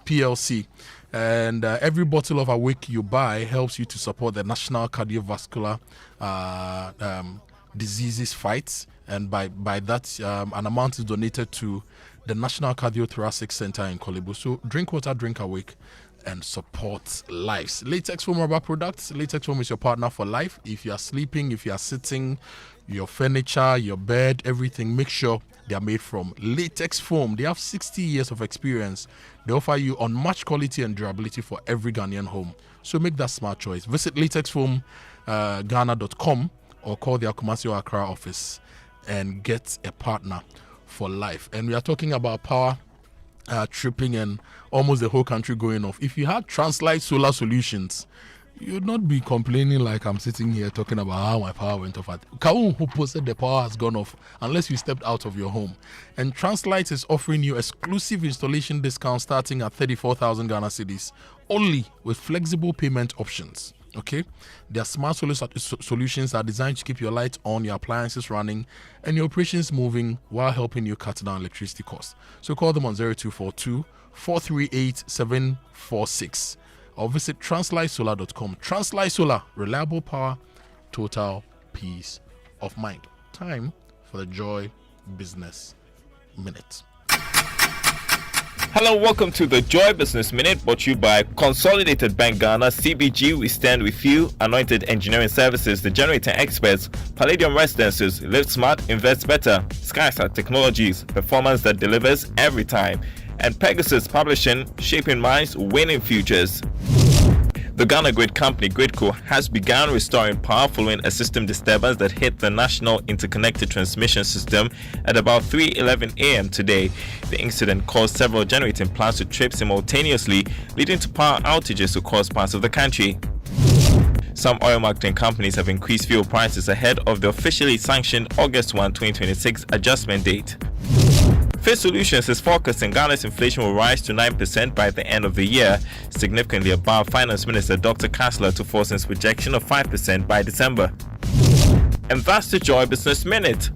PLC. And every bottle of Awake you buy helps you to support the National Cardiovascular Diseases fights. And by that, an amount is donated to the National Cardiothoracic Center in Kolebu. So drink Awake, and support lives. Latex Foam Rubber Products. Latex Foam is your partner for life. If you are sleeping, if you are sitting, your furniture, your bed, everything, make sure they are made from latex foam. They have 60 years of experience. They offer you unmatched quality and durability for every Ghanaian home. So make that smart choice. Visit latexfoamghana.com or call their Kumasi or Accra office and get a partner for life. And we are talking about power tripping and almost the whole country going off. If you had Translight Solar Solutions, you'd not be complaining like I'm sitting here talking about how my power went off. Kaun, who posted the power has gone off unless you stepped out of your home. And Translight is offering you exclusive installation discount starting at 34,000 Ghana cedis, only with flexible payment options. Okay, their smart solar solutions are designed to keep your lights on, your appliances running, and your operations moving while helping you cut down electricity costs. So call them on 0242 438 746 or visit translightsolar.com. Translight Solar, reliable power, total peace of mind. Time for the Joy Business Minute. Hello, welcome to the Joy Business Minute, brought to you by Consolidated Bank Ghana, CBG, we stand with you, Anointed Engineering Services, the generator experts, Palladium Residences, live smart, invest better, Skysat Technologies, performance that delivers every time, and Pegasus Publishing, shaping minds, winning futures. The Ghana Grid company, Gridco, has begun restoring power following a system disturbance that hit the National Interconnected Transmission System at about 3:11 a.m. today. The incident caused several generating plants to trip simultaneously, leading to power outages across parts of the country. Some oil marketing companies have increased fuel prices ahead of the officially sanctioned August 1, 2026 adjustment date. Face Solutions is forecasting Ghana's inflation will rise to 9% by the end of the year, significantly above Finance Minister Dr. Kassler Tuforsen's projection of 5% by December. And that's the Joy Business Minute.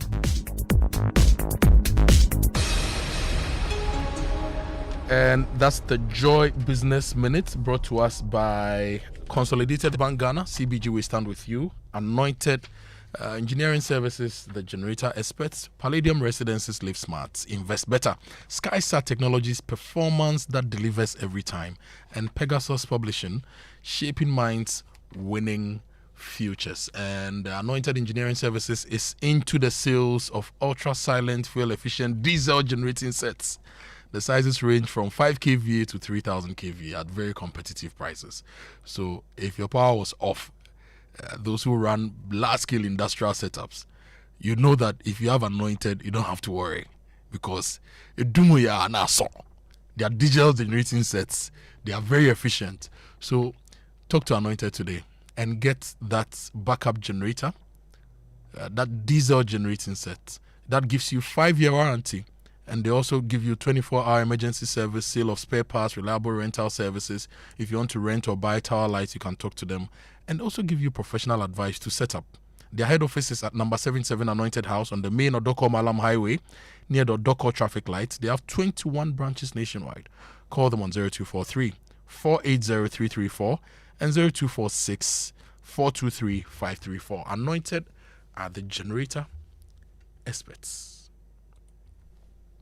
And that's the Joy Business Minute, brought to us by Consolidated Bank Ghana, CBG, we stand with you, Anointed Engineering Services, the Generator Experts, Palladium Residences, Live Smart, Invest Better, SkySat Technologies, Performance that delivers every time, and Pegasus Publishing, Shaping Minds, Winning Futures. And Anointed Engineering Services is into the sales of ultra-silent, fuel-efficient diesel generating sets. The sizes range from 5 kVA to 3000 kVA at very competitive prices. So if your power was off, those who run large-scale industrial setups, you know that if you have Anointed, you don't have to worry, because they are digital generating sets. They are very efficient. So talk to Anointed today and get that backup generator, that diesel generating set. That gives you 5-year warranty. And they also give you 24-hour emergency service, sale of spare parts, reliable rental services. If you want to rent or buy tower lights, you can talk to them. And also give you professional advice to set up. Their head office is at number 77 Anointed House on the main Odoko Malam Highway, near the Odoko traffic lights. They have 21 branches nationwide. Call them on 0243 480 334 and 0246 423 534. Anointed are the generator experts.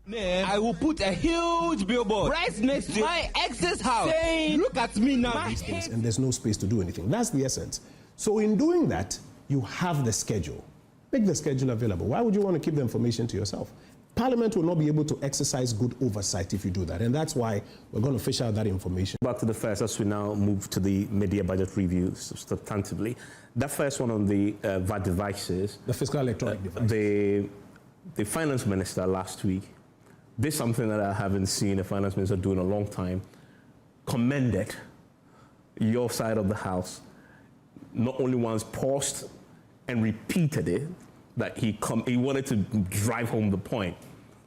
I will put a huge billboard right next to my ex's house saying, look at me now. And there's no space to do anything. That's the essence. So in doing that, you have the schedule. Make the schedule available. Why would you want to keep the information to yourself? Parliament will not be able to exercise good oversight if you do that. And that's why we're going to fish out that information. Back to the first, as we now move to the mid-year budget review substantively. That first one on the VAT devices. The fiscal electronic devices. The finance minister last week, this is something that I haven't seen a finance minister do in a long time, commended your side of the house, not only once paused and repeated it, that he wanted to drive home the point.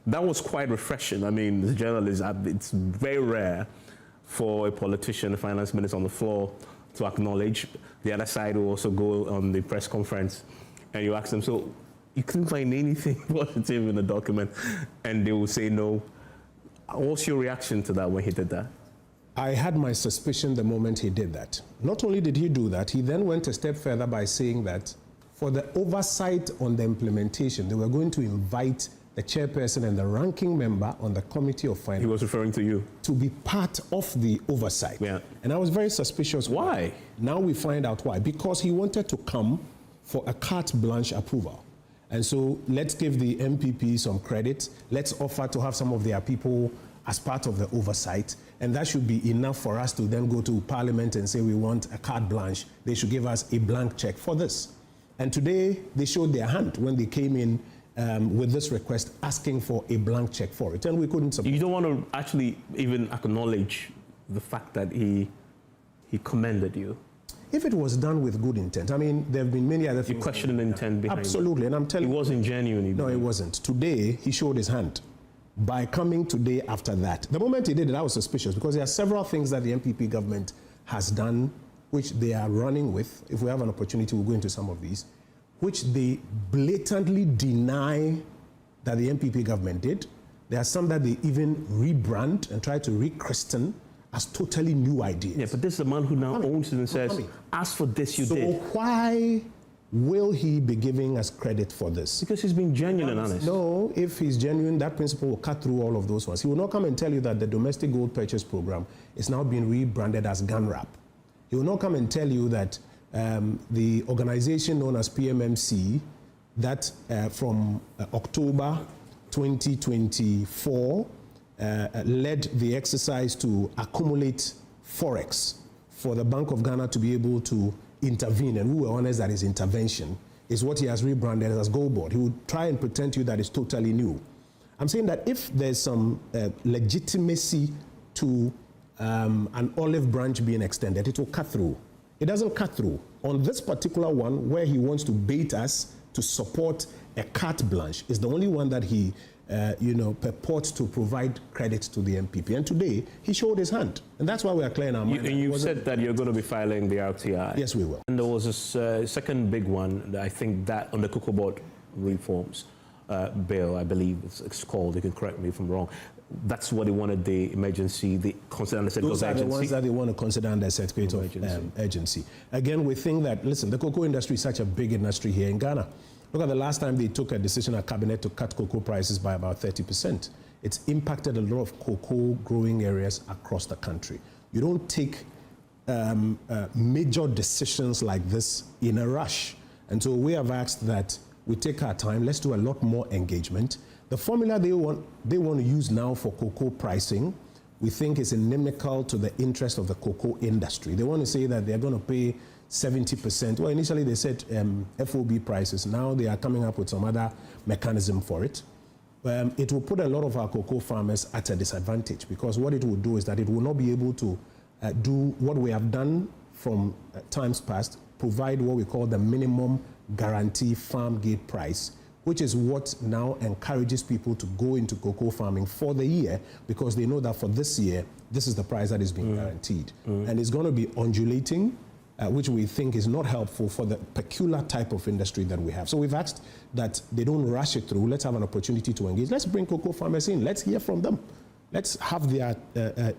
That was quite refreshing. I mean, as a journalist, it's very rare for a politician, a finance minister on the floor to acknowledge. The other side will also go on the press conference and you ask them, so you couldn't find anything positive in the document, and they will say no. What's your reaction to that when he did that? I had my suspicion the moment he did that. Not only did he do that, he then went a step further by saying that for the oversight on the implementation, they were going to invite the chairperson and the ranking member on the Committee of Finance. He was referring to you. To be part of the oversight. Yeah. And I was very suspicious. Why? Now we find out why. Because he wanted to come for a carte blanche approval. And so let's give the MPP some credit. Let's offer to have some of their people as part of the oversight. And that should be enough for us to then go to Parliament and say we want a carte blanche. They should give us a blank check for this. And today they showed their hand when they came in with this request asking for a blank check for it. And we couldn't support. You don't want to actually even acknowledge the fact that he commended you? If it was done with good intent, I mean, there have been many other things. You question the intent behind it? Absolutely, and I'm telling you. It wasn't genuine. No, it wasn't. Today, he showed his hand by coming today after that. The moment he did it, I was suspicious because there are several things that the MPP government has done which they are running with. If we have an opportunity, we'll go into some of these, which they blatantly deny that the MPP government did. There are some that they even rebrand and try to rechristen as totally new ideas. Yeah, but this is a man who now owns it and says, as for this you did. So why will he be giving us credit for this? Because he's being genuine and honest. No, if he's genuine, that principle will cut through all of those ones. He will not come and tell you that the domestic gold purchase program is now being rebranded as GANRAP. He will not come and tell you that the organization known as PMMC, that from October 2024, led the exercise to accumulate forex for the Bank of Ghana to be able to intervene, and we were honest that his intervention is what he has rebranded as Gold Board. He would try and pretend to you that it's totally new. I'm saying that if there's some legitimacy to an olive branch being extended, it will cut through. It doesn't cut through. On this particular one, where he wants to bait us to support a carte blanche, is the only one that he purport to provide credit to the MPP. And today, he showed his hand. And that's why we are clearing our mind. And you said that you're going to be filing the RTI. Yes, we will. And there was this second big one, I think that on the Cocoa Board reforms bill, I believe it's called, you can correct me if I'm wrong. That's what they wanted the emergency, the consider under Secretary of Urgency. Those are the ones that they want to consider under Secretary of Urgency. Again, we think that, listen, the cocoa industry is such a big industry here in Ghana. Look at the last time they took a decision at Cabinet to cut cocoa prices by about 30%. It's impacted a lot of cocoa growing areas across the country. You don't take major decisions like this in a rush. And so we have asked that we take our time, let's do a lot more engagement. The formula they want to use now for cocoa pricing, we think is inimical to the interest of the cocoa industry. They want to say that they're going to pay 70%. Well, initially they said FOB prices. Now they are coming up with some other mechanism for it. It will put a lot of our cocoa farmers at a disadvantage, because what it will do is that it will not be able to do what we have done from times past, provide what we call the minimum guarantee farm gate price, which is what now encourages people to go into cocoa farming for the year, because they know that for this year, this is the price that is being guaranteed. And it's going to be undulating, which we think is not helpful for the peculiar type of industry that we have. So we've asked that they don't rush it through. Let's have an opportunity to engage. Let's bring cocoa farmers in. Let's hear from them. Let's have their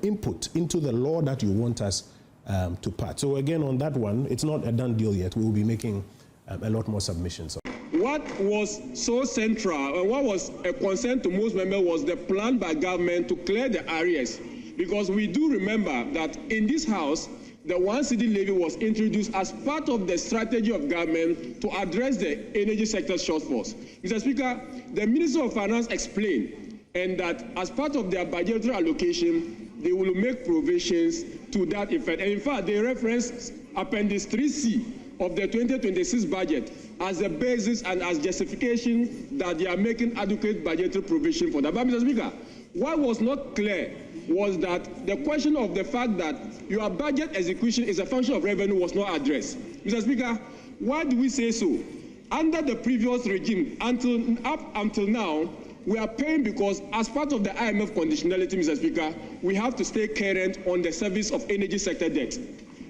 input into the law that you want us to pass. So again, on that one, it's not a done deal yet. We will be making a lot more submissions. What was so central and what was a concern to most members was the plan by government to clear the arrears. Because we do remember that in this House, the 1 cedi levy was introduced as part of the strategy of government to address the energy sector shortfalls. Mr. Speaker, the Minister of Finance explained, and that as part of their budgetary allocation, they will make provisions to that effect. And in fact, they referenced Appendix 3C of the 2026 budget as the basis and as justification that they are making adequate budgetary provision for that. But Mr. Speaker, what was not clear was that the question of the fact that your budget execution is a function of revenue was not addressed. Mr. Speaker, why do we say so? Under the previous regime, up until now, we are paying because as part of the IMF conditionality, Mr. Speaker, we have to stay current on the service of energy sector debt.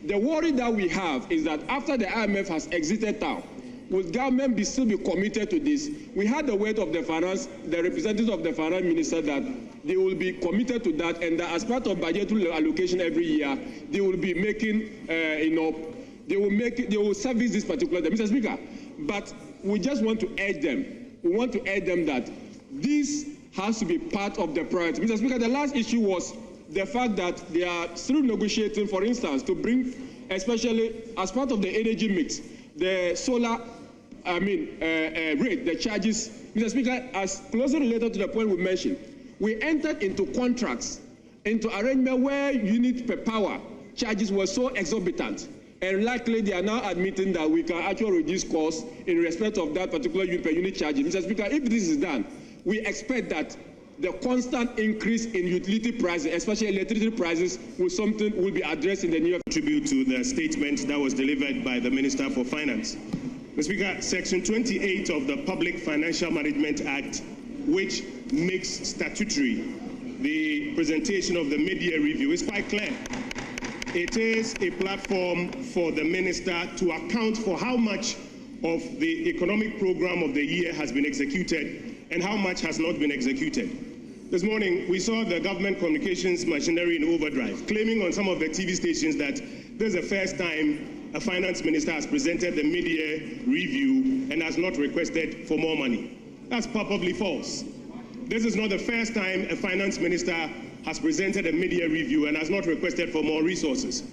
The worry that we have is that after the IMF has exited town, will government still be committed to this? We had the word of the representatives of the finance minister that they will be committed to that, and that as part of budgetary allocation every year, they will be making, they will service this particular debt. Mr. Speaker, but we just want to urge them. We want to urge them that this has to be part of the priority. Mr. Speaker, the last issue was the fact that they are still negotiating, for instance, to bring, especially as part of the energy mix, the solar rate, the charges. Mr. Speaker, as closely related to the point we mentioned, we entered into contracts, into arrangement where unit per power charges were so exorbitant, and likely they are now admitting that we can actually reduce costs in respect of that particular unit per unit charges. Mr. Speaker, if this is done, we expect that the constant increase in utility prices, especially electricity prices, will be addressed in the near future. Contribute to the statement that was delivered by the Minister for Finance. Mr. Speaker, Section 28 of the Public Financial Management Act, which makes statutory the presentation of the mid-year review, is quite clear. It is a platform for the minister to account for how much of the economic program of the year has been executed and how much has not been executed. This morning, we saw the government communications machinery in overdrive, claiming on some of the TV stations that this is the first time a finance minister has presented the mid-year review and has not requested for more money. That's probably false. This is not the first time a finance minister has presented a mid-year review and has not requested for more resources.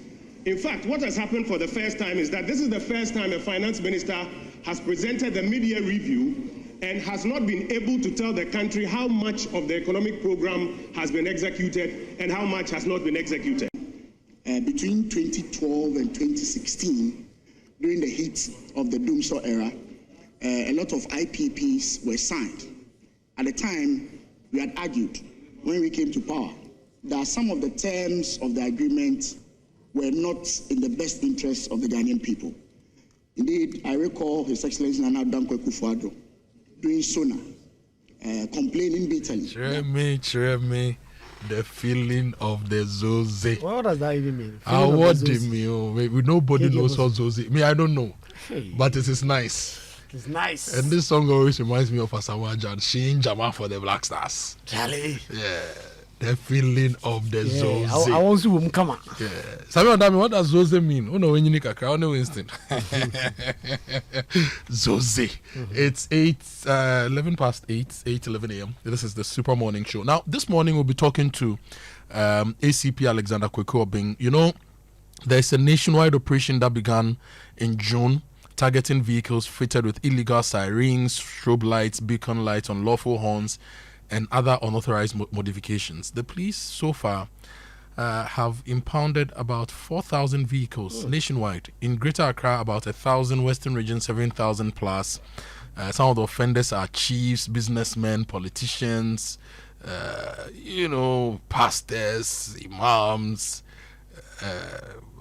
In fact, what has happened for the first time is that this is the first time a finance minister has presented the mid-year review and has not been able to tell the country how much of the economic program has been executed and how much has not been executed. Between 2012 and 2016, during the heat of the Doomsday era, a lot of IPPs were signed. At the time, we had argued, when we came to power, that some of the terms of the agreement were not in the best interests of the Ghanaian people. Indeed, I recall His Excellency Nana Dankwa Akufo-Addo doing SONA, complaining bitterly. Cheer me. The feeling of the Zoze. What does that even mean? What do you mean? Maybe nobody knows what Zoze. Me, I don't know. Hey. But it is nice. It's nice. And this song always reminds me of Asamoah Gyan, Shane Jama for the Black Stars. Charlie. Yeah. The feeling of the Zoze. I want to come on. Yeah. Samuel Dami, what does Zoze mean? Oh no, when you need a crowd, no instant. Zoze. It's 11 past 8:11 a.m. This is the Super Morning Show. Now, this morning we'll be talking to ACP Alexander Kojo. You know, there's a nationwide operation that began in June, targeting vehicles fitted with illegal sirens, strobe lights, beacon lights, unlawful horns, and other unauthorized modifications. The police so far have impounded about 4,000 vehicles nationwide. In Greater Accra, about 1,000, Western Region 7,000 plus. Some of the offenders are chiefs, businessmen, politicians, pastors, imams,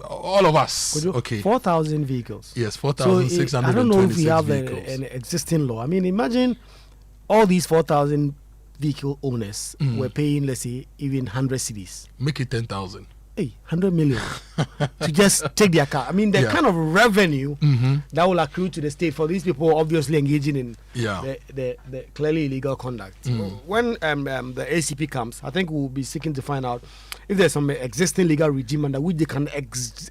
all of us. Okay. 4,000 vehicles. Yes, 4,626 I don't know if we have vehicles. an existing law. I mean, imagine all these 4,000 vehicle owners were paying, let's say, even 100 cedis. Make it 10,000. Hey, 100 million to just take their car. I mean, the kind of revenue that will accrue to the state for these people obviously engaging in the clearly illegal conduct. When the ACP comes, I think we'll be seeking to find out if there's some existing legal regime under which they can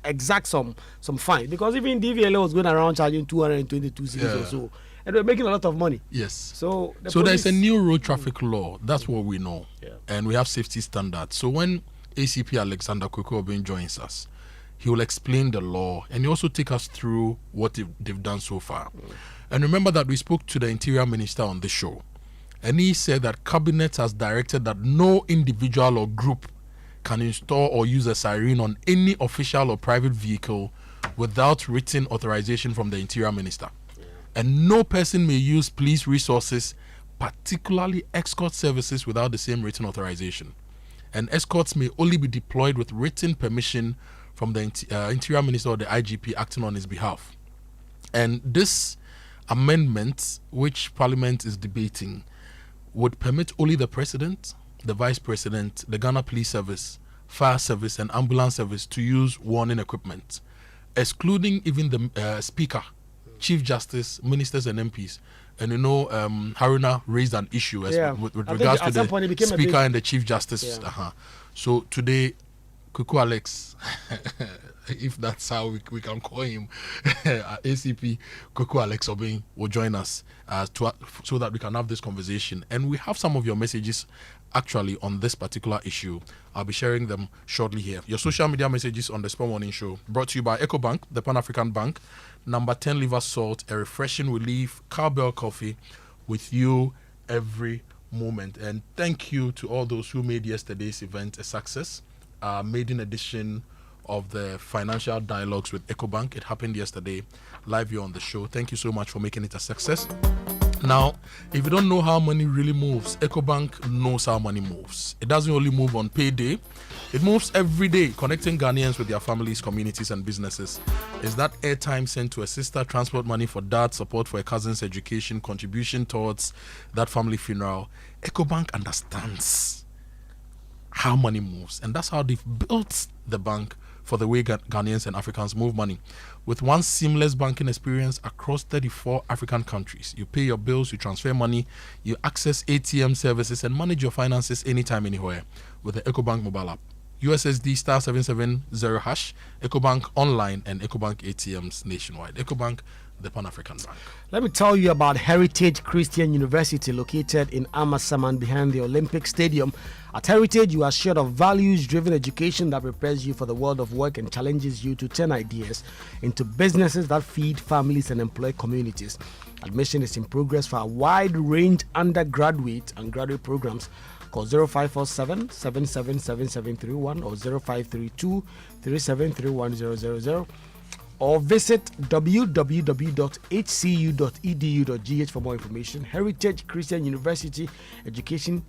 exact some fine. Because even DVLA was going around charging 222 cedis or so. And we're making a lot of money. Yes. So there's a new road traffic law. That's what we know. Yeah. And we have safety standards. So when ACP Alexander Kojo joins us, he will explain the law and he also take us through what they've done so far. And remember that we spoke to the Interior Minister on the show. And he said that Cabinet has directed that no individual or group can install or use a siren on any official or private vehicle without written authorization from the Interior Minister. And no person may use police resources, particularly escort services, without the same written authorization. And escorts may only be deployed with written permission from the Interior Minister or the IGP acting on his behalf. And this amendment, which Parliament is debating, would permit only the President, the Vice President, the Ghana Police Service, Fire Service, and Ambulance Service to use warning equipment, excluding even the Speaker, Chief Justice, ministers and MPs. And Haruna raised an issue with regards to the Speaker and the Chief Justice. So today, Kuku Alex, if that's how we can call him, ACP Kuku Alex Obeng will join us so that we can have this conversation. And we have some of your messages actually on this particular issue. I'll be sharing them shortly here. Your social media messages on the Super Morning Show, brought to you by EcoBank, the Pan-African Bank, number 10 liver salt, a refreshing relief, cowbell coffee with you every moment. And thank you to all those who made yesterday's event a success. Maiden edition of the financial dialogues with EcoBank. It happened yesterday, live here on the show. Thank you so much for making it a success. Now, if you don't know how money really moves, EcoBank knows how money moves. It doesn't only move on payday, it moves every day, connecting Ghanaians with their families, communities, and businesses. Is that airtime sent to a sister, transport money for dad, support for a cousin's education, contribution towards that family funeral? EcoBank understands how money moves, and that's how they've built the bank for the way Ghanaians and Africans move money. With one seamless banking experience across 34 African countries. You pay your bills, you transfer money, you access ATM services, and manage your finances anytime, anywhere with the EcoBank mobile app. USSD star 770 hash, EcoBank online, and EcoBank ATMs nationwide. EcoBank, the Pan-African Bank. Let me tell you about Heritage Christian University, located in Amasaman behind the Olympic Stadium. At Heritage, you are assured of values-driven education that prepares you for the world of work and challenges you to turn ideas into businesses that feed families and employ communities. Admission is in progress for a wide range undergraduate and graduate programs. Call 0547 777731 or 0532 3731 or visit www.hcu.edu.gh for more information. Heritage Christian University, educating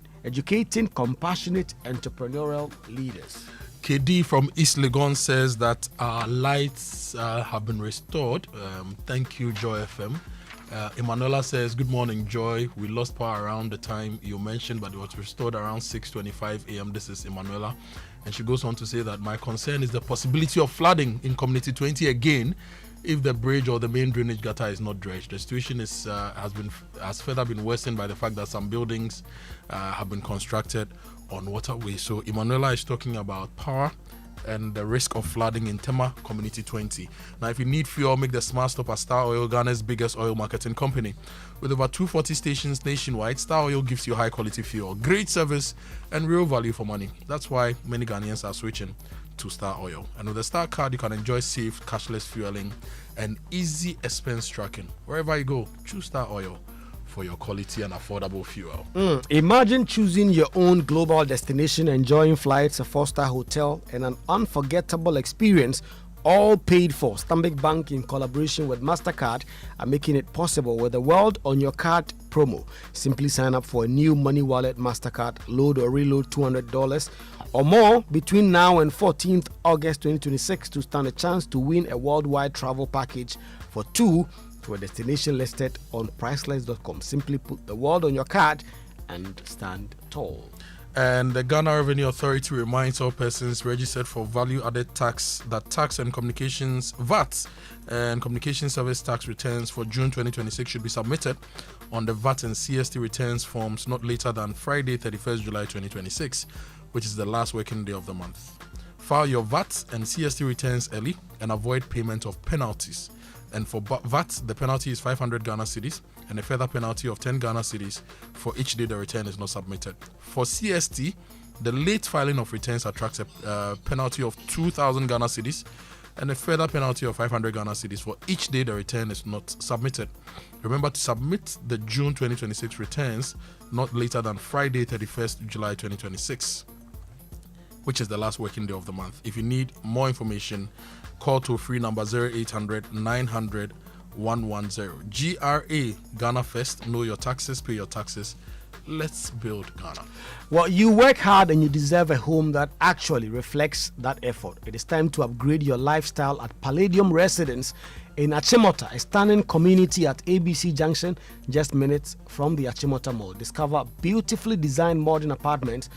compassionate entrepreneurial leaders. KD from East Legon says that our lights have been restored. Thank you, Joy FM. Emanuela says, good morning, Joy. We lost power around the time you mentioned, but it was restored around 6:25 a.m. This is Emanuela. And she goes on to say that my concern is the possibility of flooding in Community 20 again if the bridge or the main drainage gutter is not dredged. The situation has further been worsened by the fact that some buildings have been constructed on waterways. So Emanuela is talking about power and the risk of flooding in Tema Community 20. Now, if you need fuel, make the smart stop at Star Oil, Ghana's biggest oil marketing company. With over 240 stations nationwide, Star Oil gives you high quality fuel, great service, and real value for money. That's why many Ghanaians are switching to Star Oil. And with the Star card, you can enjoy safe, cashless fueling and easy expense tracking. Wherever you go, choose Star Oil for your quality and affordable fuel. Imagine choosing your own global destination, enjoying flights, a 4-star hotel, and an unforgettable experience, all paid for. Stanbic Bank, in collaboration with MasterCard, are making it possible with the World on Your Card promo. Simply sign up for a new Money Wallet MasterCard, load or reload $200 or more between now and 14th August 2026 to stand a chance to win a worldwide travel package for 2 to a destination listed on priceless.com. Simply put the world on your card and stand tall. And the Ghana Revenue Authority reminds all persons registered for value-added tax that tax and communications VAT and communication service tax returns for June 2026 should be submitted on the VAT and CST returns forms not later than Friday 31st July 2026, which is the last working day of the month. File your VAT and CST returns early and avoid payment of penalties. And for VAT, the penalty is 500 Ghana cedis and a further penalty of 10 Ghana cedis for each day the return is not submitted. For CST, the late filing of returns attracts a penalty of 2,000 Ghana cedis and a further penalty of 500 Ghana cedis for each day the return is not submitted. Remember to submit the June 2026 returns not later than Friday 31st July 2026, which is the last working day of the month. If you need more information, call toll-free number 0800 900 110. GRA, Ghana First. Know your taxes, pay your taxes. Let's build Ghana. Well, you work hard and you deserve a home that actually reflects that effort. It is time to upgrade your lifestyle at Palladium Residence in Achimota, a stunning community at ABC Junction, just minutes from the Achimota Mall. Discover beautifully designed modern apartments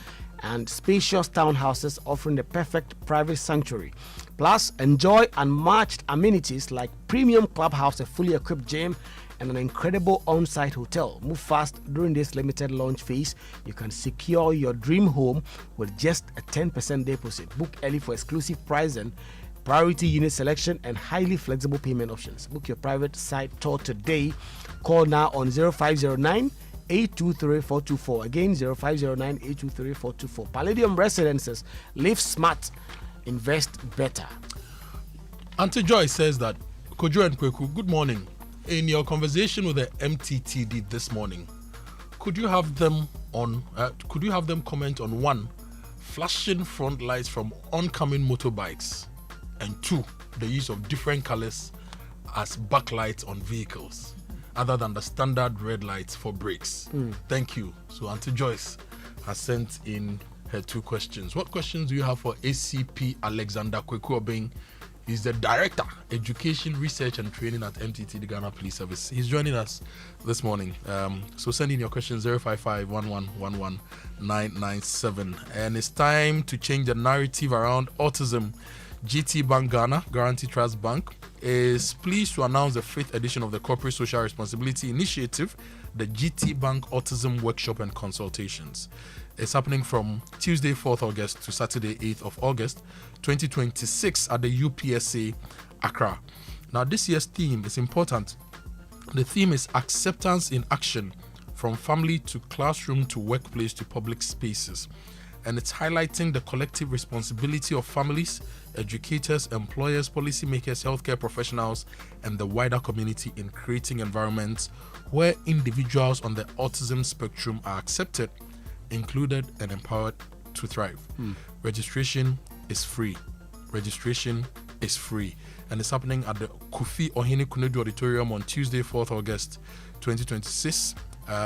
and spacious townhouses offering the perfect private sanctuary. Plus, enjoy unmatched amenities like premium clubhouse, a fully equipped gym, and an incredible on-site hotel. Move fast during this limited launch phase. You can secure your dream home with just a 10% deposit. Book early for exclusive pricing, priority unit selection, and highly flexible payment options. Book your private site tour today. Call now on 0509 823-424. Again, 0509 823-424. Palladium Residences. Live smart, invest better. Auntie Joy says that, Kojo and Kweku, good morning. In your conversation with the MTTD this morning, could you have them comment on 1, flashing front lights from oncoming motorbikes, and 2, the use of different colors as backlights on vehicles, other than the standard red lights for brakes? Thank you. So Auntie Joyce has sent in her 2 questions. What questions do you have for ACP Alexander Kweku Obeng? He's the Director, Education, Research and Training at MTT, the Ghana Police Service. He's joining us this morning. So send in your questions, 055-1111-997. And it's time to change the narrative around autism. GT Bank Ghana, Guarantee Trust Bank, is pleased to announce the 5th edition of the Corporate Social Responsibility Initiative, the GT Bank Autism Workshop and Consultations. It's happening from Tuesday 4th August to Saturday 8th of August 2026 at the UPSA Accra. Now this year's theme is important. The theme is Acceptance in Action, from family to classroom to workplace to public spaces. And it's highlighting the collective responsibility of families, educators, employers, policymakers, healthcare professionals, and the wider community in creating environments where individuals on the autism spectrum are accepted, included, and empowered to thrive. Registration is free. And it's happening at the Kofi Ohene Kunedu Auditorium on Tuesday, 4th August 2026.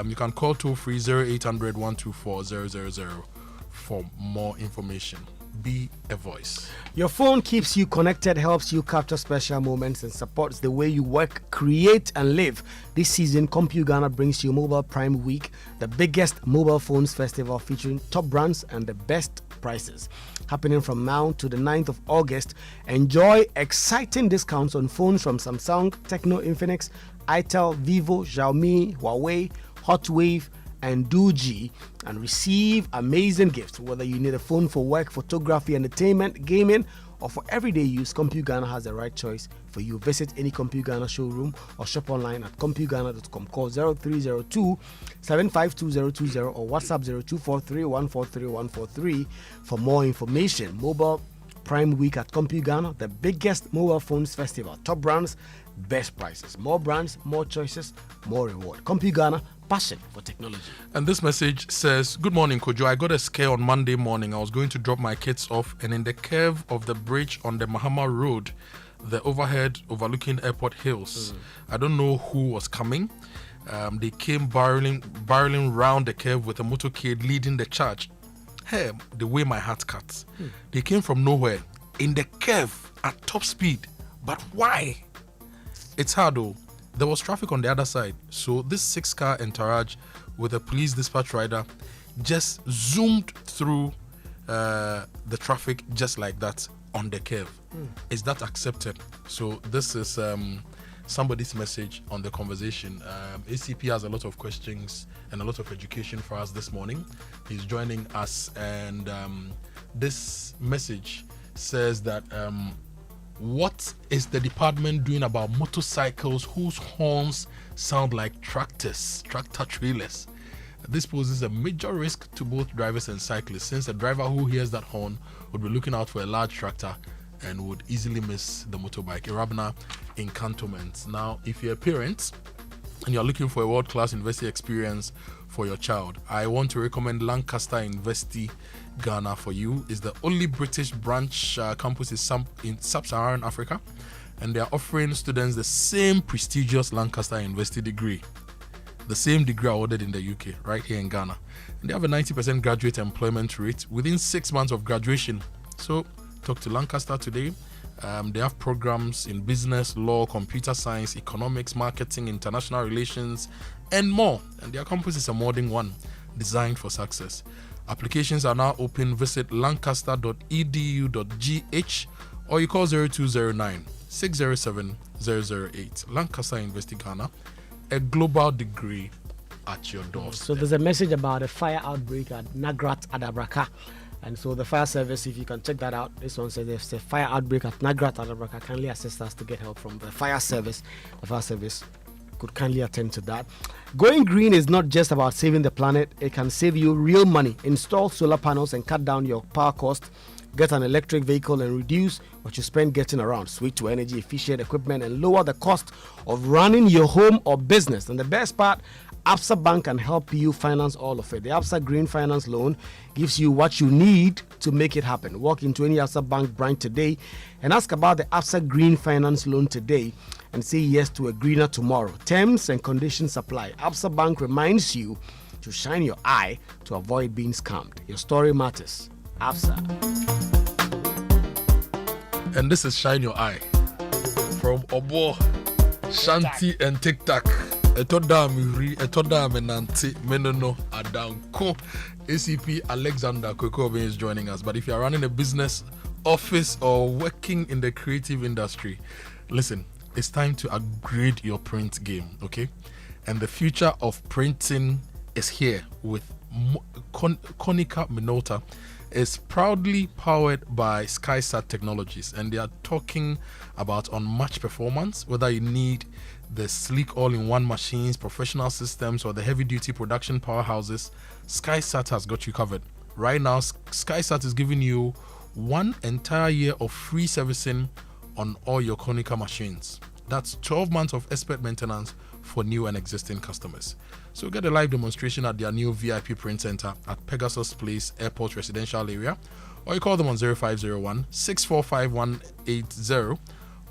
You can call toll-free 0800 124 000 for more information. be a voice. Your phone keeps you connected, helps you capture special moments, and supports the way you work, create, and live. This season, CompuGhana brings you Mobile Prime Week, the biggest mobile phones festival featuring top brands and the best prices. Happening from now to the 9th of August, enjoy exciting discounts on phones from Samsung, Tecno, Infinix, Itel, Vivo, Xiaomi, Huawei, Hotwave, and Doji, and receive amazing gifts. Whether you need a phone for work, photography, entertainment, gaming, or for everyday use, CompuGhana has the right choice for you. Visit any CompuGhana showroom or shop online at CompuGhana.com. Call 0302 752020 or WhatsApp 0243143143 for more information. Mobile Prime Week at CompuGhana, the biggest mobile phones festival. Top brands, best prices. More brands, more choices, more reward. CompuGhana, passion for technology. And this message says, good morning, Kojo. I got a scare on Monday morning. I was going to drop my kids off, and in the curve of the bridge on the Mahama Road, the overhead overlooking Airport Hills, I don't know who was coming. They came barreling round the curve with a motorcade leading the charge. Hey, the way my heart cuts. They came from nowhere in the curve at top speed. But why? It's hard though. There was traffic on the other side, so this 6-car entourage with a police dispatch rider just zoomed through the traffic just like that on the curve. Is that accepted? So this is somebody's message on the conversation. ACP has a lot of questions and a lot of education for us this morning. He's joining us, and this message says that what is the department doing about motorcycles whose horns sound like tractor trailers? This poses a major risk to both drivers and cyclists, since a driver who hears that horn would be looking out for a large tractor and would easily miss the motorbike. Irabna in Cantonment. Now, if you're a parent and you're looking for a world-class university experience for your child, I want to recommend Lancaster University Ghana for you. Is the only British branch campus in sub-Saharan Africa, and they are offering students the same prestigious Lancaster University degree, the same degree awarded in the UK, right here in Ghana. And they have a 90% graduate employment rate within 6 months of graduation. So talk to Lancaster today. They have programs in business, law, computer science, economics, marketing, international relations, and more. And their campus is a modern one designed for success. Applications are now open. Visit lancaster.edu.gh or you call 0209 607 008. Lancaster University Ghana, a global degree at your doorstep. So there's a message about a fire outbreak at Nagrat Adabraka. And so the fire service, if you can check that out, this one says there's a fire outbreak at Nagrat Adabraka. Kindly assist us to get help from the fire service. The fire service could kindly attend to that. Going green is not just about saving the planet. It can save you real money. Install solar panels and cut down your power cost. Get an electric vehicle and reduce what you spend getting around. Switch to energy efficient equipment and lower the cost of running your home or business. And the best part, Absa Bank can help you finance all of it. The Absa Green Finance Loan gives you what you need to make it happen. Walk into any Absa Bank branch today and ask about the Absa Green Finance Loan today and say yes to a greener tomorrow. Terms and conditions apply. Absa Bank reminds you to shine your eye to avoid being scammed. Your story matters. Absa. And this is Shine Your Eye from Obo, Shanti, and TikTok. ACP Alexander Kojo is joining us. But if you're running a business, office, or working in the creative industry, listen, it's time to upgrade your print game, okay? And the future of printing is here with Konica Minolta. Is proudly powered by SkySat Technologies, and they are talking about unmatched performance. Whether you need the sleek all-in-one machines, professional systems, or the heavy-duty production powerhouses, SkySat has got you covered. Right now, SkySat is giving you 1 entire year of free servicing on all your Konica machines. That's 12 months of expert maintenance for new and existing customers. So get a live demonstration at their new VIP print center at Pegasus Place Airport Residential Area, or you call them on 0501 645 180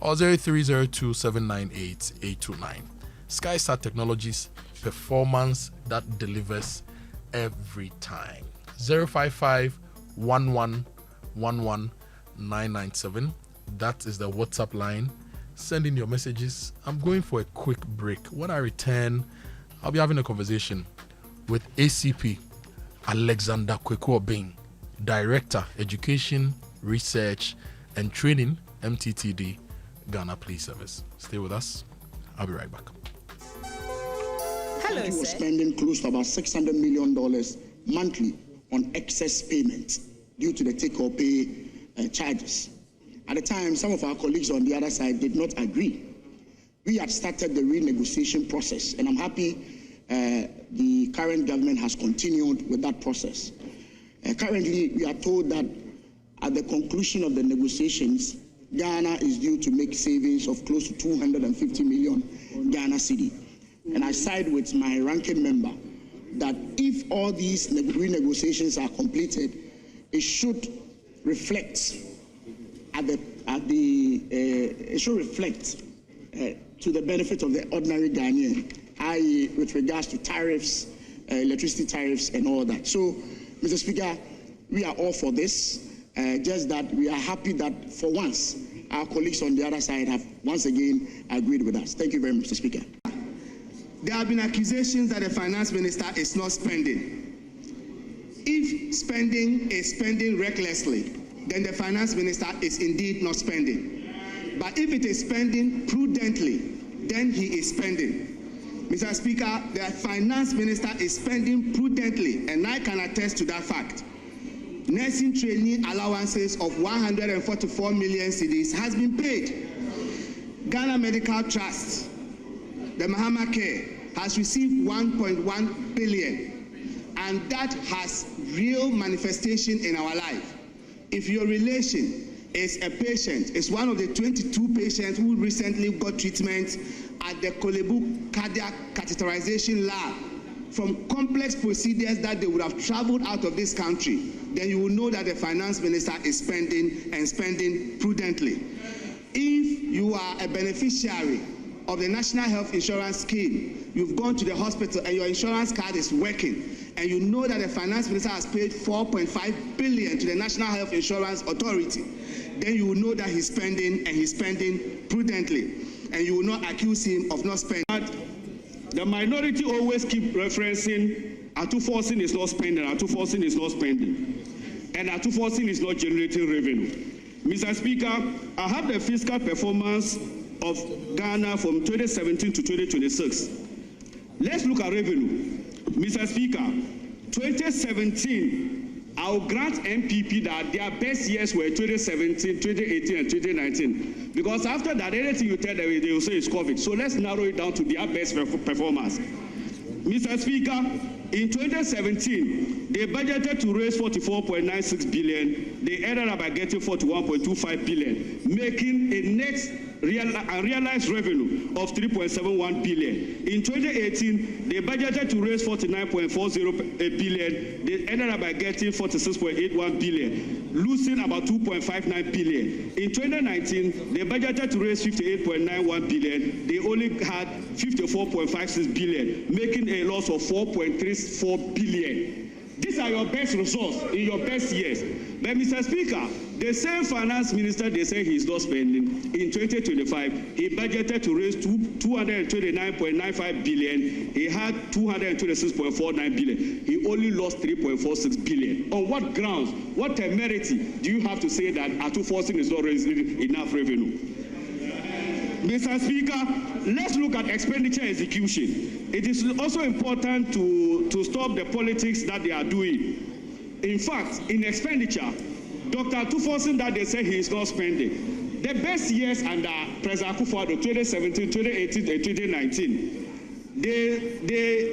or 0302 798 829. SkySat Technologies, performance that delivers every time. 055 11 11997. That is the WhatsApp line. Send in your messages. I'm going for a quick break. When I return, I'll be having a conversation with ACP Alexander Kweko-Obeng, Director, Education, Research and Training, MTTD, Ghana Police Service. Stay with us. I'll be right back. Hello, was spending close to about $600 million monthly on excess payments due to the take-or-pay charges. At the time, some of our colleagues on the other side did not agree. We had started the renegotiation process, and I'm happy the current government has continued with that process. Currently, we are told that at the conclusion of the negotiations, Ghana is due to make savings of close to 250 million Ghana cedi. And I side with my ranking member that if all these renegotiations are completed, it should reflect to the benefit of the ordinary Ghanaian, i.e. with regards to tariffs, electricity tariffs and all that. So, Mr. Speaker, we are all for this, just that we are happy that for once, our colleagues on the other side have once again agreed with us. Thank you very much, Mr. Speaker. There have been accusations that the finance minister is not spending. If spending is spending recklessly, then the finance minister is indeed not spending. But if it is spending prudently, then he is spending. Mr. Speaker, the finance minister is spending prudently, and I can attest to that fact. Nursing trainee allowances of 144 million cedis has been paid. Ghana Medical Trust, the Mahama Care, has received 1.1 billion, and that has real manifestation in our life. If your relation is a patient, is one of the 22 patients who recently got treatment at the Kolebu Cardiac Catheterization Lab from complex procedures that they would have traveled out of this country, then you will know that the finance minister is spending and spending prudently. If you are a beneficiary of the National Health Insurance Scheme, you've gone to the hospital and your insurance card is working, and you know that the finance minister has paid 4.5 billion to the National Health Insurance Authority, then you will know that he's spending, and he's spending prudently, and you will not accuse him of not spending. The minority always keep referencing Atuforcing is not spending, Atuforcing is not spending, and Atuforcing is not generating revenue. Mr. Speaker, I have the fiscal performance of Ghana from 2017 to 2026. Let's look at revenue. Mr. Speaker, 2017, I'll grant MPP that their best years were 2017, 2018, and 2019. Because after that, anything you tell them, they will say it's COVID. So let's narrow it down to their best performance. Mr. Speaker, in 2017, they budgeted to raise 44.96 billion. They ended up by getting 41.25 billion, making a net unrealized revenue of 3.71 billion. In 2018, they budgeted to raise 49.40 billion. They ended up by getting 46.81 billion, losing about 2.59 billion. In 2019, they budgeted to raise 58.91 billion. They only had 54.56 billion, making a loss of 4.34 billion. These are your best results in your best years. But Mr. Speaker, the same finance minister, they say he's not spending. In 2025, he budgeted to raise 229.95 billion. He had 226.49 billion. He only lost 3.46 billion. On what grounds, what temerity do you have to say that Atuforcing is not raising enough revenue? Mr. Speaker, let's look at expenditure execution. It is also important to stop the politics that they are doing. In fact, in expenditure, Dr. Atuforcing that they say he is not spending, the best years under President Akufo-Addo, 2017, 2018, and 2019,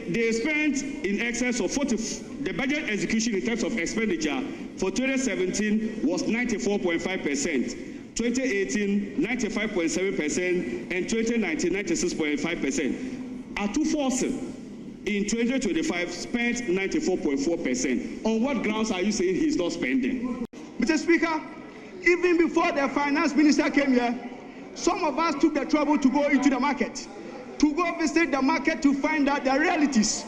they spent in excess of 40. The budget execution in terms of expenditure for 2017 was 94.5%. 2018, 95.7%, and 2019, 96.5%. Atuforcing in 2025 spent 94.4%. On what grounds are you saying he's not spending? Mr. Speaker, even before the finance minister came here, some of us took the trouble to go into the market, to go visit the market to find out the realities.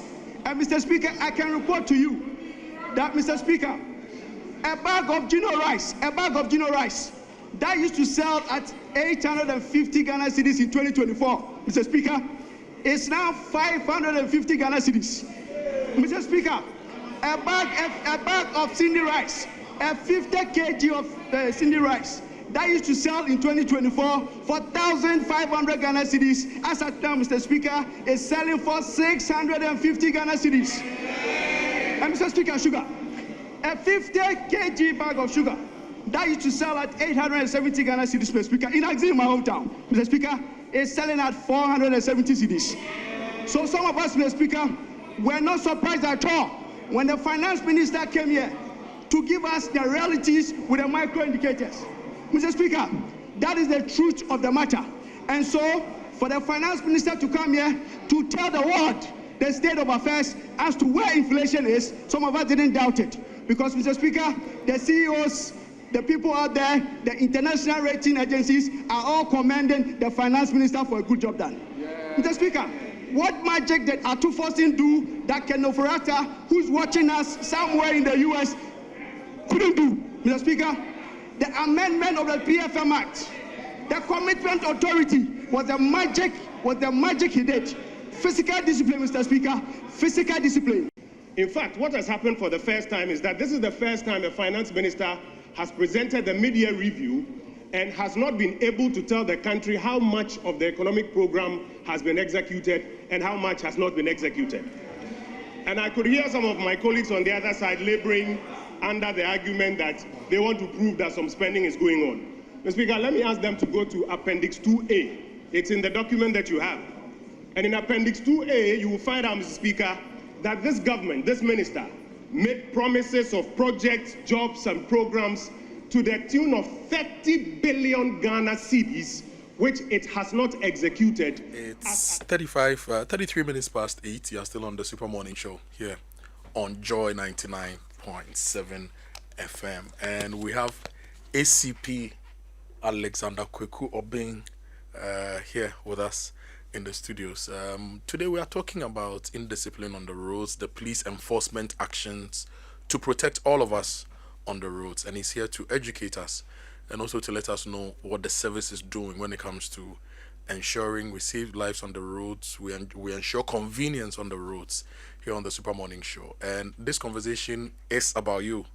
And Mr. Speaker, I can report to you that, Mr. Speaker, A bag of Gino rice, that used to sell at 850 Ghana cedis in 2024, Mr. Speaker, is now 550 Ghana cedis. Mr. Speaker, a bag of Cindy rice, a 50 kg of Cindy rice, that used to sell in 2024 for 1,500 Ghana cedis, as at now, Mr. Speaker, is selling for 650 Ghana cedis. And Mr. Speaker, sugar, a 50 kg bag of sugar that used to sell at 870 Ghana cedis, Mr. Speaker, in Axi, in my hometown, Mr. Speaker, is selling at 470 cedis. So some of us, Mr. Speaker, were not surprised at all when the finance minister came here to give us the realities with the micro indicators. Mr. Speaker, that is the truth of the matter. And so, for the finance minister to come here to tell the world the state of affairs as to where inflation is, some of us didn't doubt it. Because, Mr. Speaker, the CEOs, the people out there, the international rating agencies are all commending the finance minister for a good job done. Yeah. Mr. Speaker, what magic did Atufosin do that Ken Ofurata, who's watching us somewhere in the US, couldn't do? Mr. Speaker, the amendment of the PFM Act, the commitment authority was the magic he did. Physical discipline, Mr. Speaker, physical discipline. In fact, what has happened for the first time is that this is the first time a finance minister has presented the mid-year review and has not been able to tell the country how much of the economic program has been executed and how much has not been executed. And I could hear some of my colleagues on the other side laboring under the argument that they want to prove that some spending is going on. Mr. Speaker, let me ask them to go to Appendix 2A. It's in the document that you have. And in Appendix 2A, you will find out, Mr. Speaker, that this government, this minister, made promises of projects, jobs, and programs to the tune of 30 billion Ghana cedis, which it has not executed. It's 33 minutes past 8. You're still on the Super Morning Show here on Joy 99.7 FM. And we have ACP Alexander Kweku Obeng here with us in the studios. Today we are talking about indiscipline on the roads, the police enforcement actions to protect all of us on the roads, and he's here to educate us and also to let us know what the service is doing when it comes to ensuring we save lives on the roads, we ensure convenience on the roads here on the Super Morning Show. And this conversation is about you.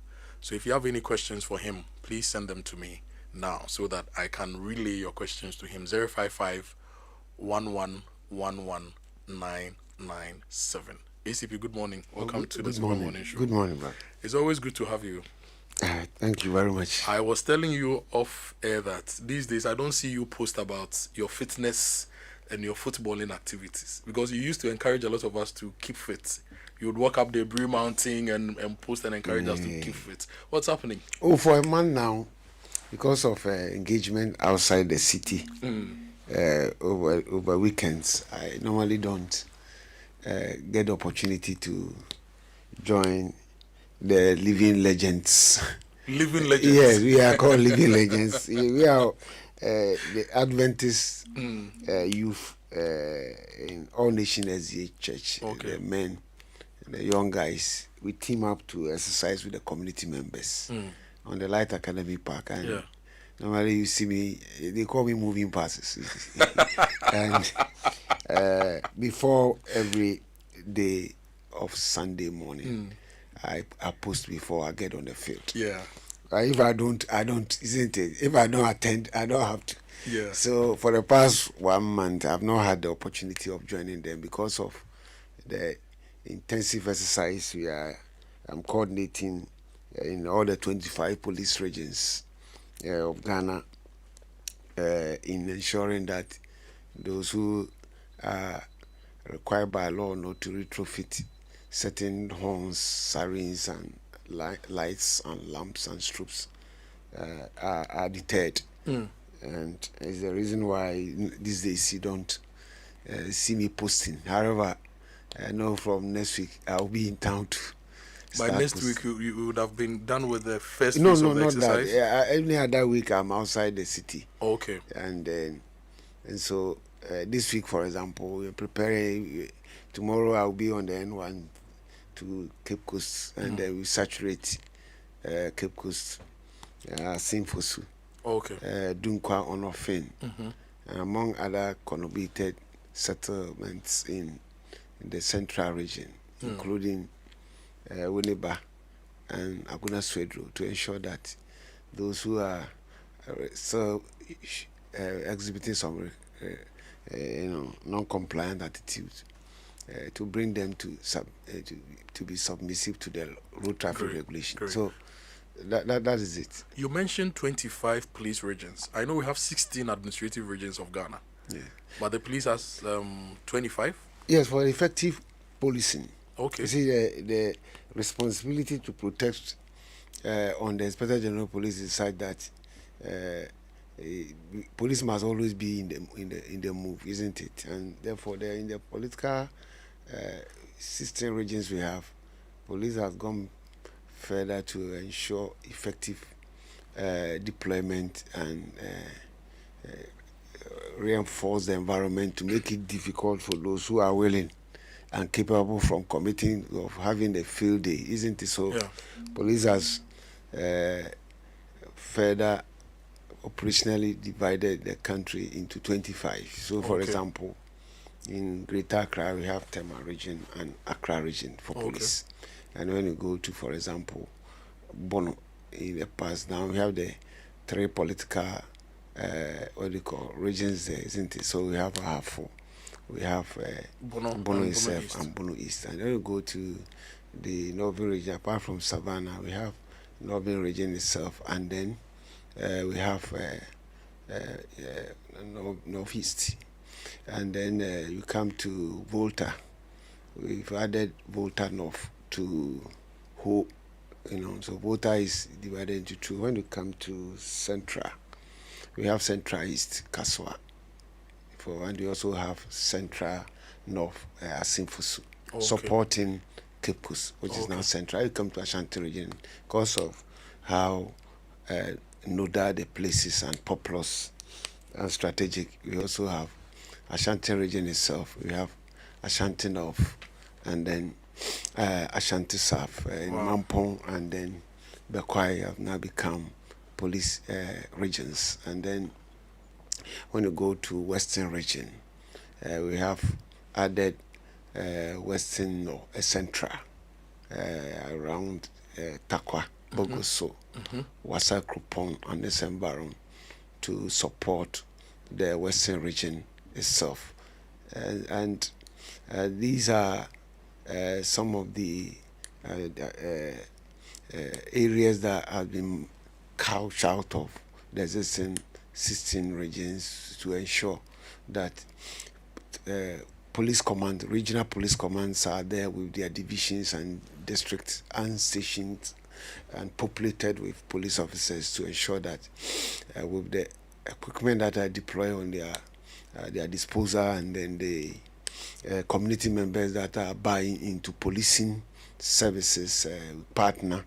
So if you have any questions for him, please send them to me now so that I can relay your questions to him. 055 1111997. ACP, good morning. Welcome to the Super Morning Show. Good morning, man. It's always good to have you. Thank you very much. I was telling you off air that these days I don't see you post about your fitness and your footballing activities, because you used to encourage a lot of us to keep fit. You would walk up the Bree Mountain and post and encourage us to keep fit. What's happening? Oh, for a month now, because of engagement outside the city, over weekends, I normally don't get the opportunity to join the living legends. Living legends? Yes, we are called living legends. We are the Adventist youth in All Nation SDA Church. Okay. The men, the young guys, we team up to exercise with the community members on the Light Academy Park. And normally you see me, they call me moving passes. And before every day of Sunday morning, I post before I get on the field. Yeah. If I don't, isn't it? If I don't attend, I don't have to. Yeah. So for the past 1 month, I've not had the opportunity of joining them because of the intensive exercise I'm coordinating in all the 25 police regions of Ghana in ensuring that those who are required by law not to retrofit certain horns, sirens, and lights and lamps and strobes are deterred. And it's the reason why these days you don't see me posting. However, I know from next week I'll be in town to by next week you would have been done with the first no, phase no, of the not exercise? that. Every other week I'm outside the city. Okay. And so this week, for example, we're preparing. Tomorrow I'll be on the N1 to Cape Coast, and then we saturate Cape Coast, Sinfosu, Dunkwa Onofen, and among other conurbated settlements in the central region, including Winneba and Aguna Swedro, to ensure that those who are exhibiting some non-compliant attitudes, to bring them to be submissive to the road traffic regulation. So that is it. You mentioned 25 police regions. I know we have 16 administrative regions of Ghana. Yeah. But the police has 25? Yes, for effective policing. Okay. You see, the responsibility to protect on the Inspector General Police is such that police must always be in the move, isn't it? And therefore, in the political 16 regions we have, police has gone further to ensure effective deployment and reinforce the environment to make it difficult for those who are willing and capable from committing of having a field day, isn't it? So police has further operationally divided the country into 25. So for example, in Greater Accra we have Tema region and Accra region for police. And when you go to, for example, Bono in the past, now we have the 3 political regions there, isn't it? So we have Ahafo, we have Bono itself and Bono East. And then we go to the Northern region, apart from Savannah, we have Northern region itself, and then we have Northeast. And then you come to Volta. We've added Volta North to Ho, so Volta is divided into 2. When you come to Central, we have Central East, Kaswa. And we also have Central North, Asinfosu, supporting Cape Coast, which is now Central. You come to Ashanti region because of how nodal the places and populous and strategic. We also have Ashanti region itself. We have Ashanti North, and then Ashanti South in Mampong, and then Bekwai have now become police regions. And then when you go to Western region, we have added Western Central around Takwa, Bogoso, Wasa Krupong, and Nesembaron to support the Western region itself. And these are some of the areas that have been couched out of the existing 16 regions to ensure that police command, regional police commands are there with their divisions and districts and stations and populated with police officers to ensure that with the equipment that are deployed on their disposal, and then the community members that are buying into policing services, partner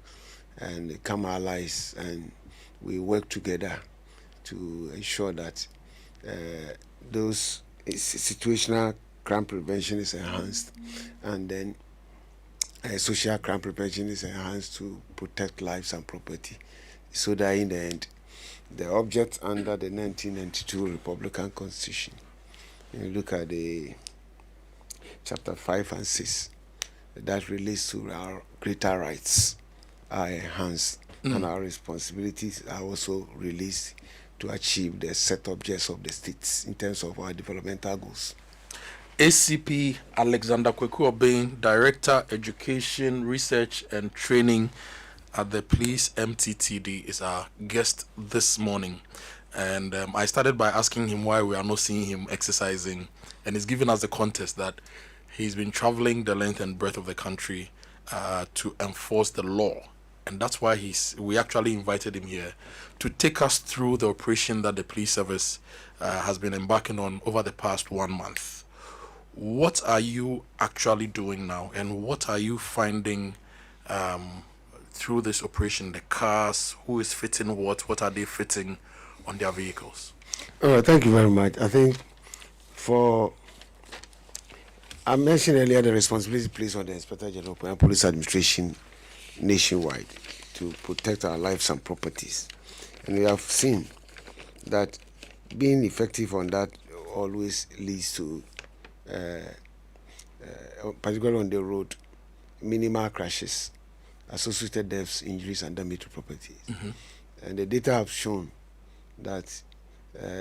and become allies, and we work together to ensure that those situational crime prevention is enhanced, and then social crime prevention is enhanced to protect lives and property, so that in the end, the object under the 1992 Republican Constitution, you look at the chapter 5 and 6, that relates to our greater rights are enhanced, and our responsibilities are also released to achieve the set objects of the states in terms of our developmental goals. ACP Alexander Kweku Obeng, Director, Education, Research and Training at the Police MTTD, is our guest this morning. And I started by asking him why we are not seeing him exercising, and he's given us the context that he's been traveling the length and breadth of the country to enforce the law. And that's why we actually invited him here to take us through the operation that the police service has been embarking on over the past 1 month. What are you actually doing now, and what are you finding through this operation? The cars, who is fitting what are they fitting on their vehicles? Thank you very much. I think I mentioned earlier the responsibility placed on the Inspector General and Police Administration nationwide to protect our lives and properties. And we have seen that being effective on that always leads to, particularly on the road, minimal crashes, associated deaths, injuries, and damage to property. And the data have shown that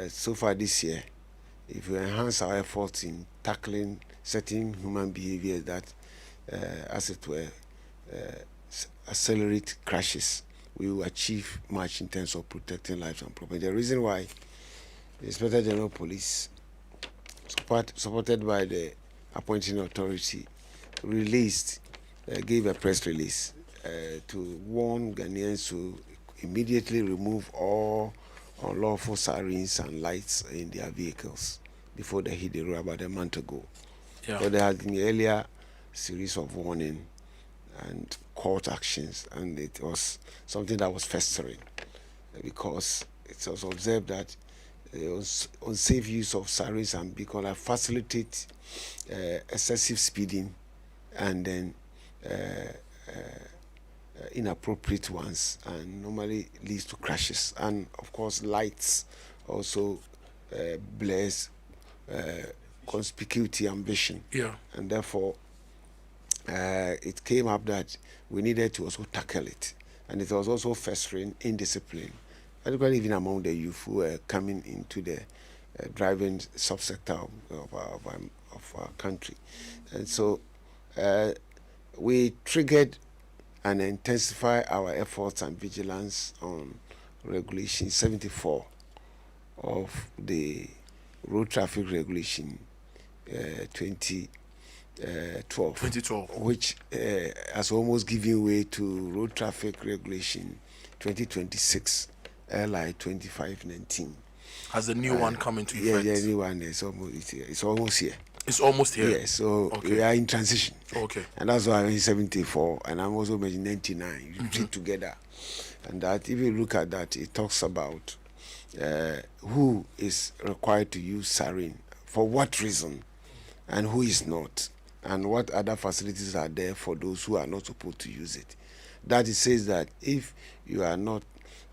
so far this year, if we enhance our efforts in tackling certain human behaviors that, as it were, accelerate crashes, we will achieve much in terms of protecting lives and property. The reason why the Inspector General of Police, supported by the appointing authority, gave a press release to warn Ghanaians to immediately remove all unlawful sirens and lights in their vehicles before they hit the road about a month ago. Yeah. So there had been earlier series of warning and court actions, and it was something that was festering because it was observed that unsafe use of sirens and beacons that facilitate excessive speeding and then inappropriate ones, and normally leads to crashes. And of course, lights also bless conspicuity ambition. Yeah. And therefore, it came up that we needed to also tackle it. And it was also festering indiscipline, particularly even among the youth who were coming into the driving subsector of our country. And so we triggered and intensify our efforts and vigilance on Regulation 74 of the Road Traffic Regulation 2012, which has almost given way to Road Traffic Regulation 2026, LI 2519. Has the new one come into effect? Yeah, the new one is almost here. It's almost here. It's almost here? Yes, so we are in transition. Okay. And that's why I'm in 74, and I'm also mentioning 99. You put together. And that, if you look at that, it talks about who is required to use siren, for what reason, and who is not, and what other facilities are there for those who are not supposed to use it. That it says that if you are not,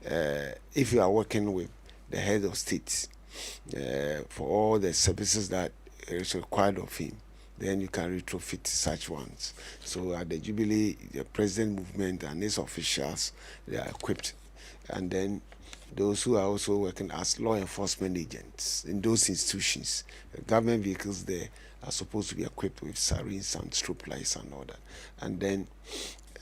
if you are working with the head of state for all the services that is required of him, then you can retrofit such ones. So at the Jubilee, the president movement and its officials, they are equipped. And then those who are also working as law enforcement agents in those institutions, the government vehicles there are supposed to be equipped with sirens and strobe lights and all that. And then,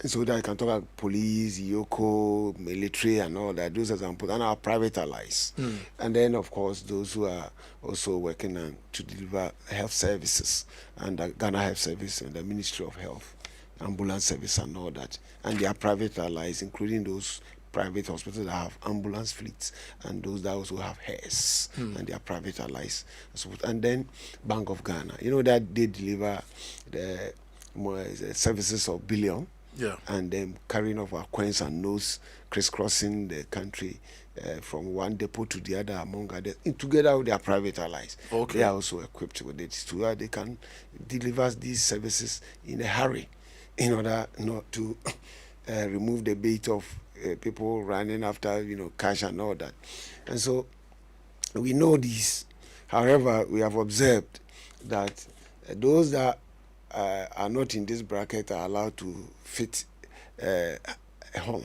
so that I can talk about police, Yoko, military and all that, those examples, and our private allies. And then, of course, those who are also working on to deliver health services, and the Ghana Health Service and the Ministry of Health, ambulance service and all that, and their private allies, including those private hospitals that have ambulance fleets, and those that also have HES and their private allies. And then Bank of Ghana, you know that they deliver the services of billion. Yeah. And then carrying of our coins and notes, crisscrossing the country from one depot to the other, among others, together with their private allies. Okay. They are also equipped with it so that they can deliver these services in a hurry in order not to remove the bait of people running after, cash and all that. And so we know this. However, we have observed that those that are not in this bracket are allowed to fit a horn.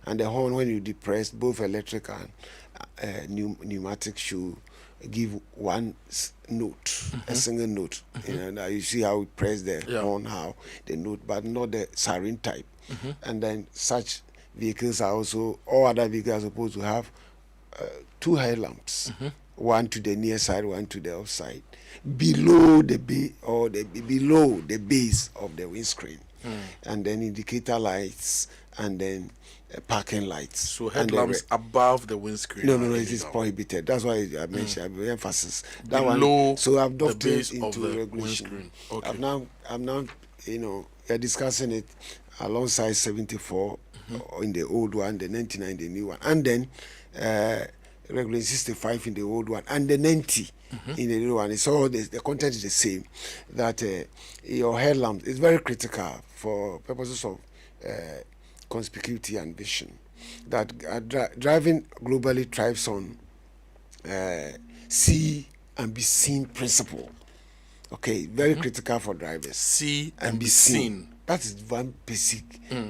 And the horn, when you depress, both electric and pneumatic, should give one note, a single note. Now you see how we press the horn, how the note, but not the siren type. And then such vehicles are also, all other vehicles are supposed to have 2 headlamps, one to the near side, one to the off side, below the below the base of the windscreen, and then indicator lights, and then parking lights. So headlamps above the windscreen. No, it is prohibited. That's why I mentioned emphasis that below one. So I've the base into of the regulation. windscreen. Okay. I'm now, we're discussing it alongside 74 in the old one, the 99 the new one, and then regulation 65 in the old one, and the 90 in the new one. It's all the content is the same. That your headlamp is very critical for purposes of conspicuity and vision. That driving globally thrives on see and be seen principle. Okay, very critical for drivers. See and be seen. That is one basic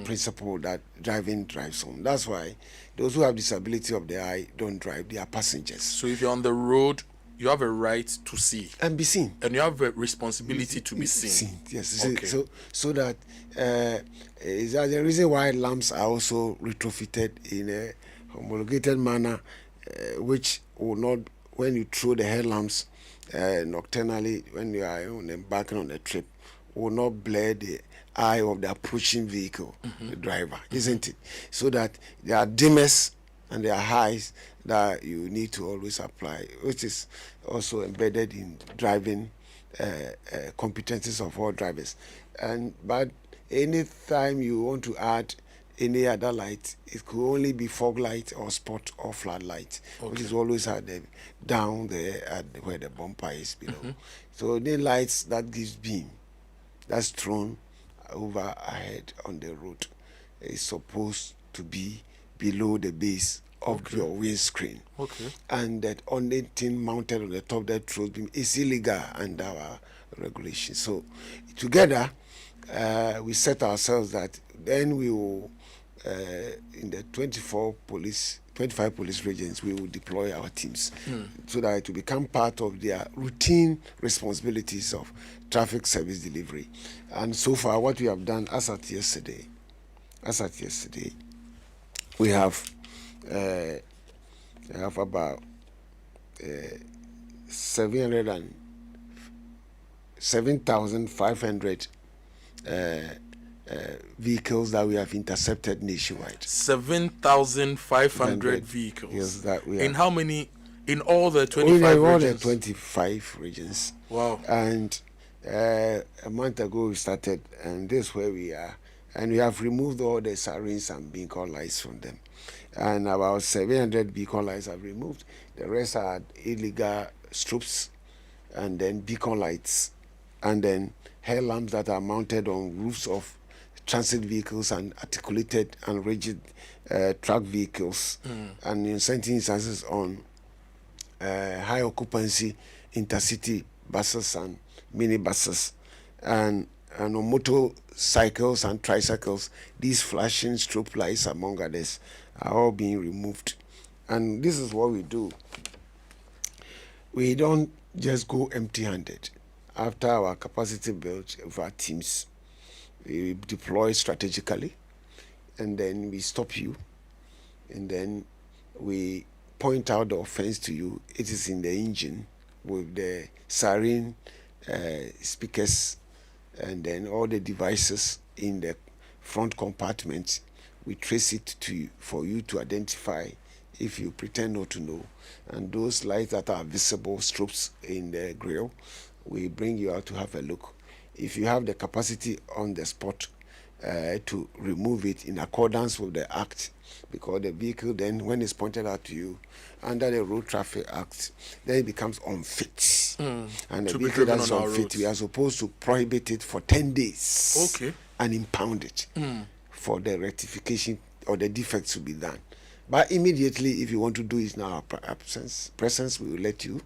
principle that driving drives on. That's why those who have disability of the eye don't drive, they are passengers. So if you're on the road, you have a right to see. And be seen. And you have a responsibility to be seen. Yes. Okay. So that is that the reason why lamps are also retrofitted in a homologated manner, which will not, when you throw the headlamps nocturnally, when you are embarking on a trip, will not blur the eye of the approaching vehicle, the driver, isn't it? So that there are dimmers and there are highs that you need to always apply, which is also embedded in driving competencies of all drivers. But any time you want to add any other light, it could only be fog light or spot or floodlight, which is always at the down there at where the bumper is below. So the lights that gives beam, that's thrown over ahead on the road, is supposed to be below the base of your windscreen. And that only thing mounted on the top that throws beam is illegal under our regulations. So together we set ourselves that then we will in the 25 police regions, we will deploy our teams so that it will become part of their routine responsibilities of traffic service delivery. And so far, what we have done as at yesterday, we have about 7,500 vehicles that we have intercepted nationwide. 7,500 vehicles. Yes, that we have. In how many? In all the 25 regions? All the 25 regions. Wow. And a month ago we started, and this is where we are. And we have removed all the sirens and beacon lights from them. And about 700 beacon lights have removed. The rest are illegal strobes, and then beacon lights, and then headlamps that are mounted on roofs of transit vehicles and articulated and rigid truck vehicles, and in certain instances on high occupancy intercity buses and minibuses, and on motorcycles and tricycles. These flashing strobe lights, among others, are all being removed. And this is what we do. We don't just go empty-handed. After our capacity build of our teams, we deploy strategically, and then we stop you, and then we point out the offense to you. It is in the engine with the siren speakers, and then all the devices in the front compartment. We trace it to you for you to identify if you pretend not to know. And those lights that are visible strobes in the grill, we bring you out to have a look. If you have the capacity on the spot to remove it in accordance with the act, because the vehicle then, when it's pointed out to you under the Road Traffic Act, then it becomes unfit. And the vehicle that's unfit, we are supposed to prohibit it for 10 days and impound it for the rectification or the defects to be done. But immediately, if you want to do it in our presence, we will let you.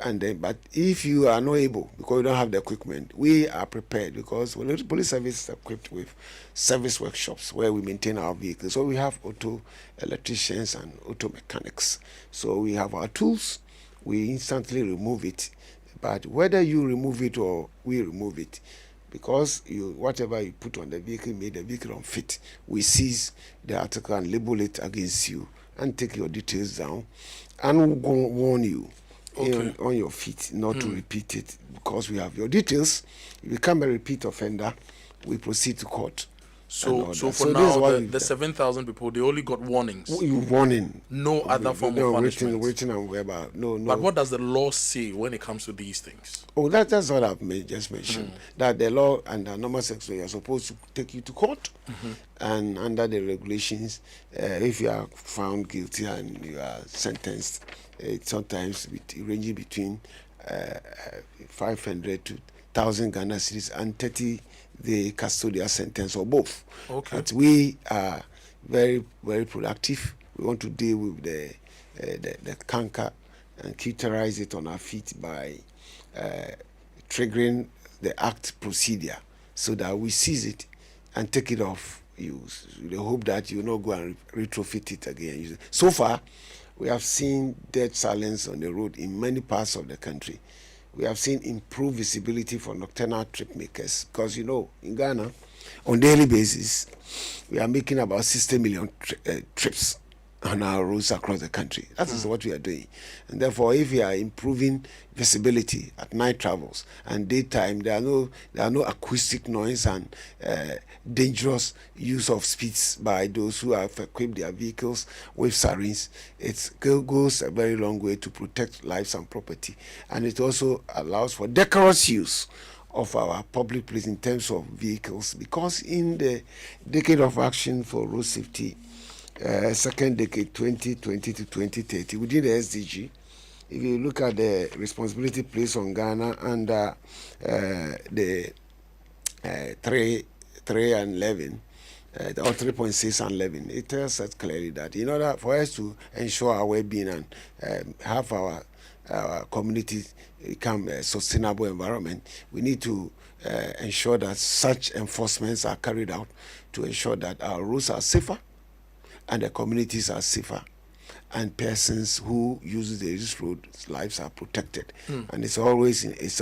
And then, but if you are not able, because you don't have the equipment, we are prepared, because the police service is equipped with service workshops where we maintain our vehicles. So we have auto electricians and auto mechanics. So we have our tools, we instantly remove it. But whether you remove it or we remove it, because whatever you put on the vehicle made the vehicle unfit, we seize the article and label it against you and take your details down and warn you on your feet not to repeat it, because we have your details. You become a repeat offender, we proceed to court. So for now, the 7,000 people, they only got warnings. Warning. No other form of punishment. Written and verbal. No. But what does the law say when it comes to these things? Oh, that's what I've just mentioned. That the law and the normal sex law are supposed to take you to court, and under the regulations, if you are found guilty and you are sentenced, sometimes ranging between 500 to 1,000 Ghana cedis and 30 the custodial sentence or both. Okay. But we are very, very productive. We want to deal with the canker and cauterize it on our feet by triggering the act procedure so that we seize it and take it off use. We hope that you will not go and retrofit it again. So far, we have seen dead silence on the road in many parts of the country. We have seen improved visibility for nocturnal trip makers because, you know, in Ghana, on daily basis, we are making about 60 million trips on our roads across the country. That is what we are doing. And therefore, if we are improving visibility at night travels and daytime, there are no acoustic noise and dangerous use of speeds by those who have equipped their vehicles with sirens. It goes a very long way to protect lives and property. And it also allows for decorous use of our public place in terms of vehicles, because in the decade of action for road safety, second decade 2020 to 2030, within the SDG, if you look at the responsibility placed on Ghana under the 3 and 11, or 3.6 and 11, it tells us clearly that in order for us to ensure our well-being and have our communities become a sustainable environment, we need to ensure that such enforcements are carried out to ensure that our roads are safer and the communities are safer, and persons who use this road's lives are protected. And it's always these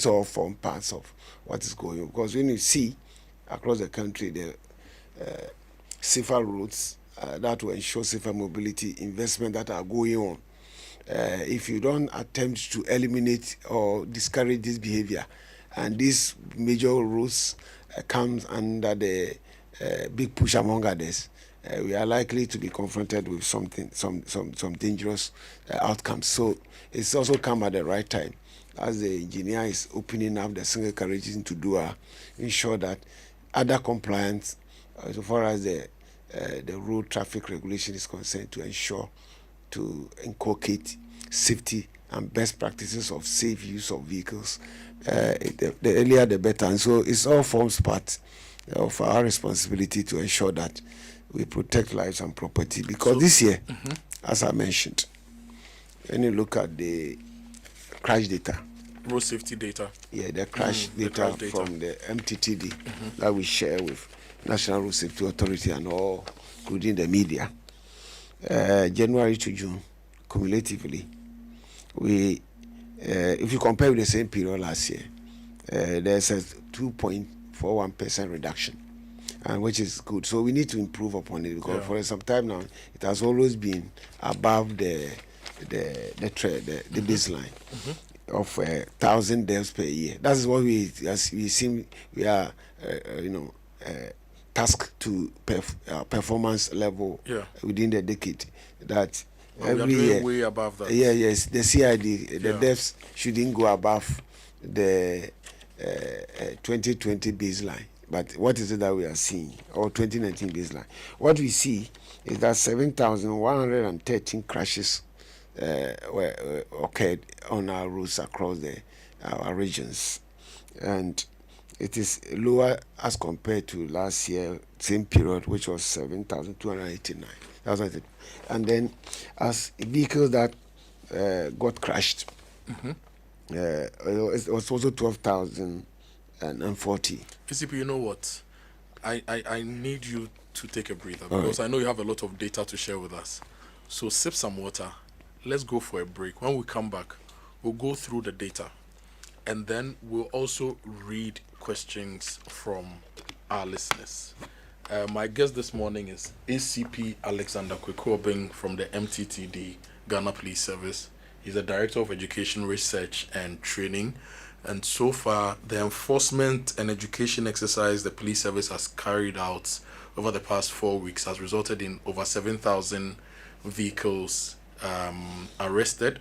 all form parts of what is going on, because when you see across the country the safer roads that will ensure safer mobility investment that are going on, if you don't attempt to eliminate or discourage this behavior, and these major roads comes under the big push among others, we are likely to be confronted with some dangerous outcomes. So it's also come at the right time, as the engineer is opening up the single carriages into Dua, ensure that other compliance, as far as the road traffic regulation is concerned, to ensure to inculcate safety and best practices of safe use of vehicles. The earlier the better, and so it all forms part of our responsibility to ensure that we protect lives and property. Because this year, as I mentioned, when you look at the crash data, road safety data, the crash data from the MTTD that we share with National Road Safety Authority and all, including the media, January to June, cumulatively, we, if you compare with the same period last year, there's a 2.41% reduction, and which is good. So we need to improve upon it, because for some time now it has always been above the baseline of 1,000 deaths per year. That is what we are tasked to performance level within the decade. That every year, way above that. Yes, the CID, the deaths shouldn't go above the 2020 baseline. But what is it that we are seeing, or 2019 baseline? What we see is that 7,113 crashes occurred on our roads across our regions, and it is lower as compared to last year same period, which was 7,289. And then as vehicles that got crashed, it was also 12,040. PCP, you know what? I need you to take a breather, because I know you have a lot of data to share with us. So sip some water. Let's go for a break. When we come back, we'll go through the data, and then we'll also read questions from our listeners. My guest this morning is ACP Alexander Kwekobing from the MTTD, Ghana Police Service. He's the Director of Education Research and Training. And so far, the enforcement and education exercise the police service has carried out over the past 4 weeks has resulted in over 7,000 vehicles arrested.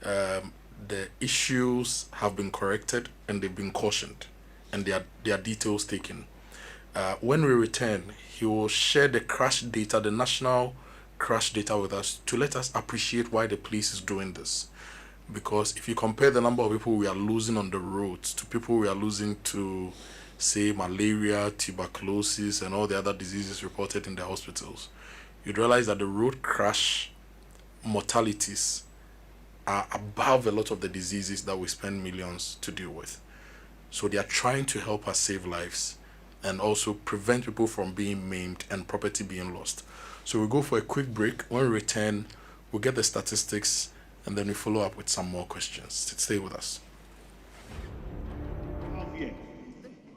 The issues have been corrected and they've been cautioned, and their details taken. When we return, he will share the crash data, the national crash data with us, to let us appreciate why the police is doing this. because if you compare the number of people we are losing on the roads to people we are losing to, say, malaria, tuberculosis, and all the other diseases reported in the hospitals, you'd realize that the road crash mortalities are above a lot of the diseases that we spend millions to deal with. So they are trying to help us save lives and also prevent people from being maimed and property being lost. So we'll go for a quick break. When we return, we'll get the statistics and then we follow up with some more questions. Stay with us.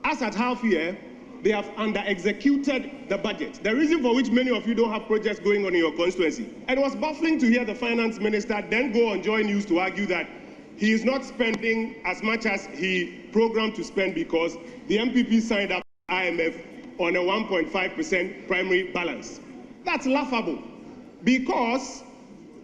As at half year, they have under-executed the budget. The reason for which many of you don't have projects going on in your constituency. And it was baffling to hear the finance minister then go on Joy News to argue that he is not spending as much as he programmed to spend because the MPP signed up IMF on a 1.5% primary balance. That's laughable because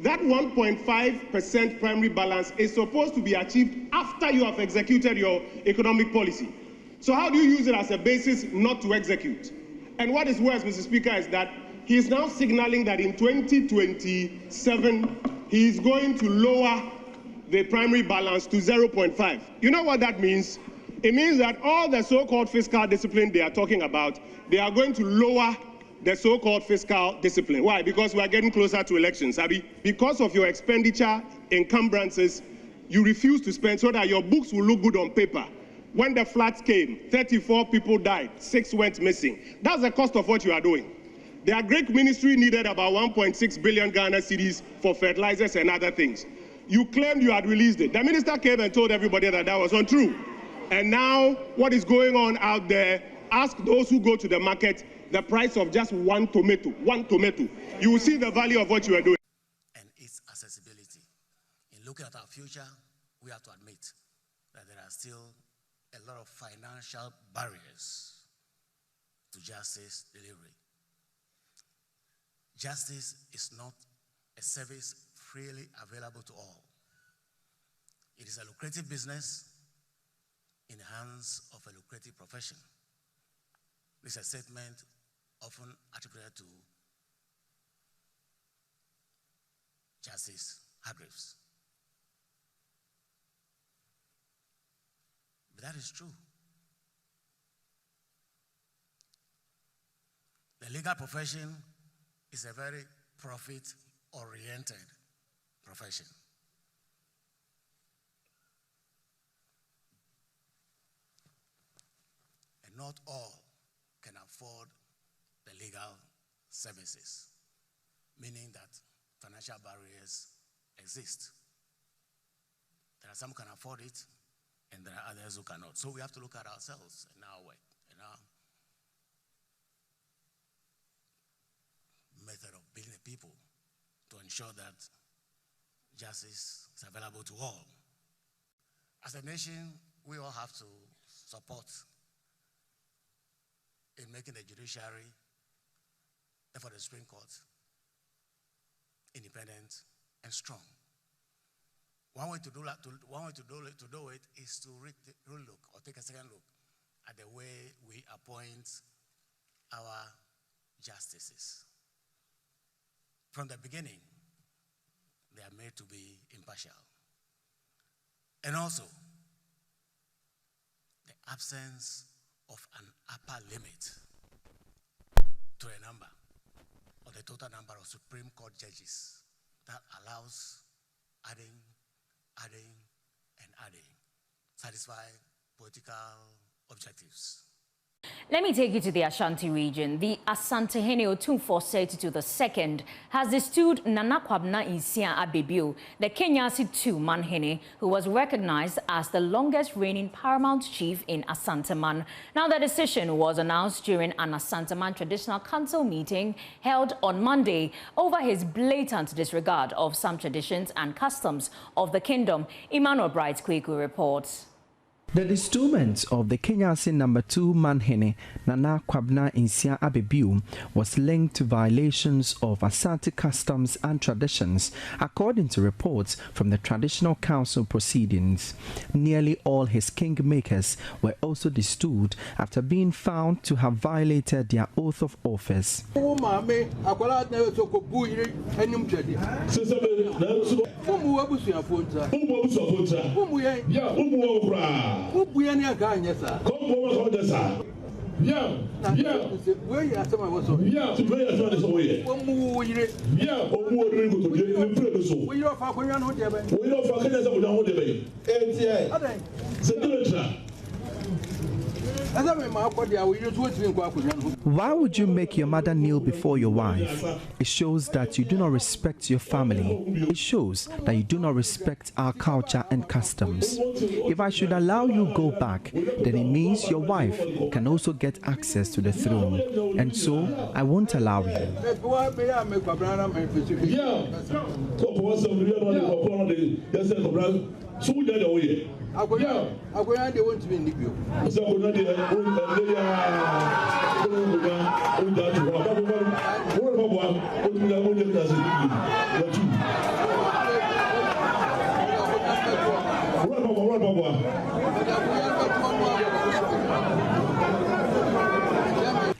that 1.5% primary balance is supposed to be achieved after you have executed your economic policy. So how do you use it as a basis not to execute? And what is worse, Mr. Speaker, is that he is now signaling that in 2027, he is going to lower the primary balance to 0.5. You know what that means? It means that all the so-called fiscal discipline they are talking about, they are going to lower the so-called fiscal discipline. Why? Because we are getting closer to elections, Abi. Because of your expenditure encumbrances, you refuse to spend so that your books will look good on paper. When the floods came, 34 people died, 6 went missing. That's the cost of what you are doing. The Agric Ministry needed about 1.6 billion Ghana cedis for fertilizers and other things. You claimed you had released it. The minister came and told everybody that that was untrue. And now, what is going on out there, ask those who go to the market the price of just one tomato. You will see the value of what you are doing. And its accessibility. In looking at our future, we have to admit that there are still a lot of financial barriers to justice delivery. Justice is not a service freely available to all. It is a lucrative business in the hands of a lucrative profession. This is a statement often attributed to Justice Hargreaves. But that is true. The legal profession is a very profit-oriented profession. And not all can afford the legal services, meaning that financial barriers exist. There are some who can afford it, and there are others who cannot. So we have to look at ourselves and our work and our method of building the people to ensure that justice is available to all. As a nation, we all have to support in making the judiciary, and for the Supreme Court, independent and strong. One way to do it is to look or take a second look at the way we appoint our justices. From the beginning, they are made to be impartial. And also, the absence of an upper limit to a number, or the total number of Supreme Court judges that allows adding, satisfy political objectives. Let me take you to the Ashanti region. The Asantehene Otumfuo Setitu II has distilled Nana Kwabena Nsia Abebio, the Kenyasi II Manhene, who was recognized as the longest reigning paramount chief in Asanteman. Now, the decision was announced during an Asanteman Traditional Council meeting held on Monday over his blatant disregard of some traditions and customs of the kingdom. Emmanuel Bright Kweku reports. The dismemberment of the Kenyasin number 2 Manhene Nana Kwabena Nsia Abebiu was linked to violations of Asante customs and traditions, according to reports from the Traditional Council proceedings. Nearly all his kingmakers were also destood after being found to have violated their oath of office. Why would you make your mother kneel before your wife? It shows that you do not respect your family. It shows that you do not respect our culture and customs. If I should allow you go back, then it means your wife can also get access to the throne. And so, I won't allow you.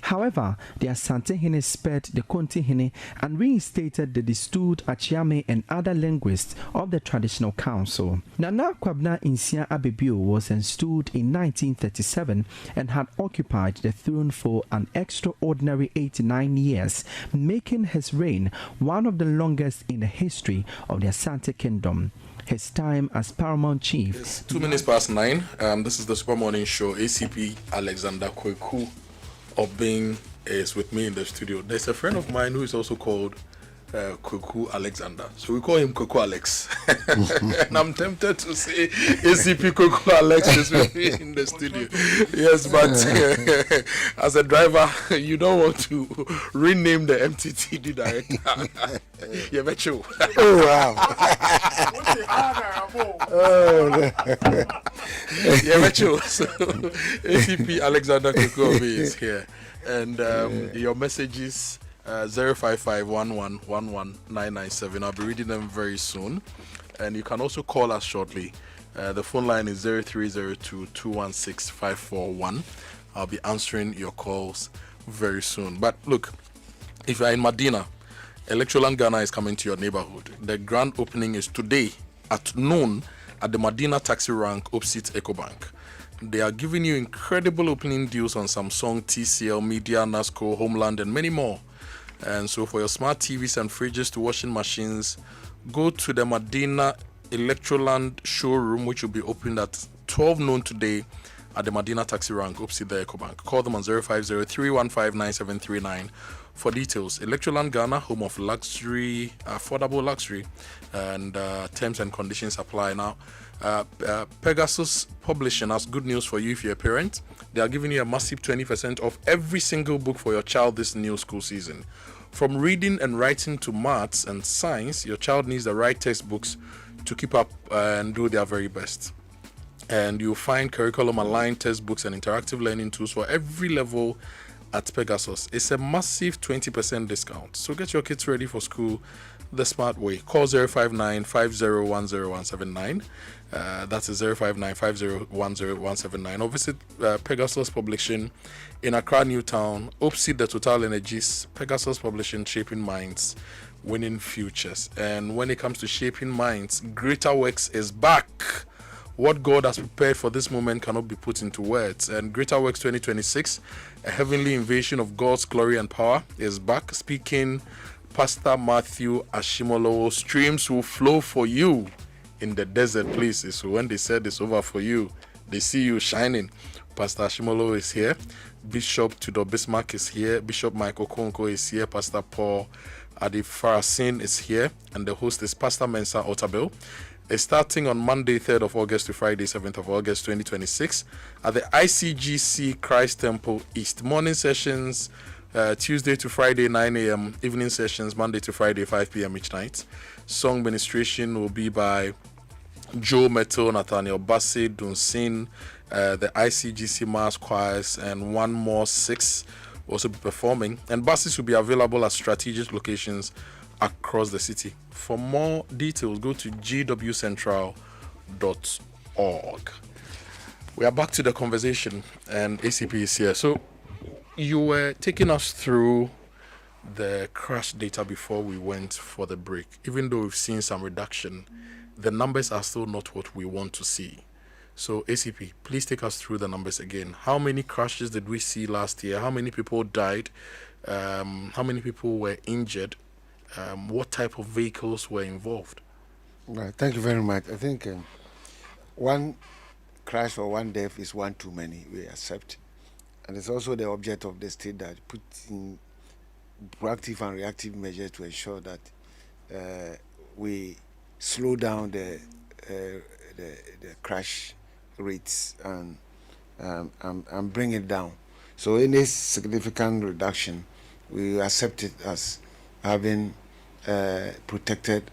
However, the Asante Hene spared the Konti Hene and reinstated the destood Achiame and other linguists of the Traditional Council. Nana Kwabena Nsia Abebiu was installed in 1937 and had occupied the throne for an extraordinary 89 years, making his reign one of the longest in the history of the Asante Kingdom. His time as paramount chief. It's 2 minutes past 9. This is the Super Morning Show. ACP Alexander Kweku Obing is with me in the studio. There's a friend of mine who is also called Kweku Alexander. So we call him Kweku Alex. And I'm tempted to say ACP Kweku Alex is with me in the studio. Yes, but as a driver, you don't want to rename the MTTD director. Yeah, bet you. Oh, wow. Yeah, bet you. So ACP Alexander Kweku Obing is here. And your messages 05511119997. I'll be reading them very soon. And you can also call us shortly. The phone line is 0302216541. I'll be answering your calls very soon. But look, if you're in Medina, Electroland Ghana is coming to your neighborhood. The grand opening is today at noon at the Medina Taxi Rank opposite EcoBank. They are giving you incredible opening deals on Samsung, TCL, Media, NASCO, Homeland, and many more. And so for your smart TVs and fridges to washing machines, go to the Medina Electroland showroom, which will be opened at 12 noon today at the Medina Taxi Rank opposite the EcoBank. Call them on 050-315-9739 for details. Electroland Ghana, home of luxury, affordable luxury, and terms and conditions apply now. Pegasus Publishing has good news for you if you're a parent. They are giving you a massive 20% off every single book for your child this new school season. From reading and writing to maths and science, your child needs the right textbooks to keep up and do their very best. And you'll find curriculum-aligned textbooks and interactive learning tools for every level at Pegasus. It's a massive 20% discount. So get your kids ready for school the smart way. Call 059-5010-179. That's 059-5010-179. Or visit Pegasus Publishing in Accra, Newtown, opposite the Total Energies. Pegasus Publishing, shaping minds, winning futures. And when it comes to shaping minds, Greater Works is back. What God has prepared for this moment cannot be put into words. And Greater Works 2026, a heavenly invasion of God's glory and power, is back. Speaking Pastor Matthew Ashimolo, streams will flow for you in the desert places. So when they said it's over for you, they see you shining. Pastor Ashimolo is here. Bishop Tudor Bismarck is here. Bishop Michael Konko is here. Pastor Paul Adifarasin is here. And the host is Pastor Mensa Otabil. It's starting on Monday, 3rd of August to Friday, 7th of August, 2026 at the ICGC Christ Temple East. Morning sessions, Tuesday to Friday, 9 a.m. Evening sessions, Monday to Friday, 5 p.m. each night. Song ministration will be by Joe Metal, Nathaniel Bassey, Dunsin, the ICGC Mass Choirs, and one more 6 will also be performing. And buses will be available at strategic locations across the city. For more details, go to gwcentral.org. We are back to the conversation, and ACP is here. So you were taking us through the crash data before we went for the break. Even though we've seen some reduction, the numbers are still not what we want to see. So ACP, please take us through the numbers again. How many crashes did we see last year? How many people died? How many people were injured? What type of vehicles were involved? Right, thank you very much. I think one crash or one death is one too many, we accept. And it's also the object of the state that puts in proactive and reactive measures to ensure that we slow down the crash rates and bring it down. So any significant reduction, we accept it as having protected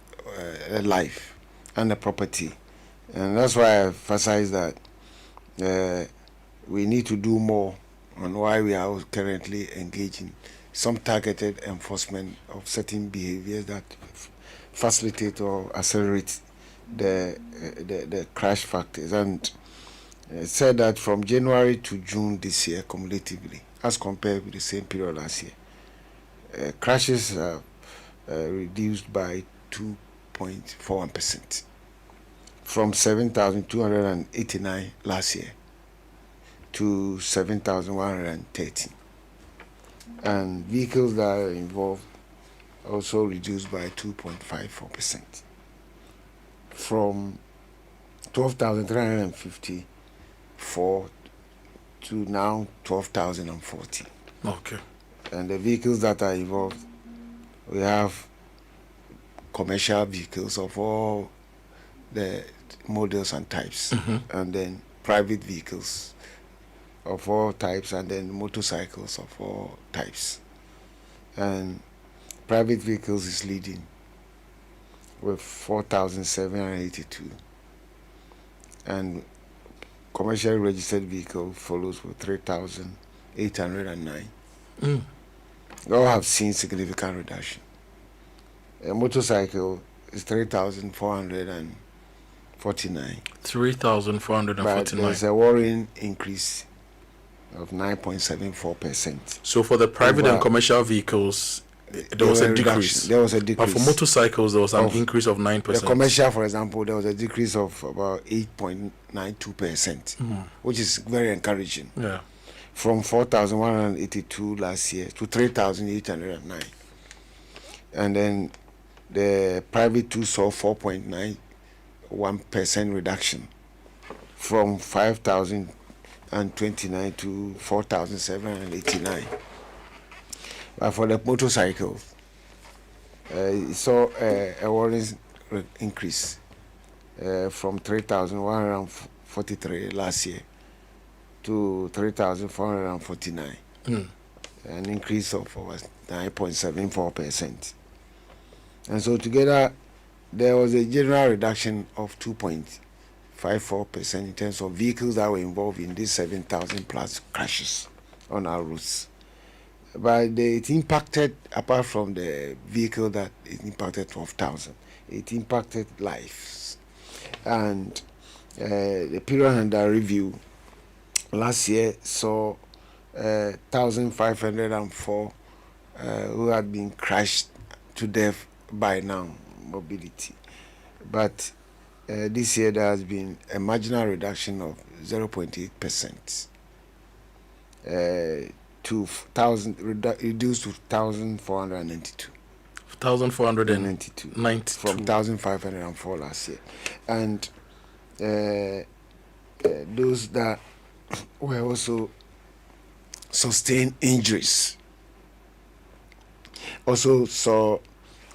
life and the property. And that's why I emphasize that we need to do more on why we are currently engaging some targeted enforcement of certain behaviors that facilitate or accelerate the crash factors. And said that from January to June this year, cumulatively, as compared with the same period last year, crashes are reduced by 2.41%, from 7,289 last year to 7,113. And vehicles that are involved also reduced by 2.54%, from 12,354 to now 12,040. Okay. And the vehicles that are involved, we have commercial vehicles of all the models and types, and then private vehicles of all types, and then motorcycles of all types. And private vehicles is leading with 4,782, and commercially registered vehicle follows with 3,809. We all have seen significant reduction. A motorcycle is 3,449. 3,449. But there's a worrying increase of 9.74%. So for the private and commercial vehicles, there was a decrease. There was a decrease. But for motorcycles, there was an increase of 9%. The commercial, for example, there was a decrease of about 8.92%, which is very encouraging. Yeah. From 4,182 last year to 3,809. And then the private two saw 4.91% reduction, from 5,029 to 4,789. But for the motorcycle, it saw a worrying increase from 3,143 last year to 3,449, an increase of over 9.74%. And so together, there was a general reduction of 2.54% in terms of vehicles that were involved in these 7,000 plus crashes on our routes. But it impacted, apart from the vehicle that it impacted 12,000, it impacted lives. And the period under review last year saw 1,504 who had been crashed to death by now mobility. But this year there has been a marginal reduction of 0.8%. To 1,000, reduced to 1,492. 1,492. From 1,504 last year. And those that were also sustained injuries also saw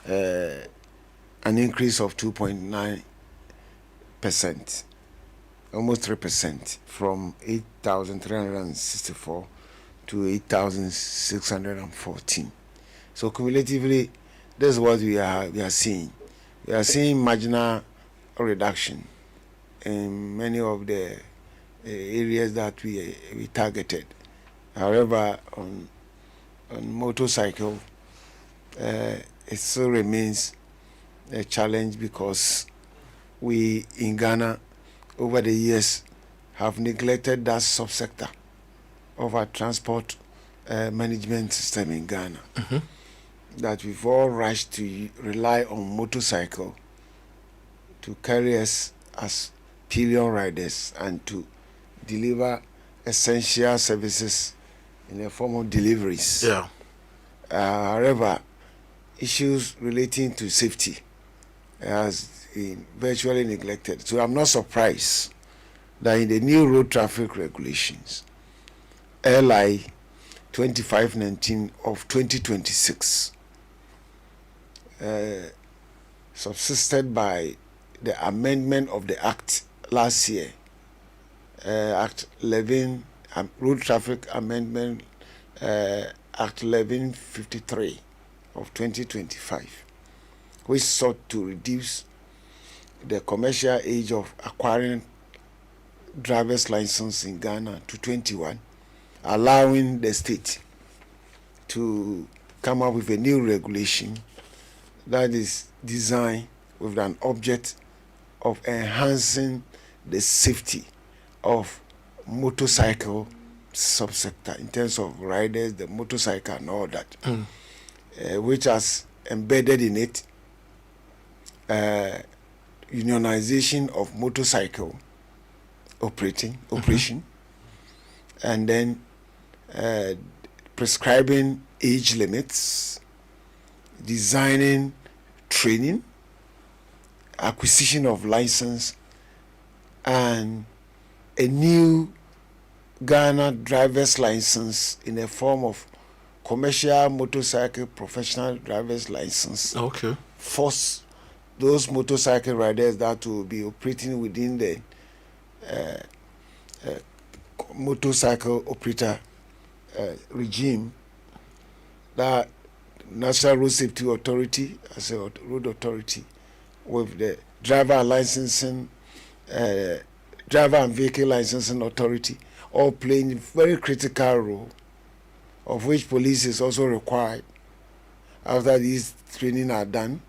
an increase of 2.9%, almost 3%, from 8,364 to 8,614. So cumulatively, this is what we are seeing. We are seeing marginal reduction in many of the areas that we targeted. However, on motorcycle, it still remains a challenge because we in Ghana over the years have neglected that subsector of our transport management system in Ghana. That we've all rushed to rely on motorcycle to carry us as pillion riders and to deliver essential services in the form of deliveries. Yeah. However, issues relating to safety has been virtually neglected. So I'm not surprised that in the new road traffic regulations, LI 2519 of 2026, subsisted by the amendment of the Act last year, Act 11, Road Traffic Amendment, Act 1153 of 2025, which sought to reduce the commercial age of acquiring driver's license in Ghana to 21, allowing the state to come up with a new regulation that is designed with an object of enhancing the safety of motorcycle subsector in terms of riders, the motorcycle and all that, which has embedded in it unionization of motorcycle operation, and then prescribing age limits, designing training, acquisition of license, and a new Ghana driver's license in the form of commercial motorcycle professional driver's license. Okay. Force those motorcycle riders that will be operating within the motorcycle operator regime, that National Road Safety Authority as a road authority with the driver licensing, driver and vehicle licensing authority, all playing a very critical role, of which police is also required after these training are done.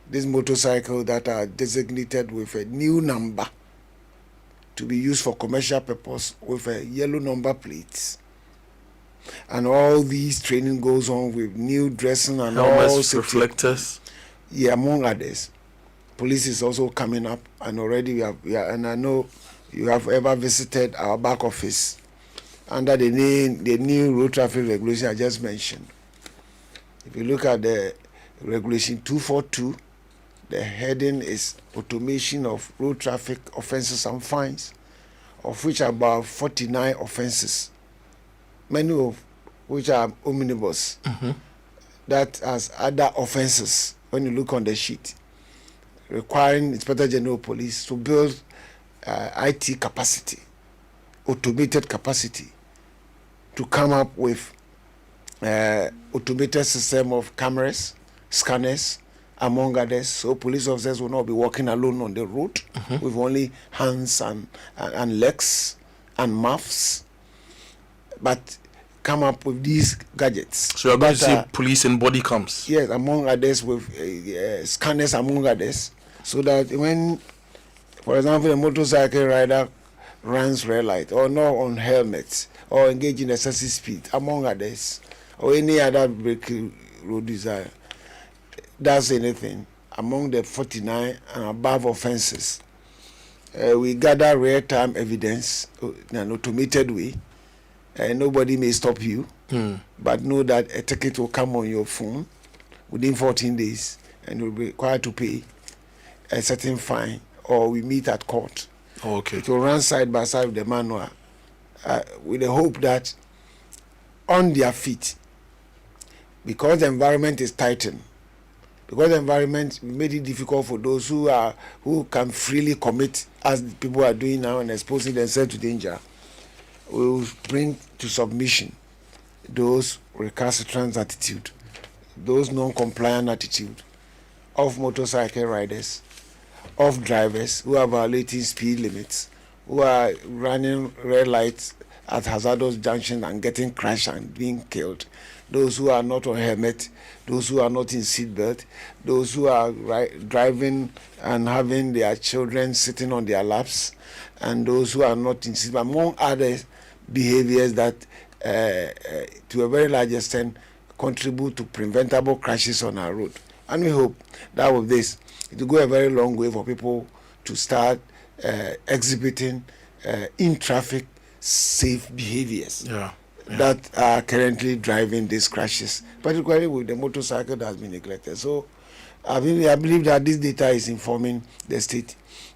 These motorcycles that are designated with a new number to be used for commercial purpose with a yellow number plates. And all these training goes on with new dressing and helmets, all reflectors. Yeah, among others. Police is also coming up, and already we have, and I know you have ever visited our back office under the new road traffic regulation I just mentioned. If you look at the regulation 242, the heading is automation of road traffic offenses and fines, of which are about 49 offenses, many of which are omnibus. That has other offenses when you look on the sheet, requiring Inspector General of Police to build IT capacity, automated capacity, to come up with automated system of cameras, scanners, among others, so police officers will not be walking alone on the road with only hands and legs and mouths, but come up with these gadgets. So you're going to see police in body cams? Yes, among others, with scanners, among others, so that when, for example, a motorcycle rider runs red light or not on helmets or engage in excessive speed, among others, or any other breaking road desire, does anything among the 49 and above offenses, we gather real-time evidence in an automated way. Nobody may stop you, but know that a ticket will come on your phone within 14 days and you'll be required to pay a certain fine, or we meet at court. Okay. It will run side by side with the manual, with the hope that on their feet, because the environment is tightened, because the environment made it difficult for those who can freely commit, as people are doing now, and exposing themselves to danger, will bring to submission those recalcitrant attitude, those non-compliant attitude of motorcycle riders, off drivers who are violating speed limits, who are running red lights at hazardous junctions and getting crashed and being killed, those who are not on helmet, those who are not in seatbelt, those who are driving and having their children sitting on their laps, and those who are not in seatbelt, among other behaviors that to a very large extent contribute to preventable crashes on our road. And we hope that with this, it will go a very long way for people to start exhibiting in traffic safe behaviors that are currently driving these crashes, particularly with the motorcycle that has been neglected. So I believe that this data is informing the state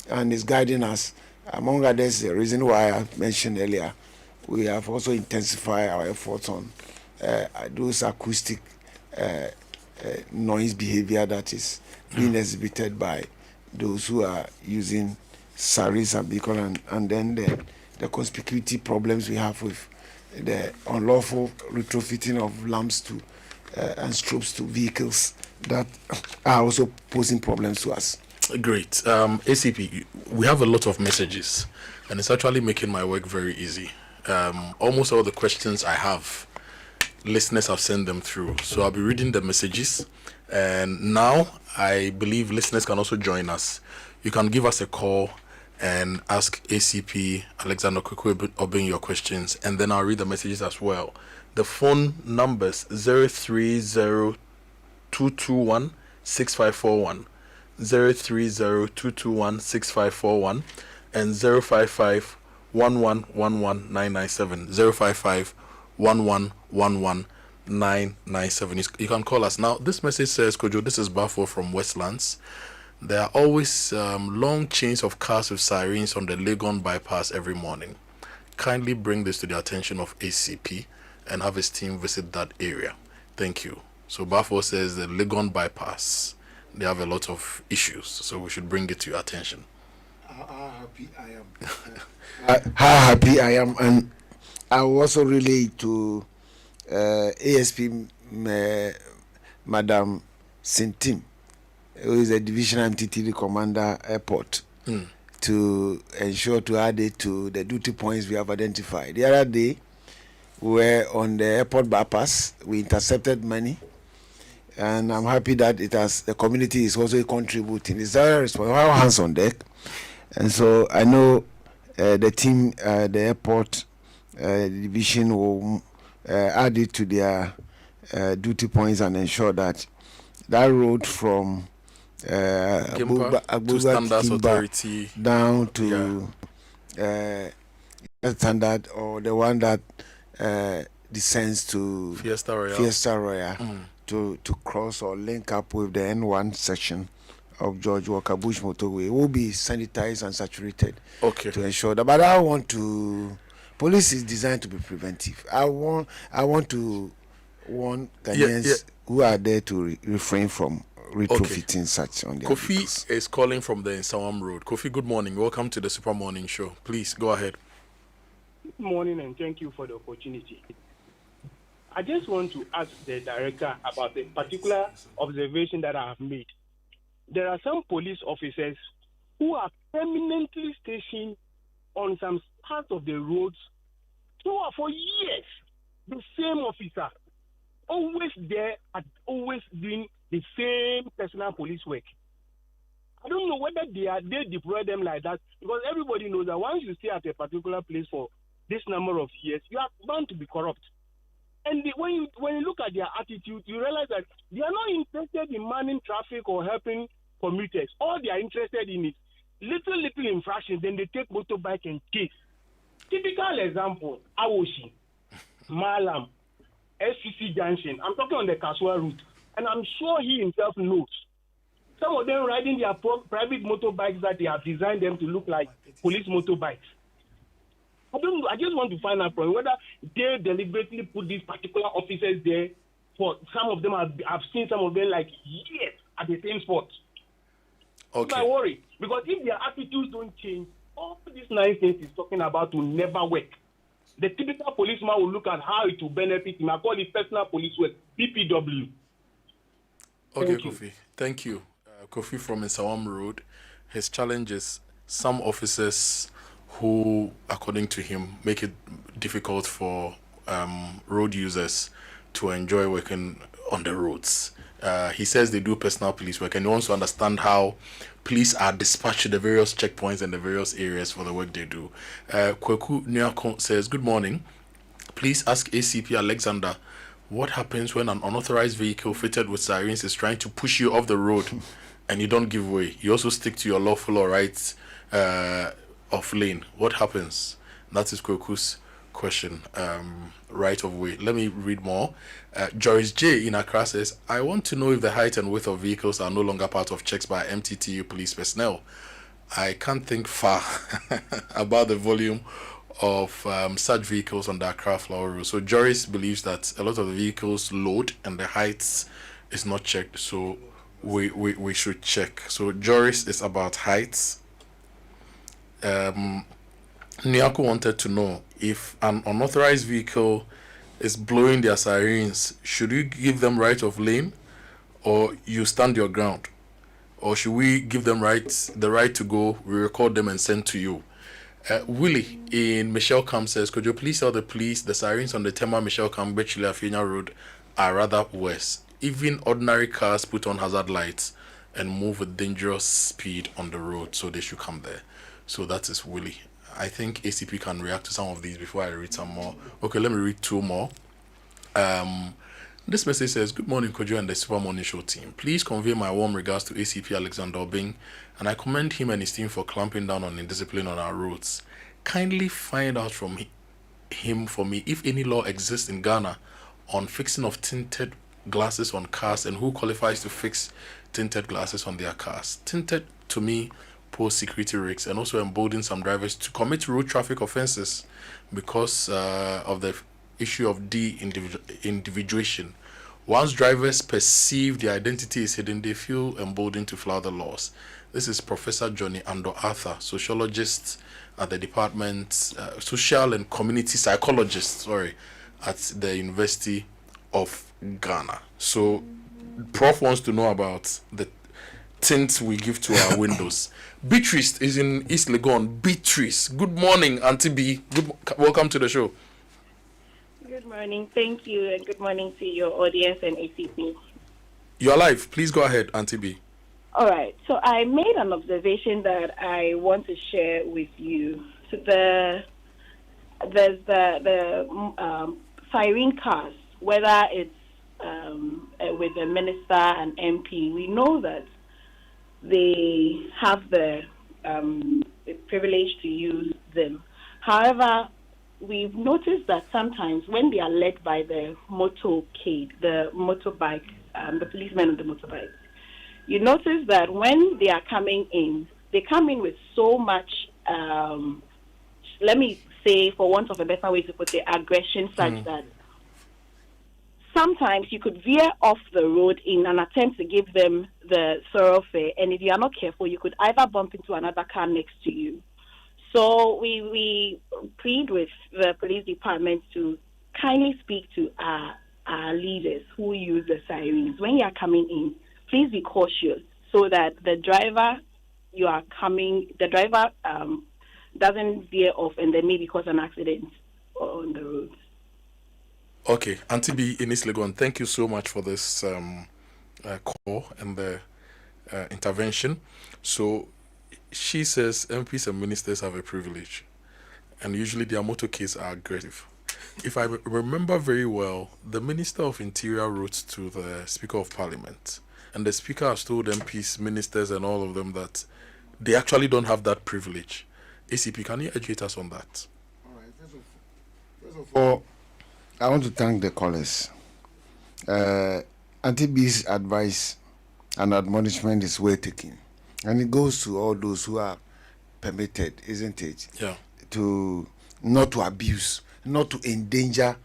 and is guiding us. Among others, the reason why I mentioned earlier, we have also intensified our efforts on those acoustic noise behavior that is being exhibited by those who are using Sirens and beacon, and then the conspicuity problems we have with the unlawful retrofitting of lamps to and strobes to vehicles that are also posing problems to us. Great. ACP, we have a lot of messages, and it's actually making my work very easy. Almost all the questions I have, listeners have sent them through. So I'll be reading the messages. And now I believe listeners can also join us. You can give us a call and ask ACP Alexander Kwekwe your questions, and then I'll read the messages as well. The phone numbers 030-221-6541, 030-221-6541, and 055-1111-997, 055-1111-997. You can call us. Now, this message says, Kojo, this is Bafo from Westlands. There are always long chains of cars with sirens on the Legon bypass every morning. Kindly bring this to the attention of ACP and have his team visit that area. Thank you. So Bafo says the Legon bypass, they have a lot of issues, so we should bring it to your attention. How happy I am. How happy I am. And I will also relate to ASP Madam Sintim, who is a divisional MTTD commander airport, to ensure to add it to the duty points we have identified. The other day, we were on the airport bypass. We intercepted money, and I'm happy that the community is also contributing. It's our responsibility, our hands on deck, and so I know the team, the airport division will add it to their duty points and ensure that that road from to Standards Authority down to Standard, or the one that descends to Fiesta Royal to cross or link up with the N1 section of George Walker Bush Motorway will be sanitized and saturated to ensure that. But I want to. Police is designed to be preventive. I want to warn Ghanaians who are there to refrain from retrofitting such on their Kofi vehicles. is calling from the Nsawam Road. Kofi, good morning. Welcome to the Super Morning Show. Please go ahead. Good morning, and thank you for the opportunity. I just want to ask the director about a particular observation that I have made. There are some police officers who are permanently stationed on some parts of the roads for years. The same officer, always there, always doing the same personal police work. I don't know whether they deploy them like that, because everybody knows that once you stay at a particular place for this number of years, you are bound to be corrupt. And when you look at their attitude, you realize that they are not interested in manning traffic or helping commuters. All they are interested in is little infractions, then they take motorbike and case. Typical example, Awoshi, Malam, SCC Junction. I'm talking on the Kaswa route. And I'm sure he himself knows. Some of them riding their private motorbikes that they have designed them to look like police motorbikes. I just want to find out from whether they deliberately put these particular officers there. For some of them, I've seen some of them like years at the same spot. Okay. So I worry, because if their attitudes don't change, all these nice things he's talking about will never work. The typical policeman will look at how it will benefit him. I call it personal police work, PPW. Okay, Kofi. Thank you. Kofi from Nsawam Road his challenge is some officers who, according to him, make it difficult for road users to enjoy working on the roads. He says they do personal police work, and he wants to understand how police are dispatched to the various checkpoints and the various areas for the work they do. Kweku Nyako says, good morning. Please ask ACP Alexander what happens when an unauthorized vehicle fitted with sirens is trying to push you off the road and you don't give way. You also stick to your lawful or rights of lane. What happens? That is Kweku's question. Right of way. Let me read more. Joyce J in Accra says, I want to know if the height and width of vehicles are no longer part of checks by MTTU police personnel. I can't think far about the volume of such vehicles on the Accra Flower Road. So Joyce believes that a lot of the vehicles load and the heights is not checked. So we should check. So Joyce is about heights. Nyako wanted to know if an unauthorized vehicle is blowing their sirens, should you give them right of lane or you stand your ground? Or should we give them the right to go, we record them and send to you? Willie in Michelle Camp says, could you please tell the police the sirens on the Tema Michelle Camp Bechile Afenia Road are rather worse. Even ordinary cars put on hazard lights and move with dangerous speed on the road, so they should come there. So that is Willie. I think ACP can react to some of these before I read some more. Okay, let me read two more. This message says, good morning, Kojo and the Super Morning Show team. Please convey my warm regards to ACP Alexander Obing, and I commend him and his team for clamping down on indiscipline on our roads. Kindly find out from him for me if any law exists in Ghana on fixing of tinted glasses on cars and who qualifies to fix tinted glasses on their cars. Tinted, to me, pose security risks and also embolden some drivers to commit road traffic offenses because of the issue of de-individuation. Once drivers perceive their identity is hidden, they feel emboldened to flout the laws. This is Professor Johnny Ando Arthur, sociologist at the department, social and community psychologist, at the University of Ghana. So, Prof wants to know about the tints we give to our windows. Beatrice is in East Legon. Beatrice, good morning, Auntie B. Welcome to the show. Good morning, thank you, and good morning to your audience and ACP. You're live. Please go ahead, Auntie B. All right. So I made an observation that I want to share with you. So there's the siren cars, whether it's with the minister and MP. We know that they have the privilege to use them. However, we've noticed that sometimes when they are led by the motorcade, the motorbike, the policemen on the motorbike, you notice that when they are coming in, they come in with so much, let me say, for want of a better way to put it, aggression such that sometimes you could veer off the road in an attempt to give them the thoroughfare, and if you are not careful, you could either bump into another car next to you. So we plead with the police department to kindly speak to our leaders who use the sirens. When you are coming in, please be cautious so that the driver doesn't veer off and then maybe cause an accident on the road. Okay, Auntie B in East Legon, thank you so much for this call and the intervention. So she says MPs and ministers have a privilege, and usually their motorcades are aggressive. If I remember very well, the Minister of Interior wrote to the Speaker of Parliament, and the Speaker has told MPs, ministers, and all of them that they actually don't have that privilege. ACP, can you educate us on that? All right. First of all, I want to thank the callers. Auntie B's advice and admonishment is well taken. And it goes to all those who are permitted, isn't it? Yeah. To not to abuse, not to endanger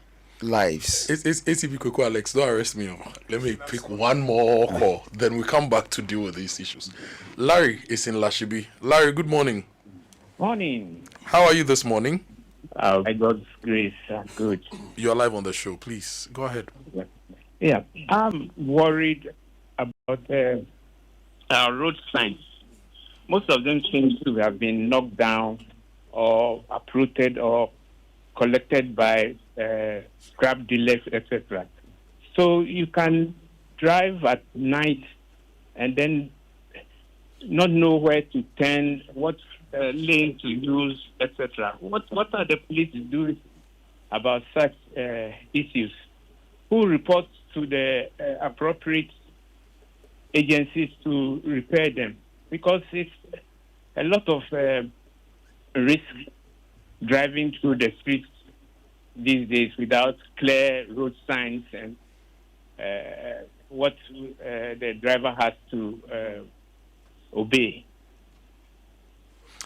lives. It's ACP Koko Alex, don't arrest me. Let me pick one more call. Then we come back to deal with these issues. Larry is in Lashibi. Larry, good morning. Morning. How are you this morning? By God's grace, good. You're live on the show. Please, go ahead. Yeah. I'm worried about road signs. most of them seem to have been knocked down or uprooted or collected by scrap dealers, etc. So you can drive at night and then not know where to turn, what lane to use, etc. What are the police doing about such issues? Who reports to the appropriate agencies to repair them? Because it's a lot of risk driving through the streets these days without clear road signs and what the driver has to obey.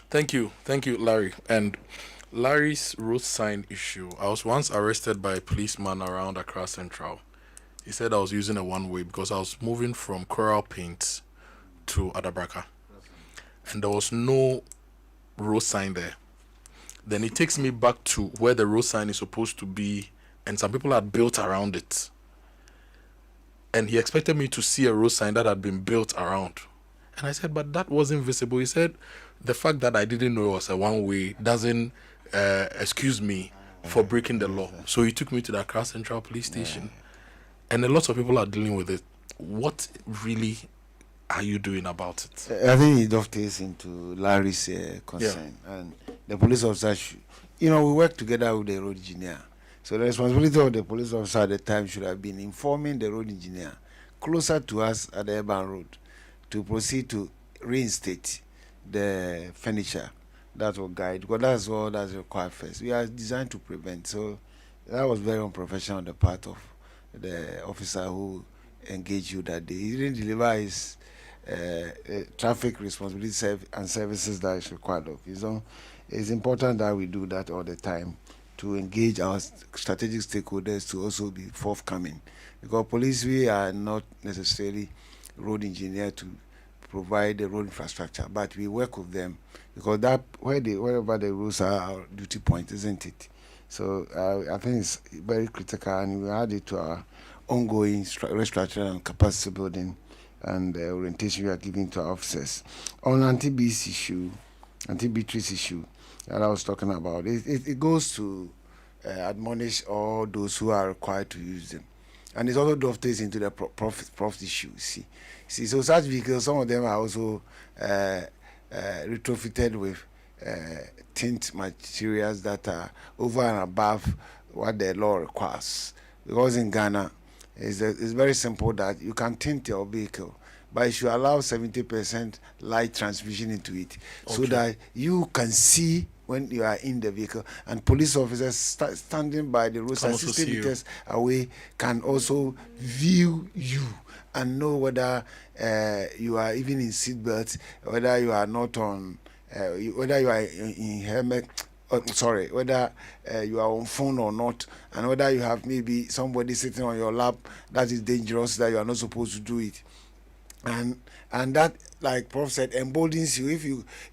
Thank you, Larry. And Larry's road sign issue. I was once arrested by a policeman around Accra Central. He said I was using a one-way because I was moving from Coral Paint to Adabraka, and there was no road sign there. Then he takes me back to where the road sign is supposed to be, and some people had built around it. And he expected me to see a road sign that had been built around. And I said, but that wasn't visible. He said, the fact that I didn't know it was a one-way doesn't excuse me for breaking the law. So he took me to the Accra Central Police Station. And a lot of people are dealing with it. What really are you doing about it? I think it dovetails into Larry's concern. And the police officer, we work together with the road engineer. So the responsibility of the police officer at the time should have been informing the road engineer closer to us at the urban road to proceed to reinstate the furniture that will guide, because that's all that's required first. We are designed to prevent. So that was very unprofessional on the part of the officer who engaged you that day. He didn't deliver his traffic responsibility and services that is required of his own. It's important that we do that all the time to engage our strategic stakeholders to also be forthcoming, because police, we are not necessarily road engineer to provide the road infrastructure, but we work with them because that wherever the roads are our duty point, isn't it? So I think it's very critical, and we add it to our ongoing restructuring and capacity building and orientation we are giving to our officers. On anti-Beatrice issue that I was talking about, it goes to admonish all those who are required to use them. And it also dovetails into the profit issue. See, so such vehicles, some of them are also retrofitted with tint materials that are over and above what the law requires. Because in Ghana, it's very simple that you can tint your vehicle, but you should allow 70% light transmission into it, so that you can see when you are in the vehicle, and police officers standing by the roadside 60 meters away can also view you and know whether you are even in seatbelt, whether you are not on, whether you are in helmet, whether you are on phone or not, and whether you have maybe somebody sitting on your lap that is dangerous, that you are not supposed to do it. And that, like Prof said, emboldens you.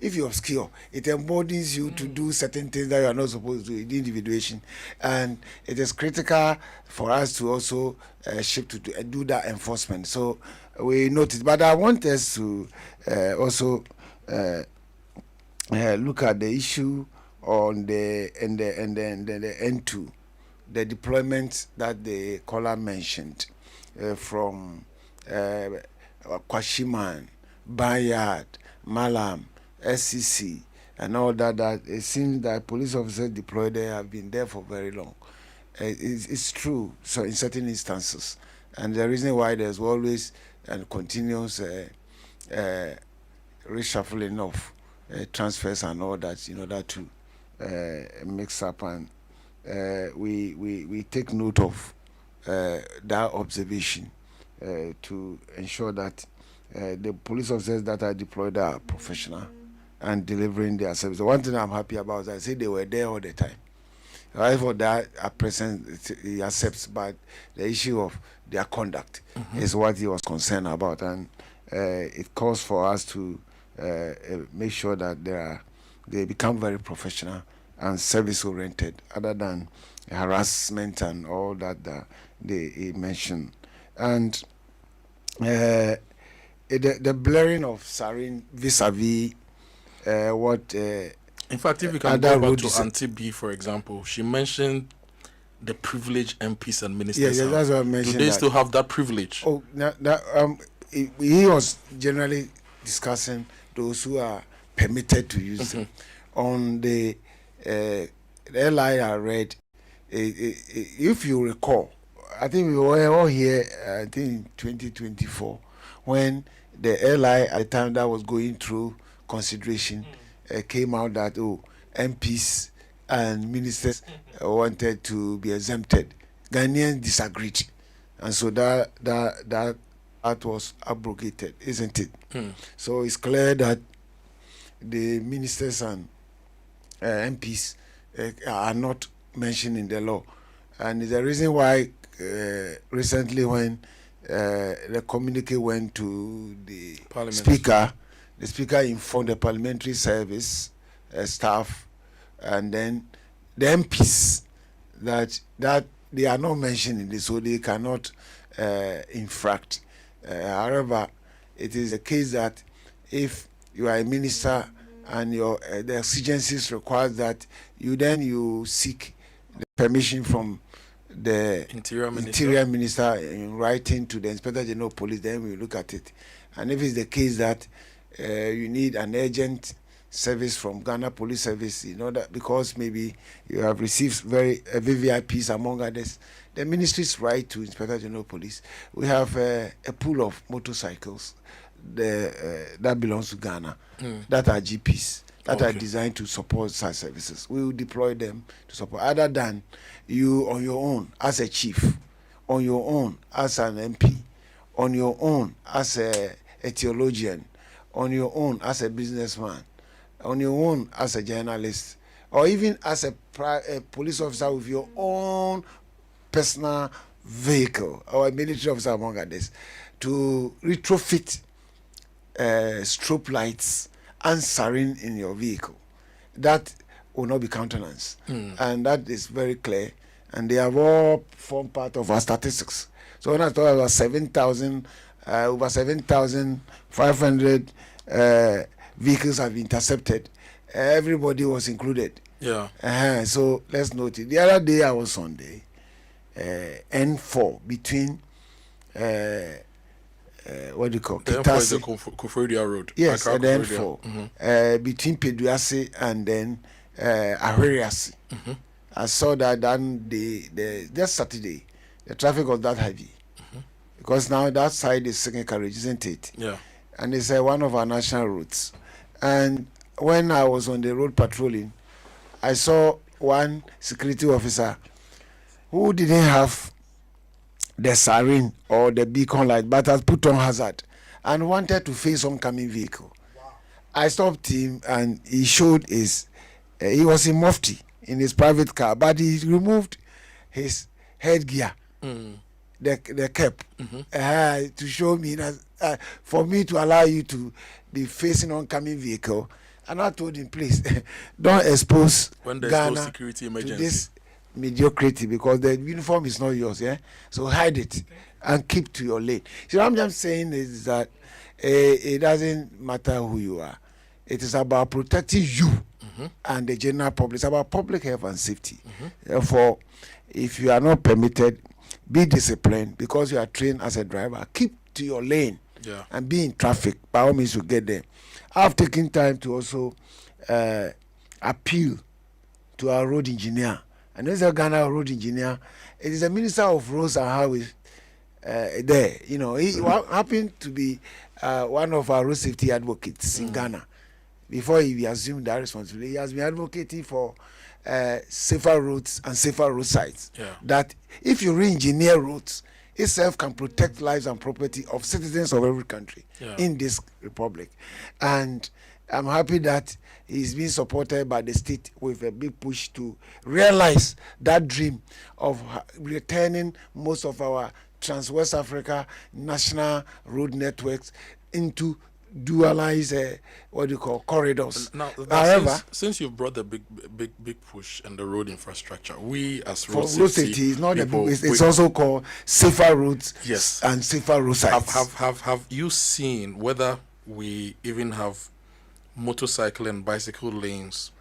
If you're obscure, it emboldens you to do certain things that you are not supposed to do in the individuation. And it is critical for us to also shift to do that enforcement. So we notice, but I want us to also look at the issue on the N2, the deployment that the caller mentioned from Kwashiman, Bayard, Malam, SCC, and all that. That it seems that police officers deployed there have been there for very long. It's true. So in certain instances, and the reason why there's always and continuous reshuffling of transfers and all that in order to mix up, and we take note of that observation to ensure that the police officers that are deployed are professional and delivering their service. The one thing I'm happy about is I say they were there all the time. For that, at present, he accepts, but the issue of their conduct is what he was concerned about, and it calls for us to make sure that they become very professional and service-oriented, other than harassment and all that they mentioned. And the blurring of siren vis-a-vis what. In fact, if you can go back to Auntie B, for example, she mentioned the privileged MPs and ministers. Yeah, that's what I mentioned. Do they still have that privilege? Oh, he was generally discussing those who are permitted to use them. On the LI I read, if you recall, I think we were all here, I think in 2024, when the LI at the time that was going through consideration came out that MPs and ministers wanted to be exempted. Ghanaians disagreed, and so that was abrogated, isn't it? So it's clear that the ministers and MPs are not mentioned in the law, and it's the reason why recently when the communique went to the Speaker, the Speaker informed the parliamentary service staff and then the MPs that they are not mentioned in this, so they cannot infract. However, it is a case that if you are a minister and your the exigencies require that you seek the permission from the Interior Minister in writing to the Inspector General of Police, then we look at it. And if it's the case that you need an urgent service from Ghana Police Service, that because maybe you have received VVIPs among others, the ministry's right to Inspector General of Police. We have a pool of motorcycles that belongs to Ghana that are GPs that are designed to support such services. We will deploy them to support, other than you on your own as a chief, on your own as an MP, on your own as a theologian, on your own as a businessman, on your own as a journalist, or even as a police officer with your own personal vehicle, or a military officer among others, to retrofit strobe lights and siren in your vehicle. That will not be countenanced. And that is very clear. And they have all formed part of our statistics. So when I talk about 7,000, over 7,500 vehicles have been intercepted, everybody was included. Yeah. So let's note it. The other day I was on the N4 between what do you call the N4 is the Koforidua Road. Yes, and the N4 between Peduase and then Ahweriase. I saw that then just Saturday the traffic was that heavy because now that side is second carriage, isn't it? Yeah. And it's one of our national routes. And when I was on the road patrolling, I saw one security officer who didn't have the siren or the beacon light, but has put on hazard and wanted to face oncoming vehicle. Wow. I stopped him and he showed his, he was in mufti in his private car, but he removed his headgear, the cap, to show me that for me to allow you to be facing oncoming vehicle. And I told him, please don't expose when there's Ghana no security emergency to this mediocrity, because the uniform is not yours, so hide it and keep to your lane. So what I'm just saying is that it doesn't matter who you are, it is about protecting you and the general public. It's about public health and safety. Therefore, if you are not permitted, be disciplined, because you are trained as a driver. Keep to your lane and be in traffic. By all means, you get there. I've taken time to also appeal to our road engineer. And there's a Ghana road engineer. It is the Minister of Roads and Highways there. He happened to be one of our road safety advocates in Ghana. Before he assumed that responsibility, he has been advocating for safer roads and safer road sites. That if you re-engineer roads, itself can protect lives and property of citizens of every country in this republic. And I'm happy that he's being supported by the state with a big push to realize that dream of returning most of our Trans-West Africa national road networks into dualized corridors. Now, however, since you've brought the big push and the road infrastructure, we as road safety is not people, it's also called safer roads and safer road sites. Have you seen whether we even have motorcycle and bicycle lanes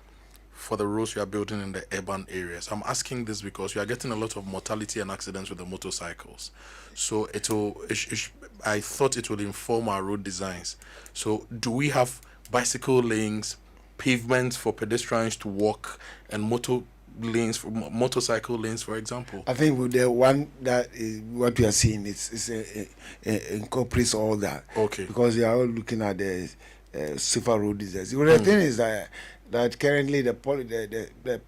for the roads we are building in the urban areas? I'm asking this because we are getting a lot of mortality and accidents with the motorcycles. So I thought it will inform our road designs. So do we have bicycle lanes, pavements for pedestrians to walk, and motorcycle lanes, for example? I think with the one that is what we are seeing, it incorporates all that. Okay. Because we are all looking at the safer road designs. The thing is that currently the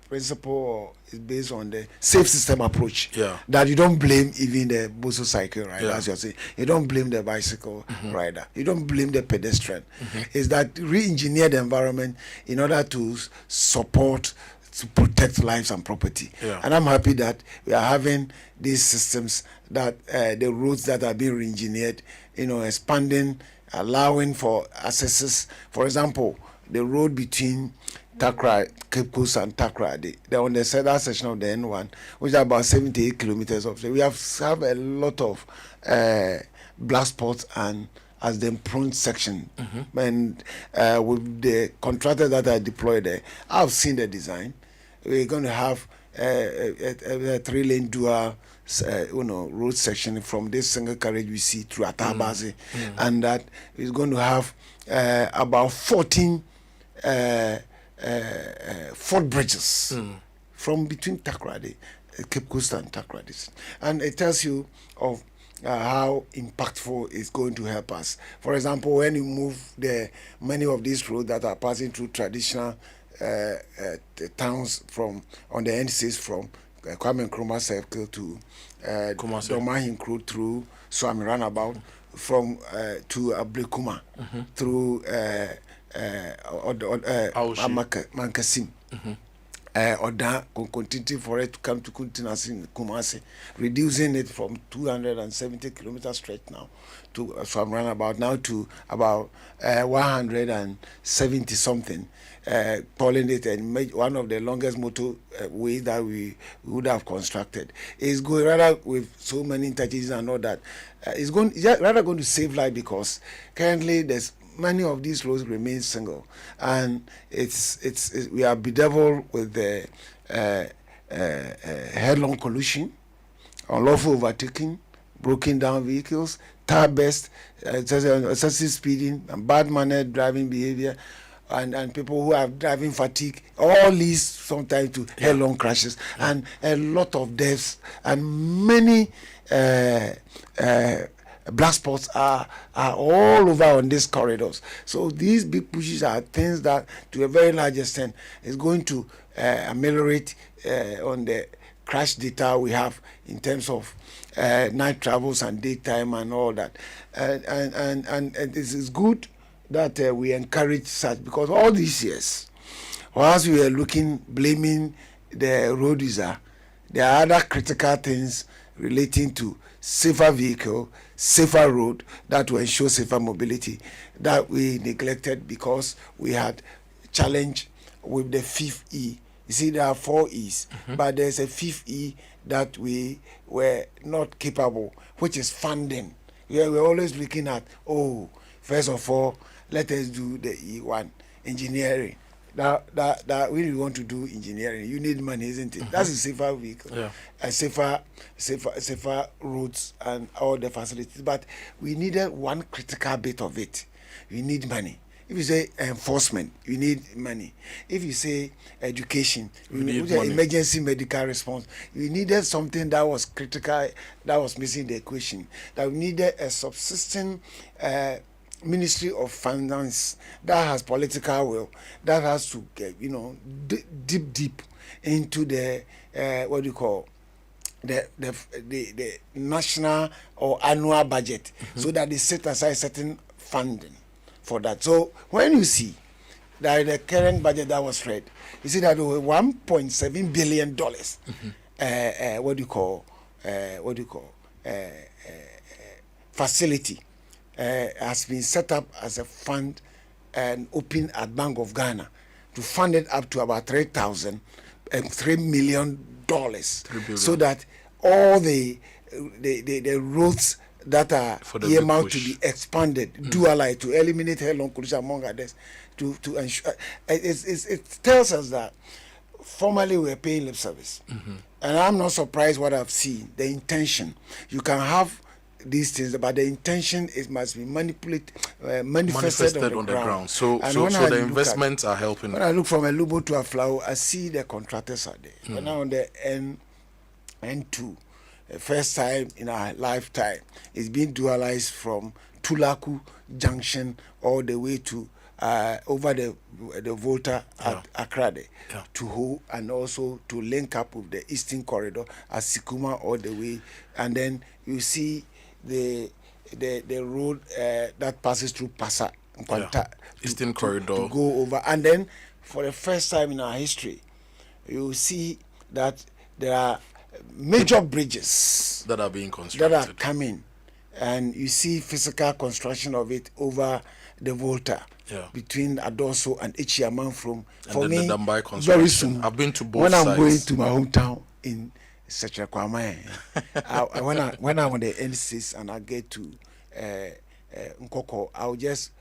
principle is based on the safe system approach. Yeah. That you don't blame even the motorcycle rider, Yeah. as you're saying. You don't blame the bicycle rider. You don't blame the pedestrian. Is that re-engineer the environment in order to support, to protect lives and property. Yeah. And I'm happy that we are having these systems, that the roads that are being re-engineered, expanding, allowing for accesses. For example, the road between Takra, Cape Coast and Takra, they're on the southern section of the N1, which is about 78 kilometers of. We have a lot of black spots and as the prone section. And with the contractors that are deployed there, I've seen the design. We're going to have a 3-lane dual road section from this single carriage we see through Atabase, and that is going to have about 14 footbridges from between Takrady, Cape Coast and Takrady, and it tells you of how impactful it's going to help us. For example, when you move many of these roads that are passing through traditional towns on the NCs from Kwame Nkrumah Circle to Domahin Road through Swami Runabout, from to Ablekuma through Mankasim. Oda continue for it to come to Kuntinasi Kumasi, reducing it from 270 kilometers straight now to from Runabout now to about 170 something. Calling it one of the longest motorway that we would have constructed. It's going rather with so many interchanges and all that. It's rather going to save life, because currently there's many of these roads remain single, and we are bedeviled with the headlong collision, unlawful overtaking, broken down vehicles, tire burst, excessive speeding, and bad mannered driving behavior. And people who are driving fatigue, all leads sometimes to headlong crashes, and a lot of deaths, and many black spots are all over on these corridors. So these big pushes are things that, to a very large extent, is going to ameliorate on the crash data we have in terms of night travels and daytime and all that. And this is good that we encourage such, because all these years, whilst we are blaming the road user, there are other critical things relating to safer vehicle, safer road, that will ensure safer mobility, that we neglected because we had challenge with the 5th E. You see, there are 4 E's, but there's a 5th E that we were not capable, which is funding. We're always looking at, first of all, let us do the E1, engineering. That we want to do engineering. You need money, isn't it? That's a safer vehicle, safer roads and all the facilities. But we needed one critical bit of it. We need money. If you say enforcement, you need money. If you say education, you need emergency medical response. We needed something that was critical, that was missing the equation. That we needed a subsisting Ministry of Finance that has political will, that has to get, deep into the the national or annual budget, so that they set aside certain funding for that. So when you see that the current budget that was read, you see that $1.7 billion facility has been set up as a fund and open at Bank of Ghana to fund it up to about $3 million, so that all the roads that are earmarked to be expanded, dual to eliminate headlong collision among others, to ensure. It tells us that formally we're paying lip service. And I'm not surprised what I've seen. The intention. You can have these things, but the intention must be manifested on the ground. So the investments are helping. When I look from a Lubo to a Flower, I see the contractors are there. But now on the N2, the first time in our lifetime, it's been dualized from Tulaku Junction all the way to over the Volta at Akrade to Ho, and also to link up with the Eastern Corridor at Sikuma all the way, and then you see the road that passes through Pasa, Eastern Corridor, to go over, and then for the first time in our history, you see that there are major bridges that are being constructed, that are coming, and you see physical construction of it over the Volta. Between Adoso and Ichiaman from for me very soon. I've been to both when sides. I'm going to my hometown in Sechakwama, when I'm on the N6 and I get to Nkoko, I'll just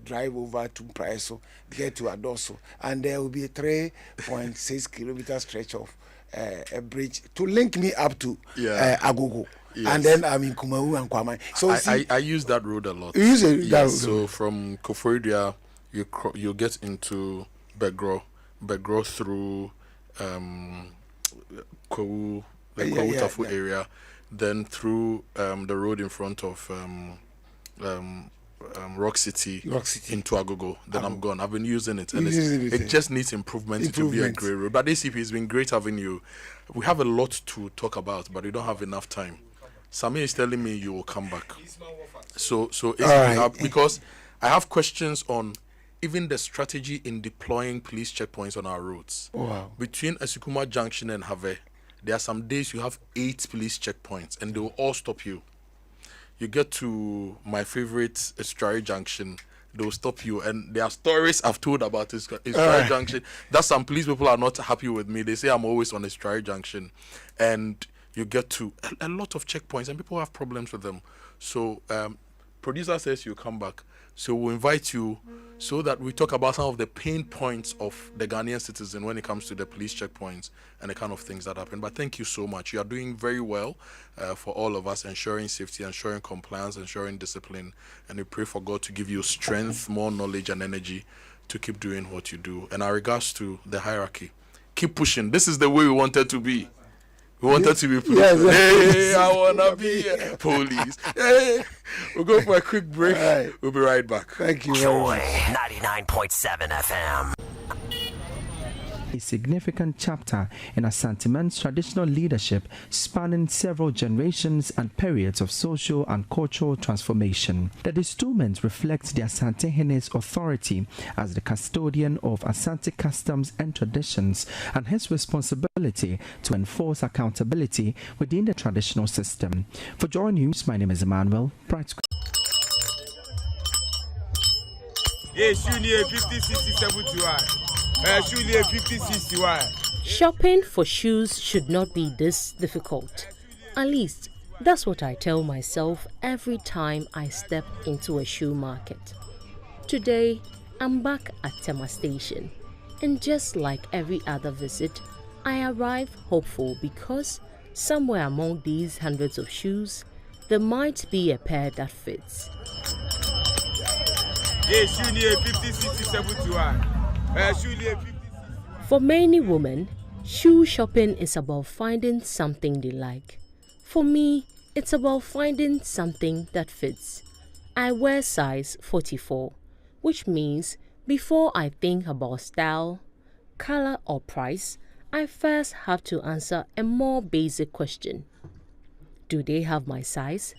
drive over to Praeso, get to Adoso, and there will be a 3.6 kilometer stretch of a bridge to link me up to Agogo. Yes. And then I'm in Kumau and Kwamai. So I use that road a lot. You use it? Yes. So from Koforidua, you get into Begro through Kou, the Kou area, then through the road in front of Rock City into Agogo. Then I'm gone. I've been using it, and it just needs improvement to be a great road. But ACP has been great having you. We have a lot to talk about, but we don't have enough time. Samir is telling me you will come back. So right. Because I have questions on even the strategy in deploying police checkpoints on our roads. Wow. Between Asukuma Junction and Have, there are some days you have 8 police checkpoints and they will all stop you. You get to my favorite Estuary Junction, they will stop you. And there are stories I've told about Estuary Junction that some police people are not happy with me. They say I'm always on Estuary Junction. And you get to a lot of checkpoints and people have problems with them. So producer says you come back. So we'll invite you so that we talk about some of the pain points of the Ghanaian citizen when it comes to the police checkpoints and the kind of things that happen. But thank you so much. You are doing very well for all of us, ensuring safety, ensuring compliance, ensuring discipline. And we pray for God to give you strength, more knowledge and energy to keep doing what you do. And our regards to the hierarchy. Keep pushing. This is the way we wanted to be. We wanted to be police. Yes. Hey, I wanna be police. Hey, we'll go for a quick break. Right. We'll be right back. Thank you. Joy 99.7 FM. A significant chapter in Asanteman's traditional leadership spanning several generations and periods of social and cultural transformation. The installment reflects the Asante Hene's authority as the custodian of Asante customs and traditions and his responsibility to enforce accountability within the traditional system. For Joy News, my name is Emmanuel Bright. Shopping for shoes should not be this difficult. At least, that's what I tell myself every time I step into a shoe market. Today, I'm back at Tema Station, and just like every other visit, I arrive hopeful because somewhere among these hundreds of shoes, there might be a pair that fits. For many women, shoe shopping is about finding something they like. For me, it's about finding something that fits. I wear size 44, which means before I think about style, color or price, I first have to answer a more basic question. Do they have my size?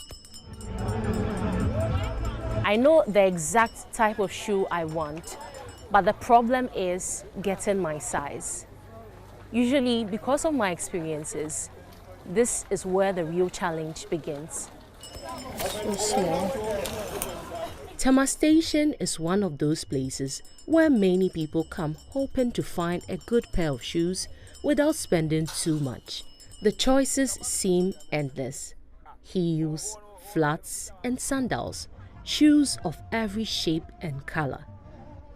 I know the exact type of shoe I want, but the problem is getting my size. Usually, because of my experiences, this is where the real challenge begins. So small. Tema Station is one of those places where many people come hoping to find a good pair of shoes without spending too much. The choices seem endless. Heels, flats, and sandals. Shoes of every shape and color.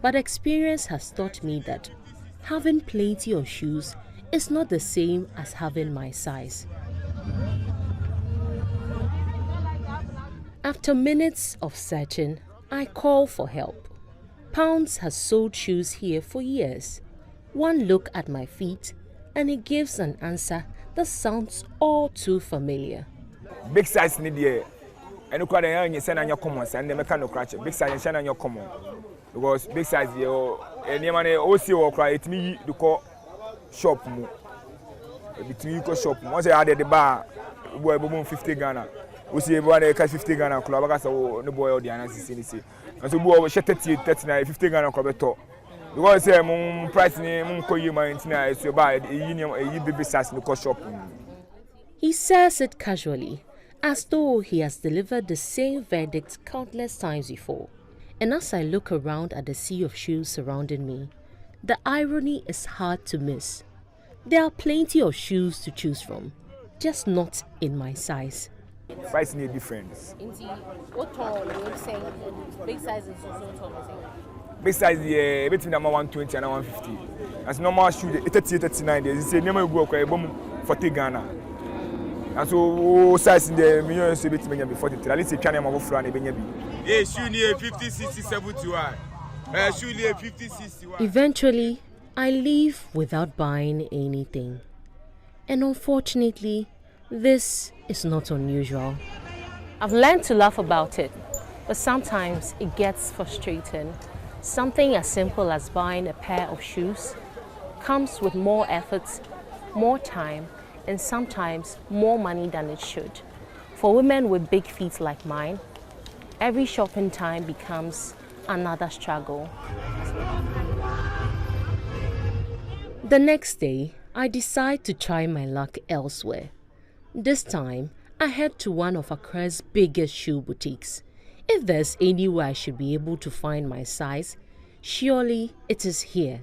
But experience has taught me that having plenty of shoes is not the same as having my size. After minutes of searching, I call for help. Pounds has sold shoes here for years. One look at my feet and he gives an answer that sounds all too familiar. Big size need here. And you can send on your commons and the mechanical crash. Big size and on your common. Because big size and you man also or cry it me to call shop. Between you shop. Once I added the bar, boy, 50 Ghana. We see everyone catch 50 Ghana club. I got no boy or the analysis. And so boy, 39, 50 Ghana club talk. Because say price ni call you my internet so buy a baby size no shop. He says it casually, as though he has delivered the same verdict countless times before. And as I look around at the sea of shoes surrounding me, the irony is hard to miss. There are plenty of shoes to choose from, just not in my size. Price need difference. What tall you saying? Big size is so tall. Big size between 120 and 150. As normal shoe 30 39 days. Say never go kwa 40 Ghana. And so size in the millions between be 43. At least you can am for an be. Eh shoe near 50 60 71. Shoe near 50 61. Eventually, I leave without buying anything. And unfortunately, this is not unusual. I've learned to laugh about it, but sometimes it gets frustrating. Something as simple as buying a pair of shoes comes with more effort, more time, and sometimes more money than it should. For women with big feet like mine, every shopping time becomes another struggle. The next day, I decide to try my luck elsewhere. This time, I head to one of Accra's biggest shoe boutiques. If there's anywhere I should be able to find my size, surely it is here.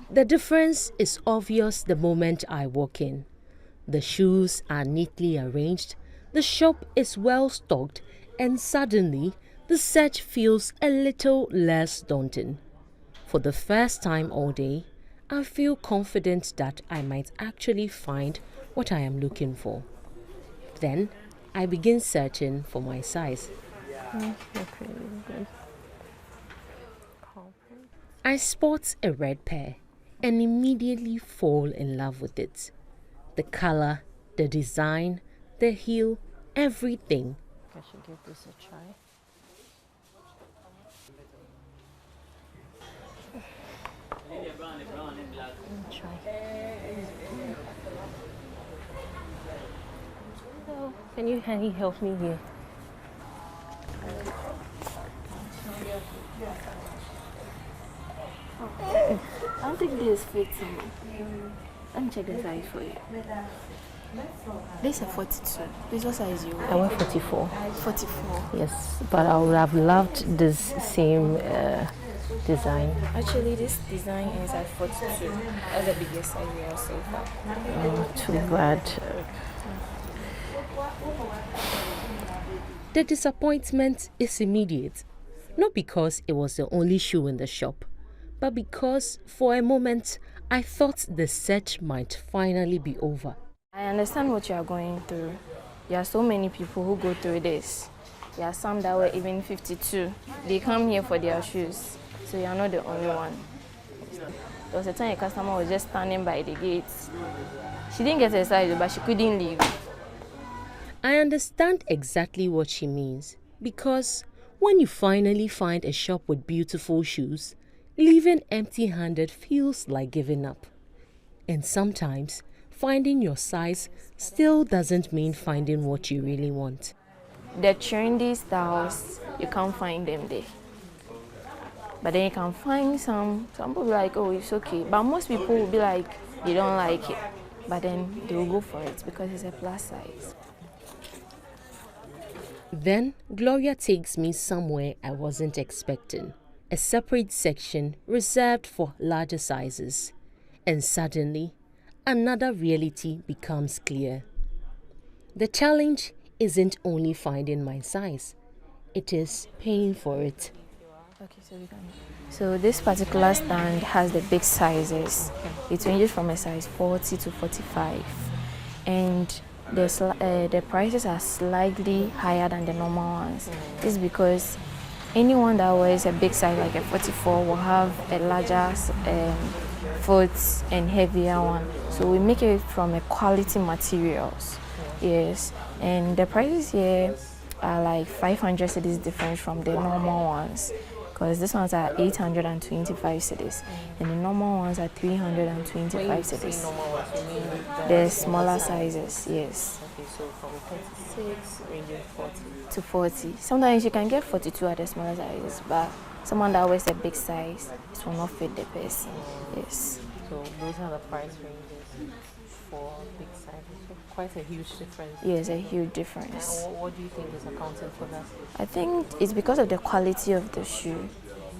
The difference is obvious the moment I walk in. The shoes are neatly arranged, the shop is well stocked, and suddenly the search feels a little less daunting. For the first time all day, I feel confident that I might actually find what I am looking for. Then, I begin searching for my size. I spot a red pair and immediately fall in love with it. The color, the design, the heel, everything. I should give this a try. Can you help me here? I don't think this fits me. Let me check the size for you. This is a 42. This what size you wear? I wear 44. 44. Yes, but I would have loved this same design. Actually, this design is at 42. That's the biggest size we have so far. Oh, too bad. The disappointment is immediate. Not because it was the only shoe in the shop, but because for a moment I thought the search might finally be over. I understand what you are going through. There are so many people who go through this. There are some that were even 52. They come here for their shoes, so you are not the only one. There was a time a customer was just standing by the gates. She didn't get her size, but she couldn't leave. I understand exactly what she means, because when you finally find a shop with beautiful shoes, leaving empty-handed feels like giving up. And sometimes, finding your size still doesn't mean finding what you really want. The trendy styles, you can't find them there. But then you can find some people will be like, oh, it's okay. But most people will be like, they don't like it. But then they will go for it because it's a plus size. Then Gloria takes me somewhere I wasn't expecting. A separate section reserved for larger sizes. And suddenly, another reality becomes clear. The challenge isn't only finding my size, it is paying for it. Okay, so this particular stand has the big sizes. It ranges from a size 40 to 45, and the prices are slightly higher than the normal ones. This is because anyone that wears a big size like a 44 will have a larger foot and heavier one. So we make it from a quality materials. Yes, and the prices here are like 500 cedis different from the normal ones, because these ones are 825 cedis and the normal ones are 325 cedis. The smaller sizes, yes. Okay, so from 36 ranging 40 to 40. Sometimes you can get 42 at the smaller sizes, but someone that wears a big size, it will not fit the person. Yes. So those are the price ranges for big sizes. So quite a huge difference. Yes, a huge difference. And what do you think is accounting for that? I think it's because of the quality of the shoe.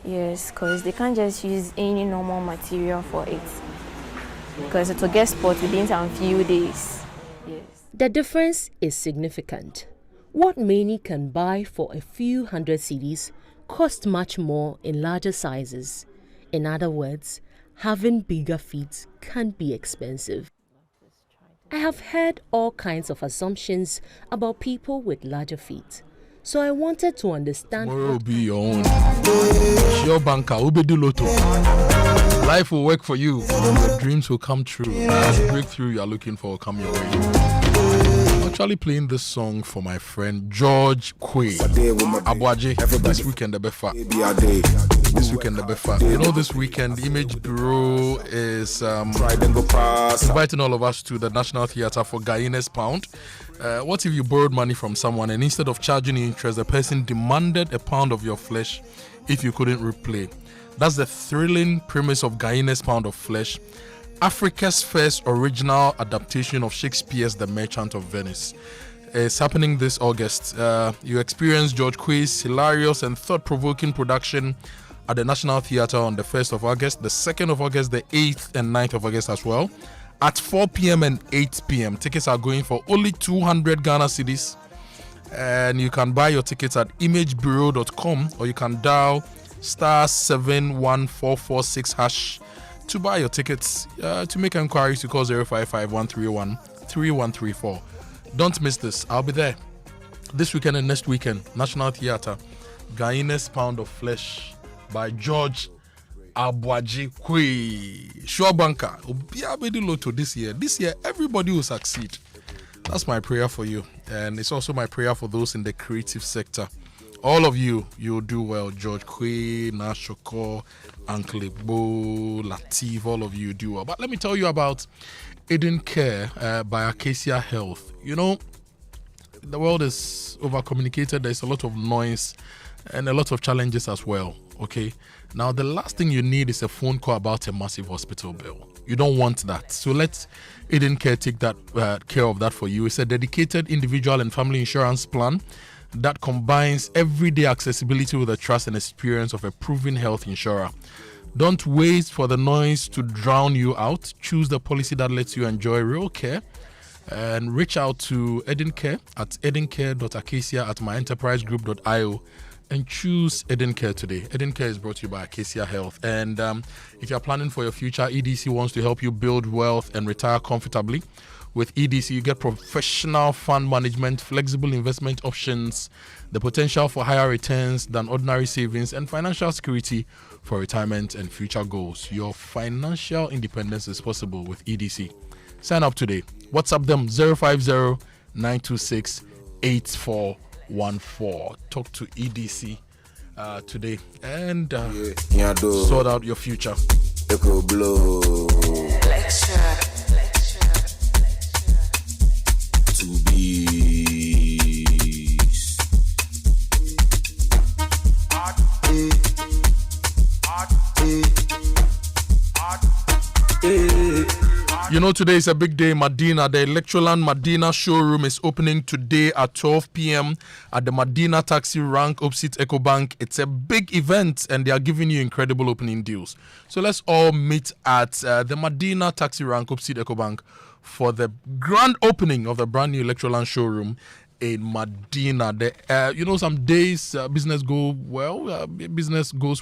Yes, because they can't just use any normal material for it, because it will get spoiled within a few days. Yes. The difference is significant. What many can buy for a few hundred cedis cost much more in larger sizes. In other words, having bigger feet can be expensive. I have heard all kinds of assumptions about people with larger feet, so I wanted to understand. Tomorrow will be your own. Your banker, Ubedu Lotto. Life will work for you. Your dreams will come true. The breakthrough you are looking for will come your way. I'm actually playing this song for my friend George Kwe Abuaji. This weekend, the Befa. This weekend, the Befa. You know, this weekend, the Image Bureau is inviting all of us to the National Theatre for Guinness Pound. What if you borrowed money from someone and instead of charging interest, the person demanded a pound of your flesh if you couldn't repay? That's the thrilling premise of Guinness Pound of Flesh, Africa's first original adaptation of Shakespeare's The Merchant of Venice. It's happening this August. You experience George Kwe's hilarious and thought-provoking production at the National Theatre on the 1st of August, the 2nd of August, the 8th and 9th of August as well, at 4 p.m. and 8 p.m. Tickets are going for only 200 Ghana cedis, and you can buy your tickets at imagebureau.com, or you can dial *71446# to buy your tickets. To make inquiries, you call 055-131-3134. Don't miss this. I'll be there this weekend and next weekend. National Theatre, Guinness Pound of Flesh by George Abuaji Kwe. Sure banker. Obiabedi Lotto this year. This year, everybody will succeed. That's my prayer for you. And it's also my prayer for those in the creative sector. All of you, you'll do well. George Kwe, Nashoko, Uncle Ibo, Latif, all of you do well. But let me tell you about Eden Care by Acacia Health. You know, the world is over-communicated. There's a lot of noise and a lot of challenges as well, okay? Now, the last thing you need is a phone call about a massive hospital bill. You don't want that. So let Eden Care take that care of that for you. It's a dedicated individual and family insurance plan that combines everyday accessibility with the trust and experience of a proven health insurer. Don't wait for the noise to drown you out. Choose the policy that lets you enjoy real care, and reach out to Eden Care at edencare.acacia@myenterprisegroup.io and choose Eden Care today. Eden Care is brought to you by Acacia Health. And if you're planning for your future, EDC wants to help you build wealth and retire comfortably. With EDC, you get professional fund management, flexible investment options, the potential for higher returns than ordinary savings, and financial security for retirement and future goals. Your financial independence is possible with EDC. Sign up today. WhatsApp them 050-926-8414. Talk to EDC today and sort out your future. You know, today is a big day. Medina, the Electroland Medina showroom is opening today at 12 p.m. at the Medina Taxi Rank opposite EcoBank. It's a big event and they are giving you incredible opening deals. So let's all meet at the Medina Taxi Rank opposite EcoBank for the grand opening of the brand new Electroland showroom. in Medina. Some days business goes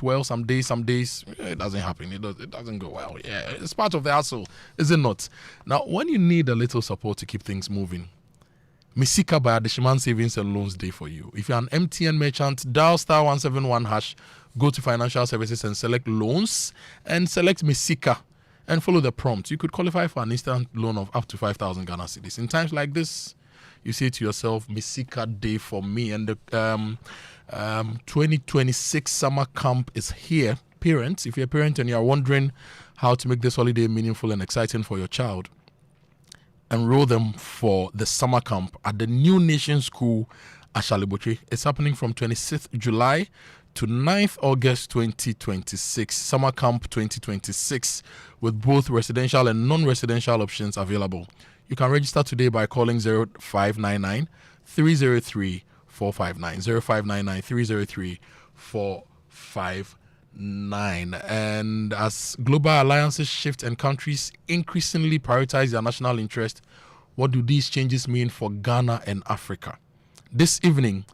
well. Some days it doesn't happen. It doesn't go well. Yeah, it's part of the hustle, is it not? Now, when you need a little support to keep things moving, Misika by Adeshiman Savings and Loans Day for you. If you're an MTN merchant, dial *171#, go to financial services and select loans and select Misika and follow the prompt. You could qualify for an instant loan of up to 5,000 Ghana cedis. In times like this, you say to yourself, Misika Day for me. And the 2026 summer camp is here. Parents, if you're a parent and you're wondering how to make this holiday meaningful and exciting for your child, enroll them for the summer camp at the New Nation School Ashaliboche. It's happening from 26th July to 9th August 2026. Summer Camp 2026 with both residential and non-residential options available. You can register today by calling 0599 303 459. 0599 303 459. And as global alliances shift and countries increasingly prioritize their national interest, what do these changes mean for Ghana and Africa? This evening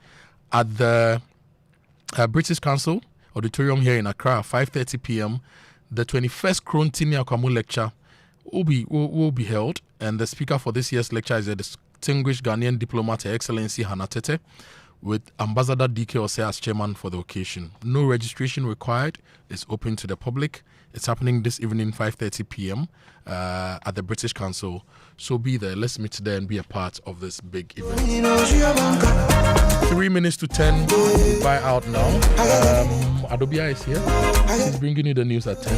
at the British Council Auditorium here in Accra, 5:30 p.m., the 21st Krontini Akwamu lecture will be held, and the speaker for this year's lecture is a distinguished Ghanaian diplomat, Her Excellency Hannah Tete, with Ambassador DK Ose as chairman for the occasion. No registration required. It's open to the public. It's happening this evening, 5:30 p.m. At the British Council. So be there. Let's meet there and be a part of this big event. 3 minutes to 10. Buy out now. Adobia is here. She's bringing you the news at 10.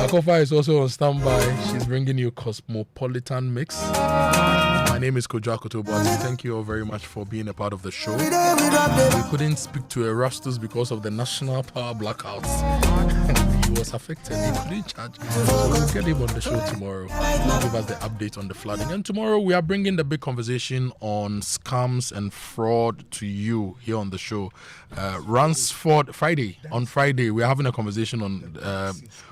Akofa is also on standby. She's bringing you Cosmopolitan Mix. My name is Kojo Akoto. Thank you all very much for being a part of the show. We couldn't speak to Erastus because of the national power blackouts. He was affected. He couldn't charge. So we'll get him on the show tomorrow. He'll give us the update on the flooding. And tomorrow we are bringing the big conversation on scams and fraud to you here on the show. Friday. On Friday, we're having a conversation on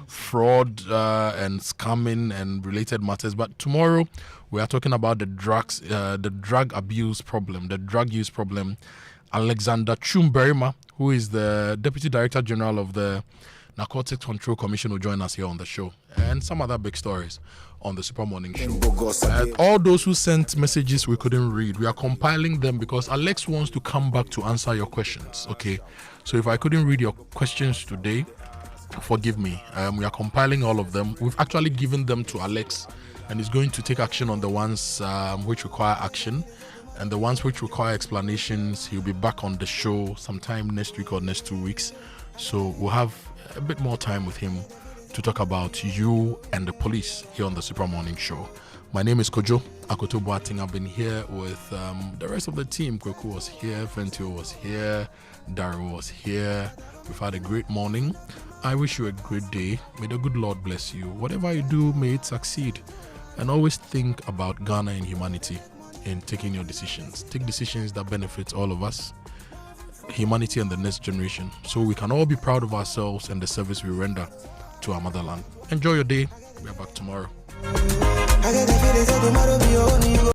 fraud and scamming and related matters. But tomorrow, we are talking about the drug abuse problem, the drug use problem. Alexander Chumberima, who is the Deputy Director General of the Narcotics Control Commission, will join us here on the show, and some other big stories on the Super Morning Show. All those who sent messages we couldn't read, we are compiling them because Alex wants to come back to answer your questions. Okay, so if I couldn't read your questions today, forgive me. We are compiling all of them. We've actually given them to Alex, and he's going to take action on the ones which require action, and the ones which require explanations, he'll be back on the show sometime next week or next 2 weeks. So we'll have a bit more time with him to talk about you and the police here on the Super Morning Show. My name is Kojo Akoto Boateng. I've been here with the rest of the team. Kweku was here, Fentio was here, Daryl was here. We've had a great morning. I wish you a great day. May the good Lord bless you. Whatever you do, may it succeed. And always think about Ghana and humanity in taking your decisions. Take decisions that benefit all of us, humanity and the next generation, so we can all be proud of ourselves and the service we render to our motherland. Enjoy your day. We're back tomorrow.